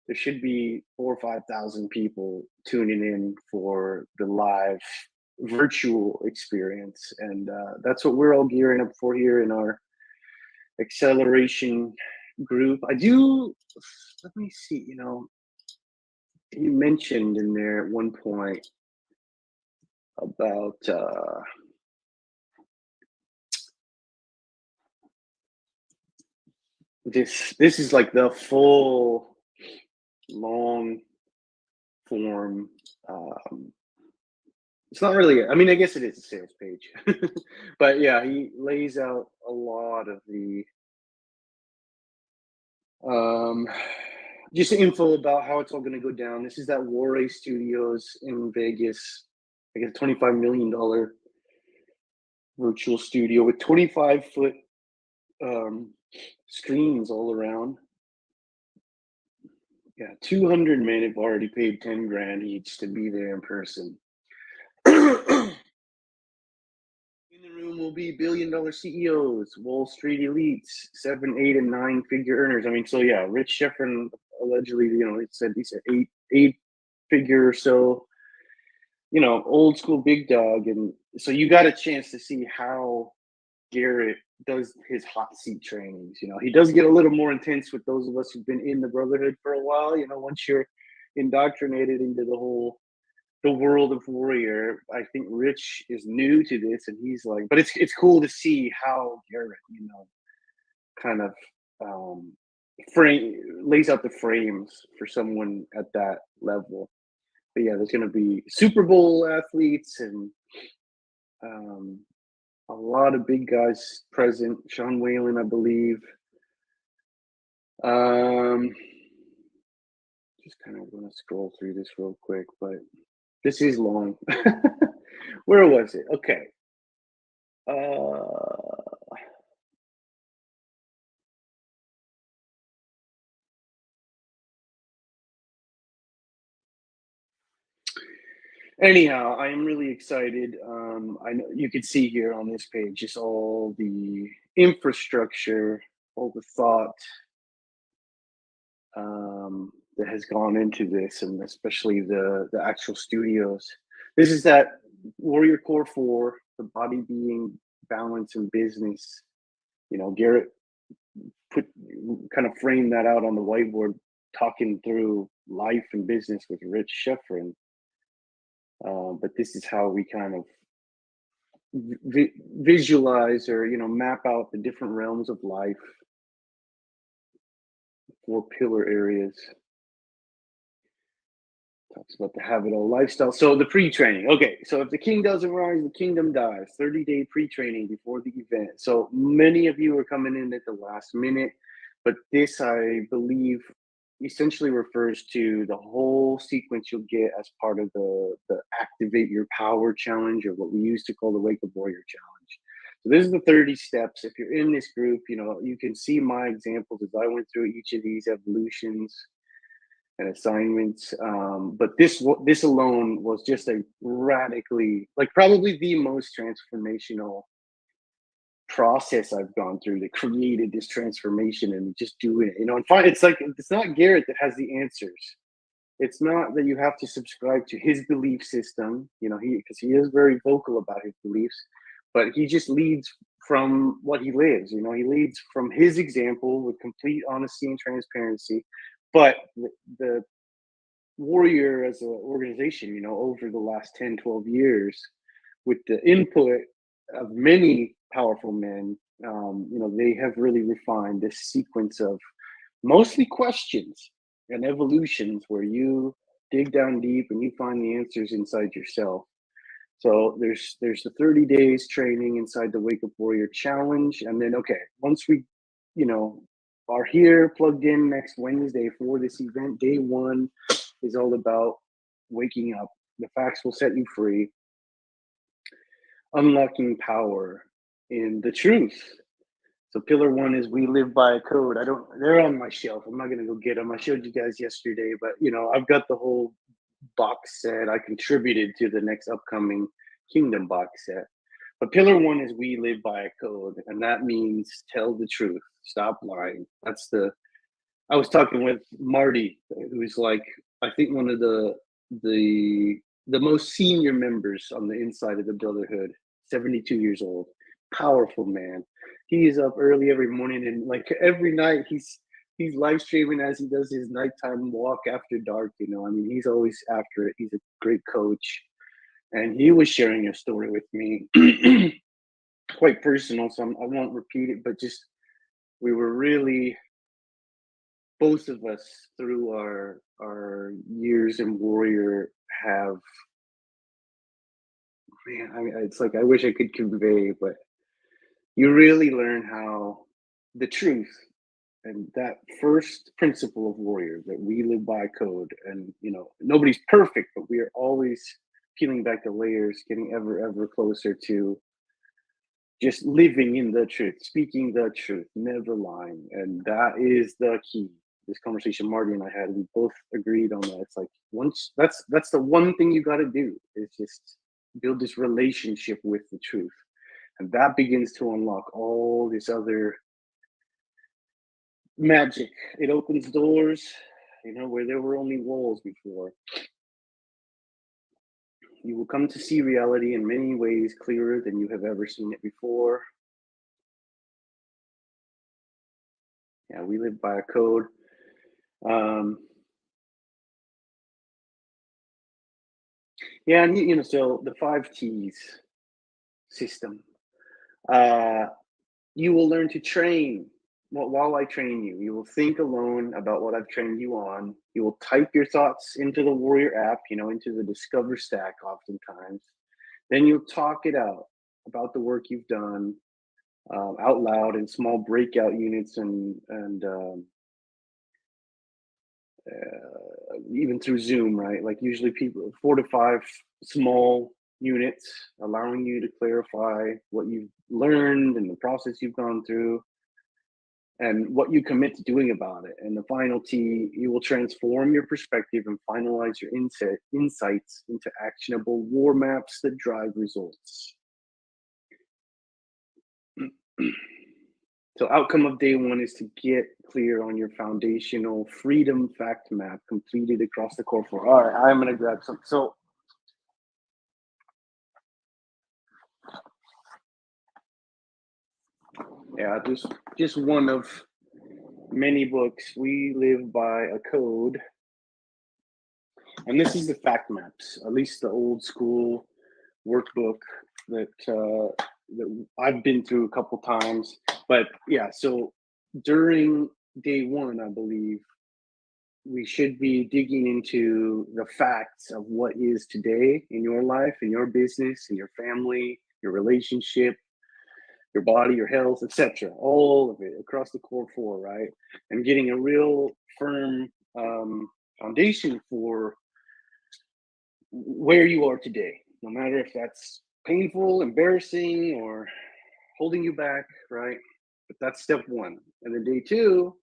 A: there should be 4,000 or 5,000 people tuning in for the live virtual experience, and that's what we're all gearing up for here in our acceleration group. Let me see, you mentioned in there at one point about this is like the full long form. It's not really, I mean, I guess it is a sales page, but yeah, he lays out a lot of the just info about how it's all going to go down. This is that Warray Studios in Vegas. I guess $25 million virtual studio with 25-foot screens all around. Yeah, 200 men have already paid 10 grand each to be there in person. In the room will be billion-dollar CEOs, Wall Street elites, 7, 8, and 9-figure earners. I mean, so yeah, Rich Schefren allegedly, he said eight figure or so, old school big dog. And so you got a chance to see how Garrett does his hot seat trainings. He does get a little more intense with those of us who've been in the Brotherhood for a while. Once you're indoctrinated into the world of warrior, I think Rich is new to this, and he's like, but it's cool to see how Garrett, kind of lays out the frames for someone at that level. But yeah, there's going to be Super Bowl athletes and a lot of big guys present. Sean Whalen, I believe. Just kind of want to scroll through this real quick, but this is long. Where was it? Okay. Anyhow, I am really excited. I know you can see here on this page just all the infrastructure, all the thought that has gone into this, and especially the actual studios. This is that Warrior Core 4, the body, being, balance, and business. Garrett kind of framed that out on the whiteboard, talking through life and business with Rich Schefren. But this is how we kind of visualize or map out the different realms of life, 4 pillar areas. Talks about the habitable lifestyle. So the pre-training. Okay, so if the king doesn't rise, the kingdom dies. 30-day pre-training before the event. So many of you are coming in at the last minute, but this, I believe, essentially refers to the whole sequence you'll get as part of the Activate Your Power Challenge, or what we used to call the Wake Up Warrior Challenge. So this is the 30 steps. If you're in this group, you can see my examples as I went through each of these evolutions and assignments. But this alone was just a radically, probably the most transformational process I've gone through that created this transformation, and just doing it, and it's not Garrett that has the answers. It's not that you have to subscribe to his belief system, because he is very vocal about his beliefs, but he just leads from what he lives. He leads from his example with complete honesty and transparency. But the Warrior as an organization, over the last 10, 12 years, with the input of many powerful men, they have really refined this sequence of mostly questions and evolutions where you dig down deep and you find the answers inside yourself. So there's the 30 days training inside the Wake Up Warrior Challenge. And then, okay, once we, are here plugged in next Wednesday for this event, day 1 is all about waking up. The facts will set you free. Unlocking power in the truth. So pillar 1 is we live by a code. They're on my shelf. I'm not going to go get them. I showed you guys yesterday, but I've got the whole box set. I contributed to the next upcoming Kingdom box set. But pillar 1 is we live by a code. And that means tell the truth. Stop lying. I was talking with Marty, who's I think one of the most senior members on the inside of the Brotherhood, 72 years old, powerful man. He is up early every morning, and every night he's live streaming as he does his nighttime walk after dark. He's always after it. He's a great coach, and he was sharing a story with me, quite personal, so I won't repeat it, but just we were really, both of us through our years in Warrior have, it's I wish I could convey, but you really learn how the truth and that first principle of Warrior, that we live by code, and nobody's perfect, but we are always peeling back the layers, getting ever closer to just living in the truth, speaking the truth, never lying. And that is the key. this conversation Marty and I had, we both agreed on that. It's like once that's the one thing you got to do is just build this relationship with the truth, and that begins to unlock all this other magic. It opens doors, where there were only walls before. You will come to see reality in many ways clearer than you have ever seen it before. Yeah, we live by a code. Yeah, and so the 5 T's system. You will learn to train. While I train you, you will think alone about what I've trained you on. You will type your thoughts into the Warrior app, into the Discover stack oftentimes. Then you'll talk it out about the work you've done out loud in small breakout units and even through Zoom, right? Like usually people 4 to 5 small units, allowing you to clarify what you've learned and the process you've gone through and what you commit to doing about it. And the final T, you will transform your perspective and finalize your insights into actionable war maps that drive results. So outcome of day 1 is to get clear on your foundational freedom fact map completed across the core 4. All right, I'm going to grab some. So yeah, just one of many books. We live by a code. And this is the fact maps, at least the old school workbook that I've been through a couple times. But yeah, so during day 1, I believe, we should be digging into the facts of what is today in your life, in your business, in your family, your relationship, your body, your health, etc. All of it across the core 4, right? And getting a real firm foundation for where you are today, no matter if that's painful, embarrassing, or holding you back, right? But that's step 1. And then day 2,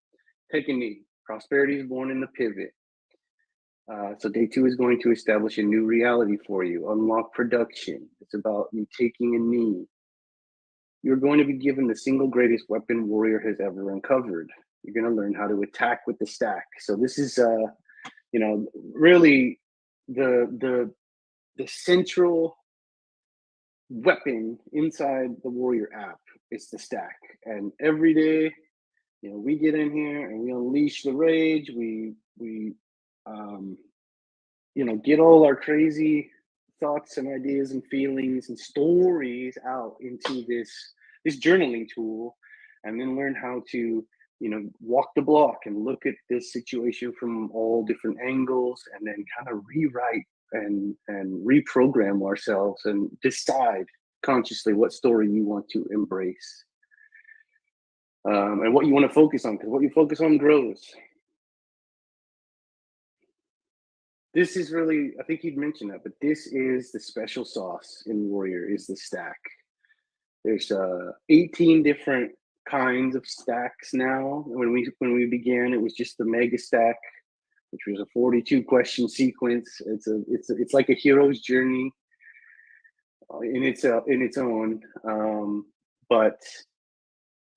A: take a knee. Prosperity is born in the pivot. So day 2 is going to establish a new reality for you, unlock production. It's about you taking a knee. You're going to be given the single greatest weapon warrior has ever uncovered. You're going to learn how to attack with the stack. So this is, really the central weapon inside the Warrior app is the stack. And every day, we get in here and we unleash the rage. We get all our crazy thoughts and ideas and feelings and stories out into this journaling tool, and then learn how to walk the block and look at this situation from all different angles, and then kind of rewrite and reprogram ourselves and decide consciously what story you want to embrace and what you want to focus on, because what you focus on grows. This is really, I think you'd mentioned that, but this is the special sauce in Warrior, is the stack. There's 18 different kinds of stacks now. When we began, it was just the mega stack, which was a 42 question sequence. It's like a hero's journey in its own. But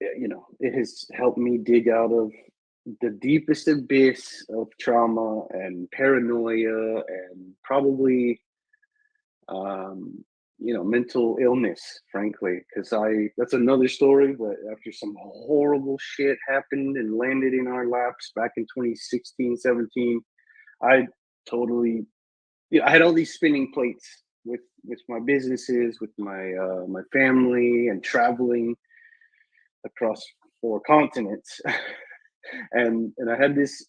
A: it has helped me dig out of the deepest abyss of trauma and paranoia and probably mental illness, frankly, because that's another story. But after some horrible shit happened and landed in our laps back in 2016, 17, I totally, I had all these spinning plates with my businesses, with my family, and traveling across 4 continents. and I had this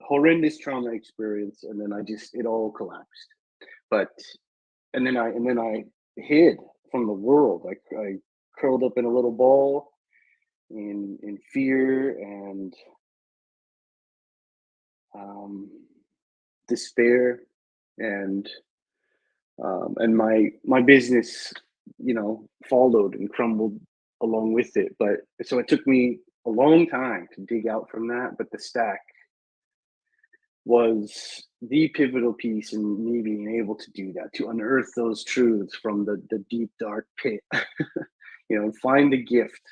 A: horrendous trauma experience, and then it all collapsed. And then I hid from the world. I curled up in a little ball in fear and despair, and my business, followed and crumbled along with it. But so it took me a long time to dig out from that. But the stack was the pivotal piece in me being able to do that, to unearth those truths from the deep, dark pit, find the gift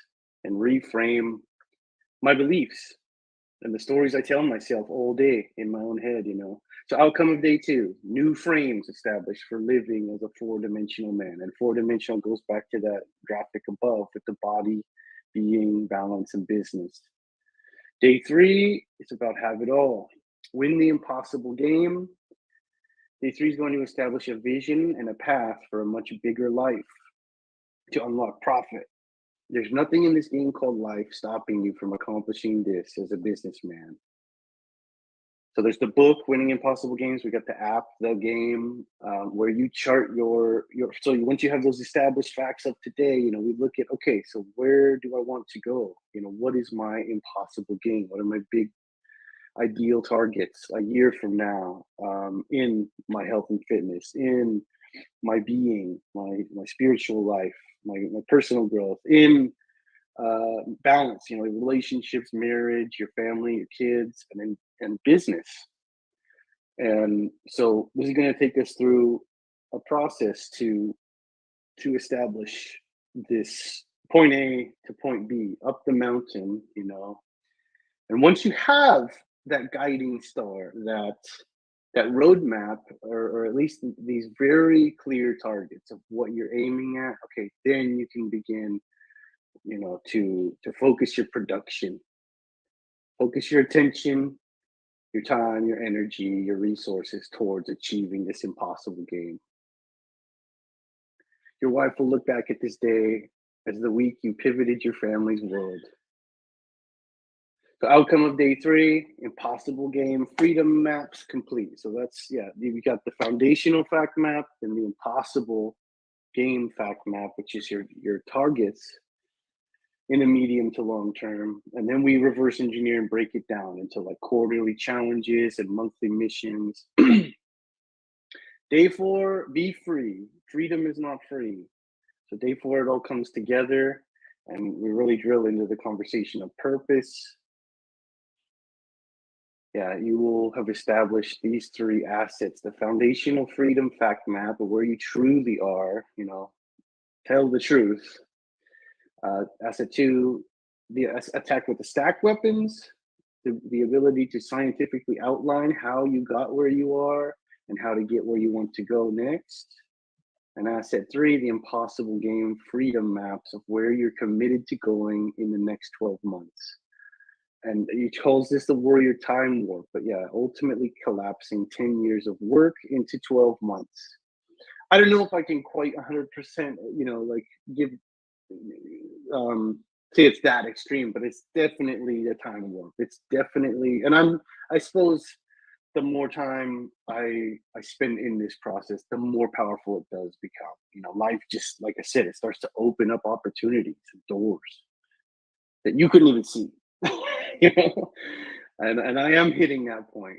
A: and reframe my beliefs and the stories I tell myself all day in my own head. So outcome of day 2, new frames established for living as a 4-dimensional man. And 4-dimensional goes back to that graphic above with the body, being, balance, and business. Day 3, it's about have it all. Win the impossible game. Day 3 is going to establish a vision and a path for a much bigger life to unlock profit. There's nothing in this game called life stopping you from accomplishing this as a businessman. So there's the book, Winning Impossible Games. We got the app, the game, where you chart your. So once you have those established facts of today, we look at, okay, so where do I want to go? What is my impossible game? What are my big ideal targets a year from now, in my health and fitness, in my being, my spiritual life, my personal growth, in balance, relationships, marriage, your family, your kids, and business. And so this is going to take us through a process to establish this point A to point B, up the mountain, and once you have that guiding star, that roadmap, or at least these very clear targets of what you're aiming at, okay, then you can begin, to focus your production, focus your attention, your time, your energy, your resources towards achieving this impossible game. Your wife will look back at this day as the week you pivoted your family's world. The outcome of day 3, impossible game, freedom maps complete. So that's, we got the foundational fact map and the impossible game fact map, which is your targets in the medium to long term. And then we reverse engineer and break it down into like quarterly challenges and monthly missions. Day 4, be free. Freedom is not free. So day 4, it all comes together and we really drill into the conversation of purpose. You will have established these 3 assets: the foundational freedom fact map of where you truly are, tell the truth. Asset 2, the attack with the stack weapons, the ability to scientifically outline how you got where you are and how to get where you want to go next. And asset 3, the impossible game freedom maps of where you're committed to going in the next 12 months. And he calls this the warrior time warp, but ultimately collapsing 10 years of work into 12 months. I don't know if I can quite 100%, give, say it's that extreme, but it's definitely the time warp. It's definitely, and I suppose the more time I spend in this process, the more powerful it does become. Life, just like I said, it starts to open up opportunities and doors that you couldn't even see. And I am hitting that point,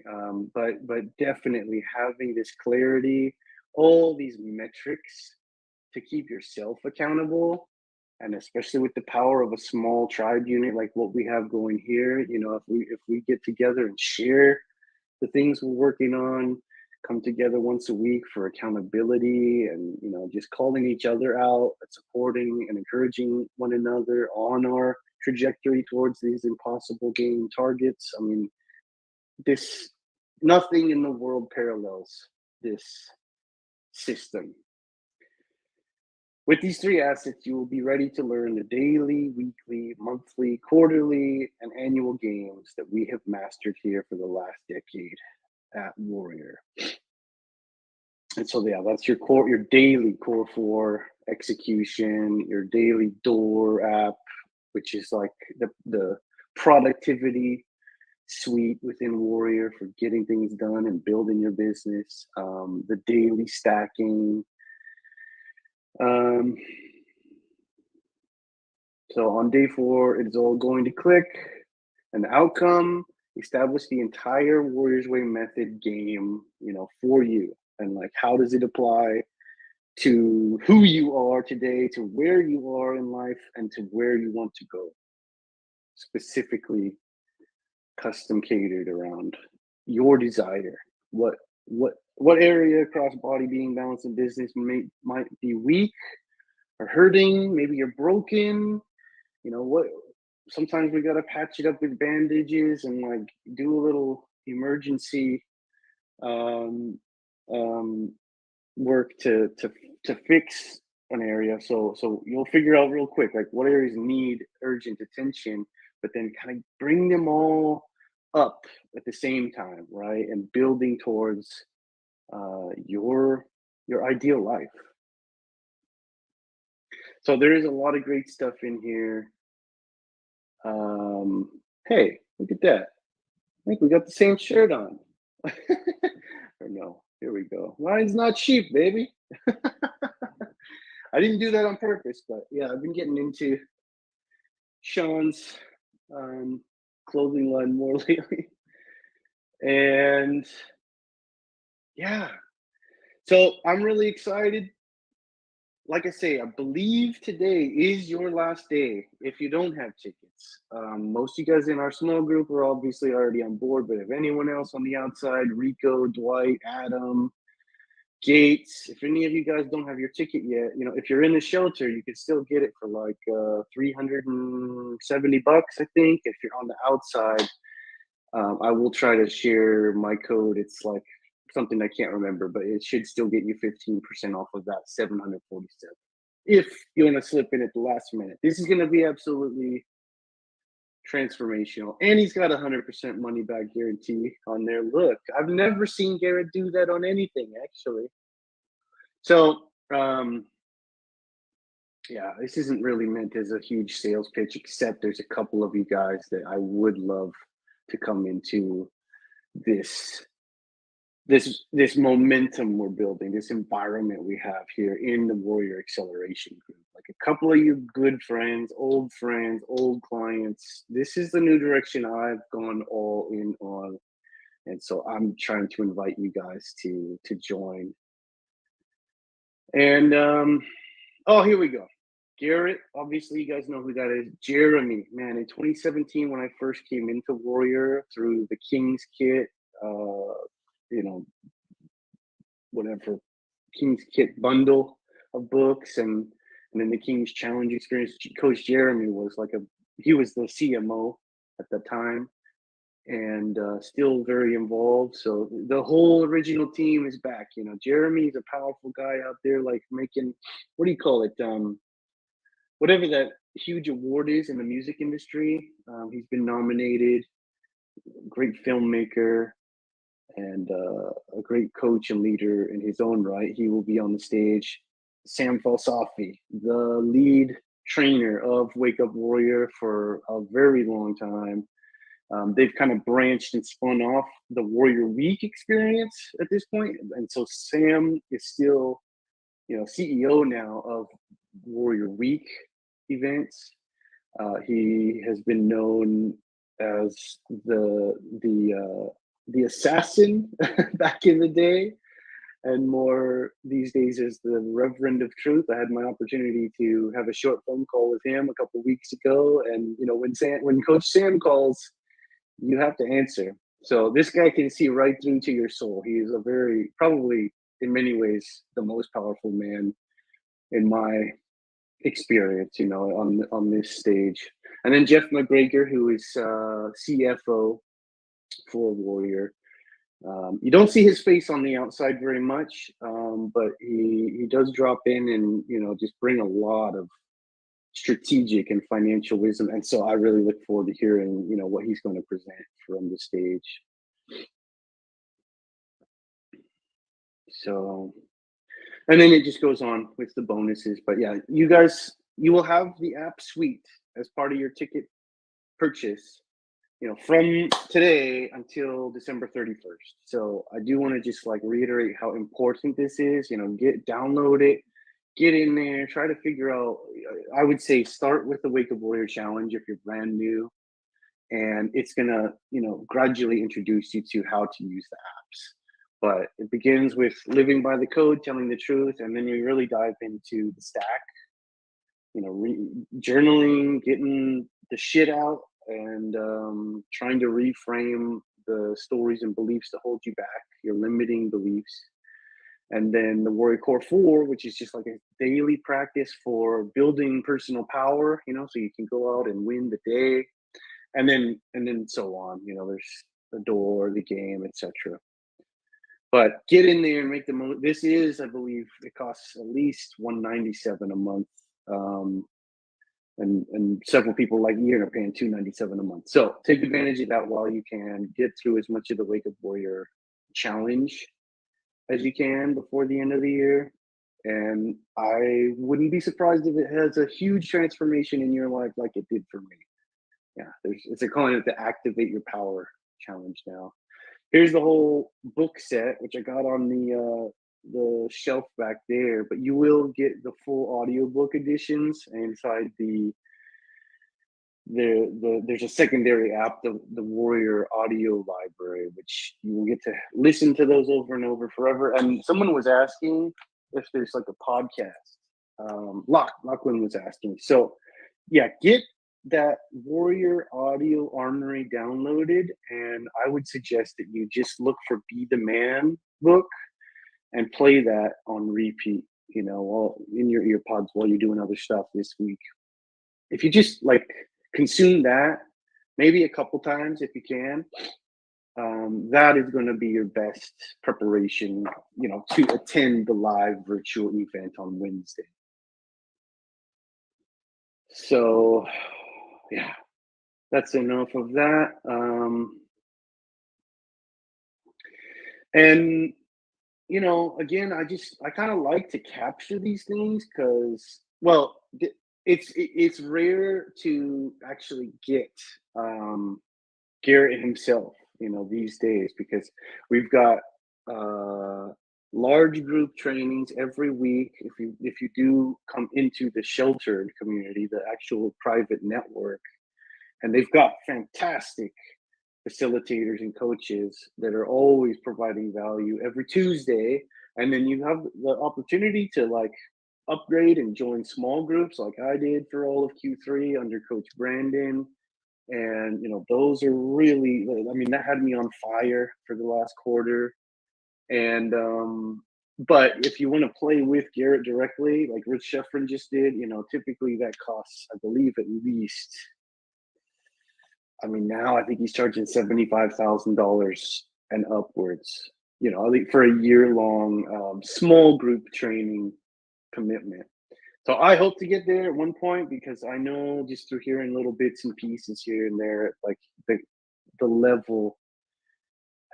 A: but definitely having this clarity, all these metrics to keep yourself accountable, and especially with the power of a small tribe unit like what we have going here, if we get together and share the things we're working on, come together once a week for accountability, and just calling each other out, supporting and encouraging one another on our trajectory towards these impossible game targets. I mean, nothing in the world parallels this system. With these 3 assets, you will be ready to learn the daily, weekly, monthly, quarterly, and annual games that we have mastered here for the last decade at Warrior. And so, that's your core, your daily core 4 execution, your daily door app, which is like the productivity suite within Warrior for getting things done and building your business, the daily stacking. So on day 4, it's all going to click, and the outcome, establish the entire Warrior's Way method game, for you. And like, how does it apply to who you are today, to where you are in life, and to where you want to go. Specifically custom catered around your desire. What area across body, being, balance, and business might be weak or hurting? Maybe you're broken. You know what? Sometimes we gotta patch it up with bandages and like do a little emergency um, um, work to fix an area. So you'll figure out real quick like what areas need urgent attention, but then kind of bring them all up at the same time, right? And building towards your ideal life. So there is a lot of great stuff in here. Hey, look at that. I think we got the same shirt on. Or no, here we go. Lions not sheep, baby. I didn't do that on purpose, but yeah, I've been getting into Sean's clothing line more lately. And yeah, so I'm really excited. Like I say, I believe today is your last day if you don't have tickets. Most of you guys in our small group are obviously already on board, but if anyone else on the outside, Rico, Dwight, Adam, Gates, if any of you guys don't have your ticket yet, you know, if you're in the shelter, you can still get it for like $370, I think. If you're on the outside, I will try to share my code. It's like something I can't remember, but it should still get you 15% off of that 747 if you want to slip in at the last minute. This is going to be absolutely transformational, and he's got 100% money back guarantee on there. Look, I've never seen Garrett do that on anything, actually. So yeah, this isn't really meant as a huge sales pitch, except there's a couple of you guys that I would love to come into this momentum we're building, this environment we have here in the Warrior Acceleration Group. Like a couple of you good friends, old clients. This is the new direction I've gone all in on. And so I'm trying to invite you guys to join. And oh, here we go. Garrett, obviously you guys know who that is. Jeremy, man, in 2017 when I first came into Warrior through the King's Kit, you know, whatever King's Kit bundle of books, and then the King's Challenge experience. Coach Jeremy was he was the CMO at the time, and still very involved. So the whole original team is back. You know, Jeremy's a powerful guy out there, like making, what do you call it? Whatever that huge award is in the music industry. He's been nominated. Great filmmaker. And a great coach and leader in his own right. He will be on the stage. Sam Falsafi, the lead trainer of Wake Up Warrior for a very long time. They've kind of branched and spun off the Warrior Week experience at this point. And so Sam is still, you know, CEO now of Warrior Week events. He has been known as the assassin back in the day, and more these days as the Reverend of Truth. I had my opportunity to have a short phone call with him a couple of weeks ago, and you know, when Coach Sam calls, you have to answer. So this guy can see right through to your soul. He is probably in many ways the most powerful man in my experience, you know, on this stage. And then Jeff McGregor, who is CFO for Warrior. You don't see his face on the outside very much, but he does drop in and, you know, just bring a lot of strategic and financial wisdom. And so I really look forward to hearing, you know, what he's going to present from the stage. So, and then it just goes on with the bonuses. But yeah, you guys, you will have the app suite as part of your ticket purchase, you know, from today until December 31st. So I do want to just like reiterate how important this is. You know, download it, get in there, try to figure out. I would say start with the Wake Up Warrior Challenge if you're brand new, and it's gonna, you know, gradually introduce you to how to use the apps. But it begins with living by the code, telling the truth, and then you really dive into the stack. You know, journaling, getting the shit out, and trying to reframe the stories and beliefs that hold you back, your limiting beliefs. And then the Warrior Core 4, which is just like a daily practice for building personal power, so you can go out and win the day. And then so on, there's the door, the game, etc. But get in there and make the most. This is, I believe, it costs at least $197 a month. And several people like me are paying $297 a month. So take advantage of that while you can. Get through as much of the Wake Up Warrior challenge as you can before the end of the year. And I wouldn't be surprised if it has a huge transformation in your life like it did for me. Yeah, they're calling it the Activate Your Power Challenge now. Here's the whole book set, which I got on the shelf back there, but you will get the full audiobook editions inside there's a secondary app, the Warrior Audio Library, which you will get to listen to those over and over forever. And someone was asking if there's like a podcast. Lachlan was asking. So yeah, get that Warrior Audio Armory downloaded, and I would suggest that you just look for Be the Man book and play that on repeat, while in your ear pods while you're doing other stuff this week. If you just like consume that maybe a couple times if you can, that is going to be your best preparation, to attend the live virtual event on Wednesday. So yeah, that's enough of that. And again, I kind of like to capture these things because, well, it's rare to actually get Garrett himself, these days, because we've got large group trainings every week. If you do come into the sheltered community, the actual private network, and they've got fantastic facilitators and coaches that are always providing value every Tuesday. And then you have the opportunity to like upgrade and join small groups like I did for all of Q3 under Coach Brandon. And, those are really, that had me on fire for the last quarter. And, but if you want to play with Garrett directly, like Rich Schefren just did, typically that costs, I believe, at least, now I think he's charging $75,000 and upwards, I think for a year-long small group training commitment. So I hope to get there at one point, because I know just through hearing little bits and pieces here and there, like the level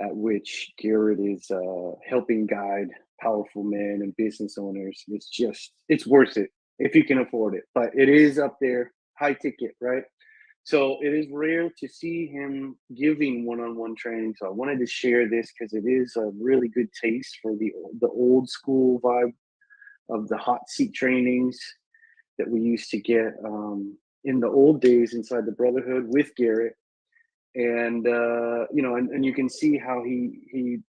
A: at which Garrett is helping guide powerful men and business owners, it's worth it if you can afford it. But it is up there, high ticket, right? So it is rare to see him giving one-on-one training. So I wanted to share this because it is a really good taste for the old school vibe of the hot seat trainings that we used to get in the old days inside the Brotherhood with Garrett. And and you can see how he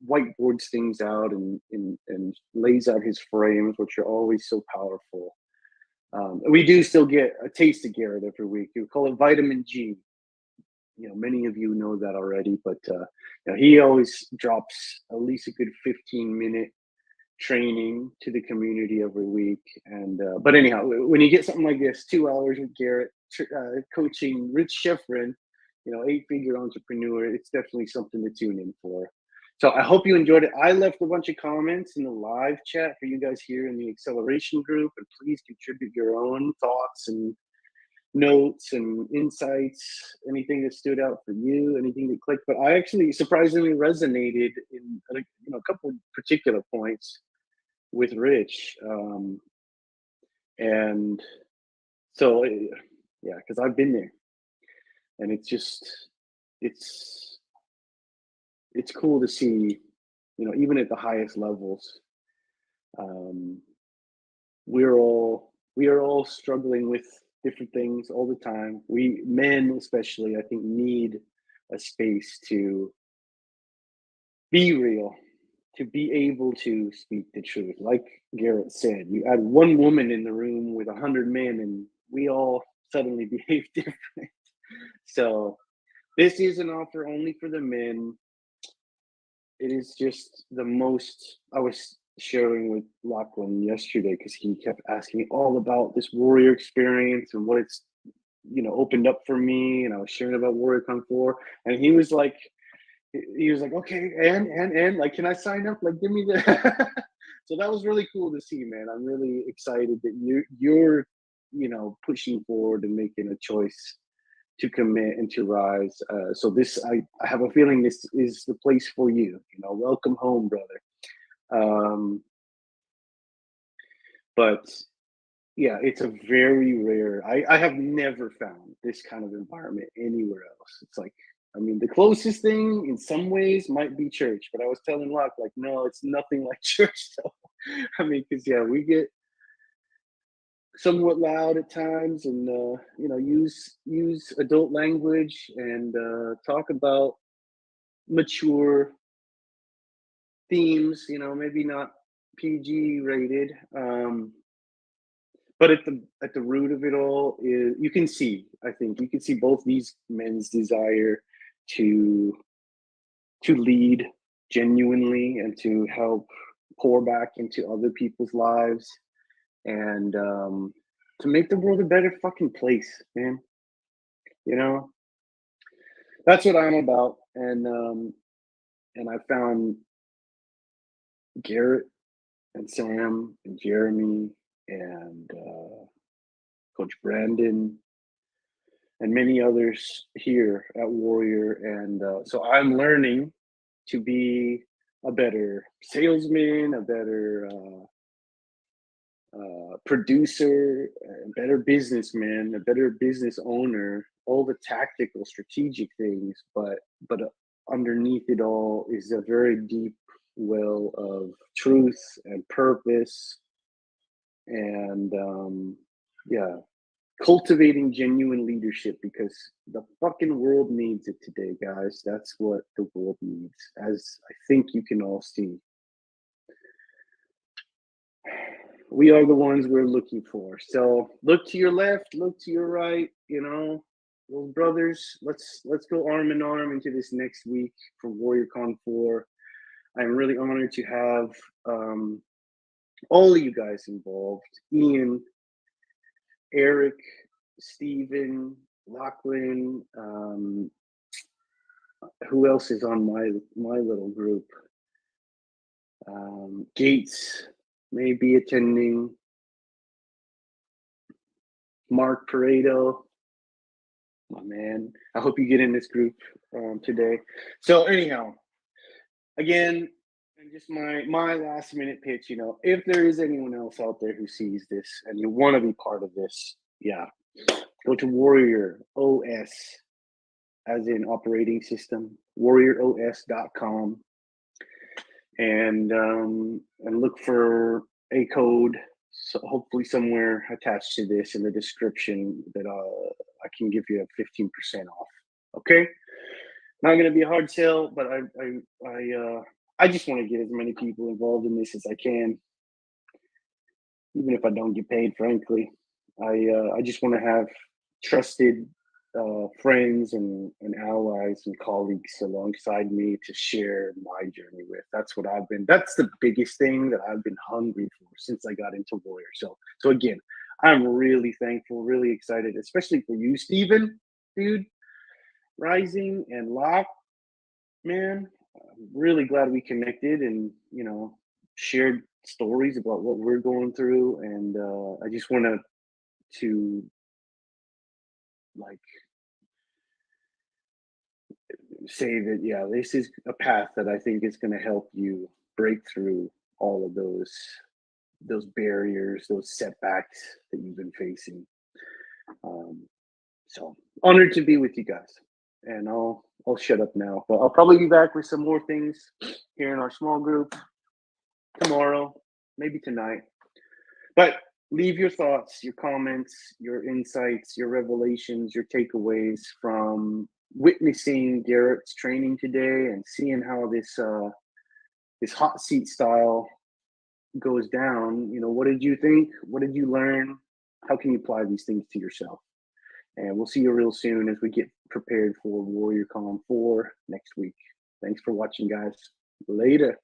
A: whiteboards things out and lays out his frames, which are always so powerful. We do still get a taste of Garrett every week. We call it vitamin G. Many of you know that already, but he always drops at least a good 15-minute training to the community every week. And but anyhow, when you get something like this, 2 hours with Garrett coaching Rich Schefren, 8-figure entrepreneur, it's definitely something to tune in for. So I hope you enjoyed it. I left a bunch of comments in the live chat for you guys here in the acceleration group, and please contribute your own thoughts and notes and insights, anything that stood out for you, anything that clicked. But I actually surprisingly resonated in a couple of particular points with Rich. And so, yeah, because I've been there, and it's cool to see, even at the highest levels, we are all struggling with different things all the time. We men especially, I think, need a space to be real, to be able to speak the truth. Like Garrett said, you add one woman in the room with 100 men and we all suddenly behave different. So This is an offer only for the men. It is just the most. I was sharing with Lachlan yesterday because he kept asking me all about this warrior experience and what it's, opened up for me. And I was sharing about Warrior Con 4, and he was like, okay, and like, can I sign up? Like, give me the. So that was really cool to see, man. I'm really excited that you're pushing forward and making a choice to commit and to rise. So this, I have a feeling this is the place for you. Welcome home, brother. But yeah, it's a very rare. I have never found this kind of environment anywhere else. It's like, I mean, the closest thing in some ways might be church, but I was telling Locke, like, no, it's nothing like church. So, I mean, because yeah, we get somewhat loud at times, and use adult language and talk about mature themes. Maybe not PG rated. But at the root of it all is, I think you can see both these men's desire to lead genuinely and to help pour back into other people's lives, and to make the world a better fucking place, man. That's what I'm about. And I found Garrett and Sam and Jeremy and Coach Brandon and many others here at Warrior. And so I'm learning to be a better salesman, a better producer, a better businessman, a better business owner, all the tactical, strategic things. But underneath it all is a very deep well of truth and purpose. And cultivating genuine leadership, because the fucking world needs it today, guys. That's what the world needs, as I think you can all see. We are the ones we're looking for. So look to your left, look to your right, those brothers. Let's go arm in arm into this next week for Warrior Con 4. I'm really honored to have all of you guys involved. Ian, Eric, Steven, Lachlan, who else is on my little group? Gates may be attending. Mark Pareto, my man. I hope you get in this group today. So anyhow, again, and just my last minute pitch, if there is anyone else out there who sees this and you want to be part of this, yeah, go to Warrior OS, as in operating system, warrioros.com, and look for a code, so hopefully somewhere attached to this in the description, that I can give you a 15% off. Okay, not going to be a hard sell, but I just want to get as many people involved in this as I can, even if I don't get paid. Frankly, I just want to have trusted friends and allies and colleagues alongside me to share my journey with. That's the biggest thing that I've been hungry for since I got into Warrior. So again, I'm really thankful, really excited, especially for you, Steven, dude, Rising, and Locke, man. I'm really glad we connected and, shared stories about what we're going through. And I just want to like say that, yeah, this is a path that I think is going to help you break through all of those barriers, those setbacks that you've been facing. So honored to be with you guys, and I'll shut up now, but I'll probably be back with some more things here in our small group tomorrow, maybe tonight. But leave your thoughts, your comments, your insights, your revelations, your takeaways from witnessing Garrett's training today and seeing how this hot seat style goes down. What did you think? What did you learn? How can you apply these things to yourself?
G: And we'll see you real soon as we get prepared for WarriorCon 4 next week. Thanks for watching, guys. Later.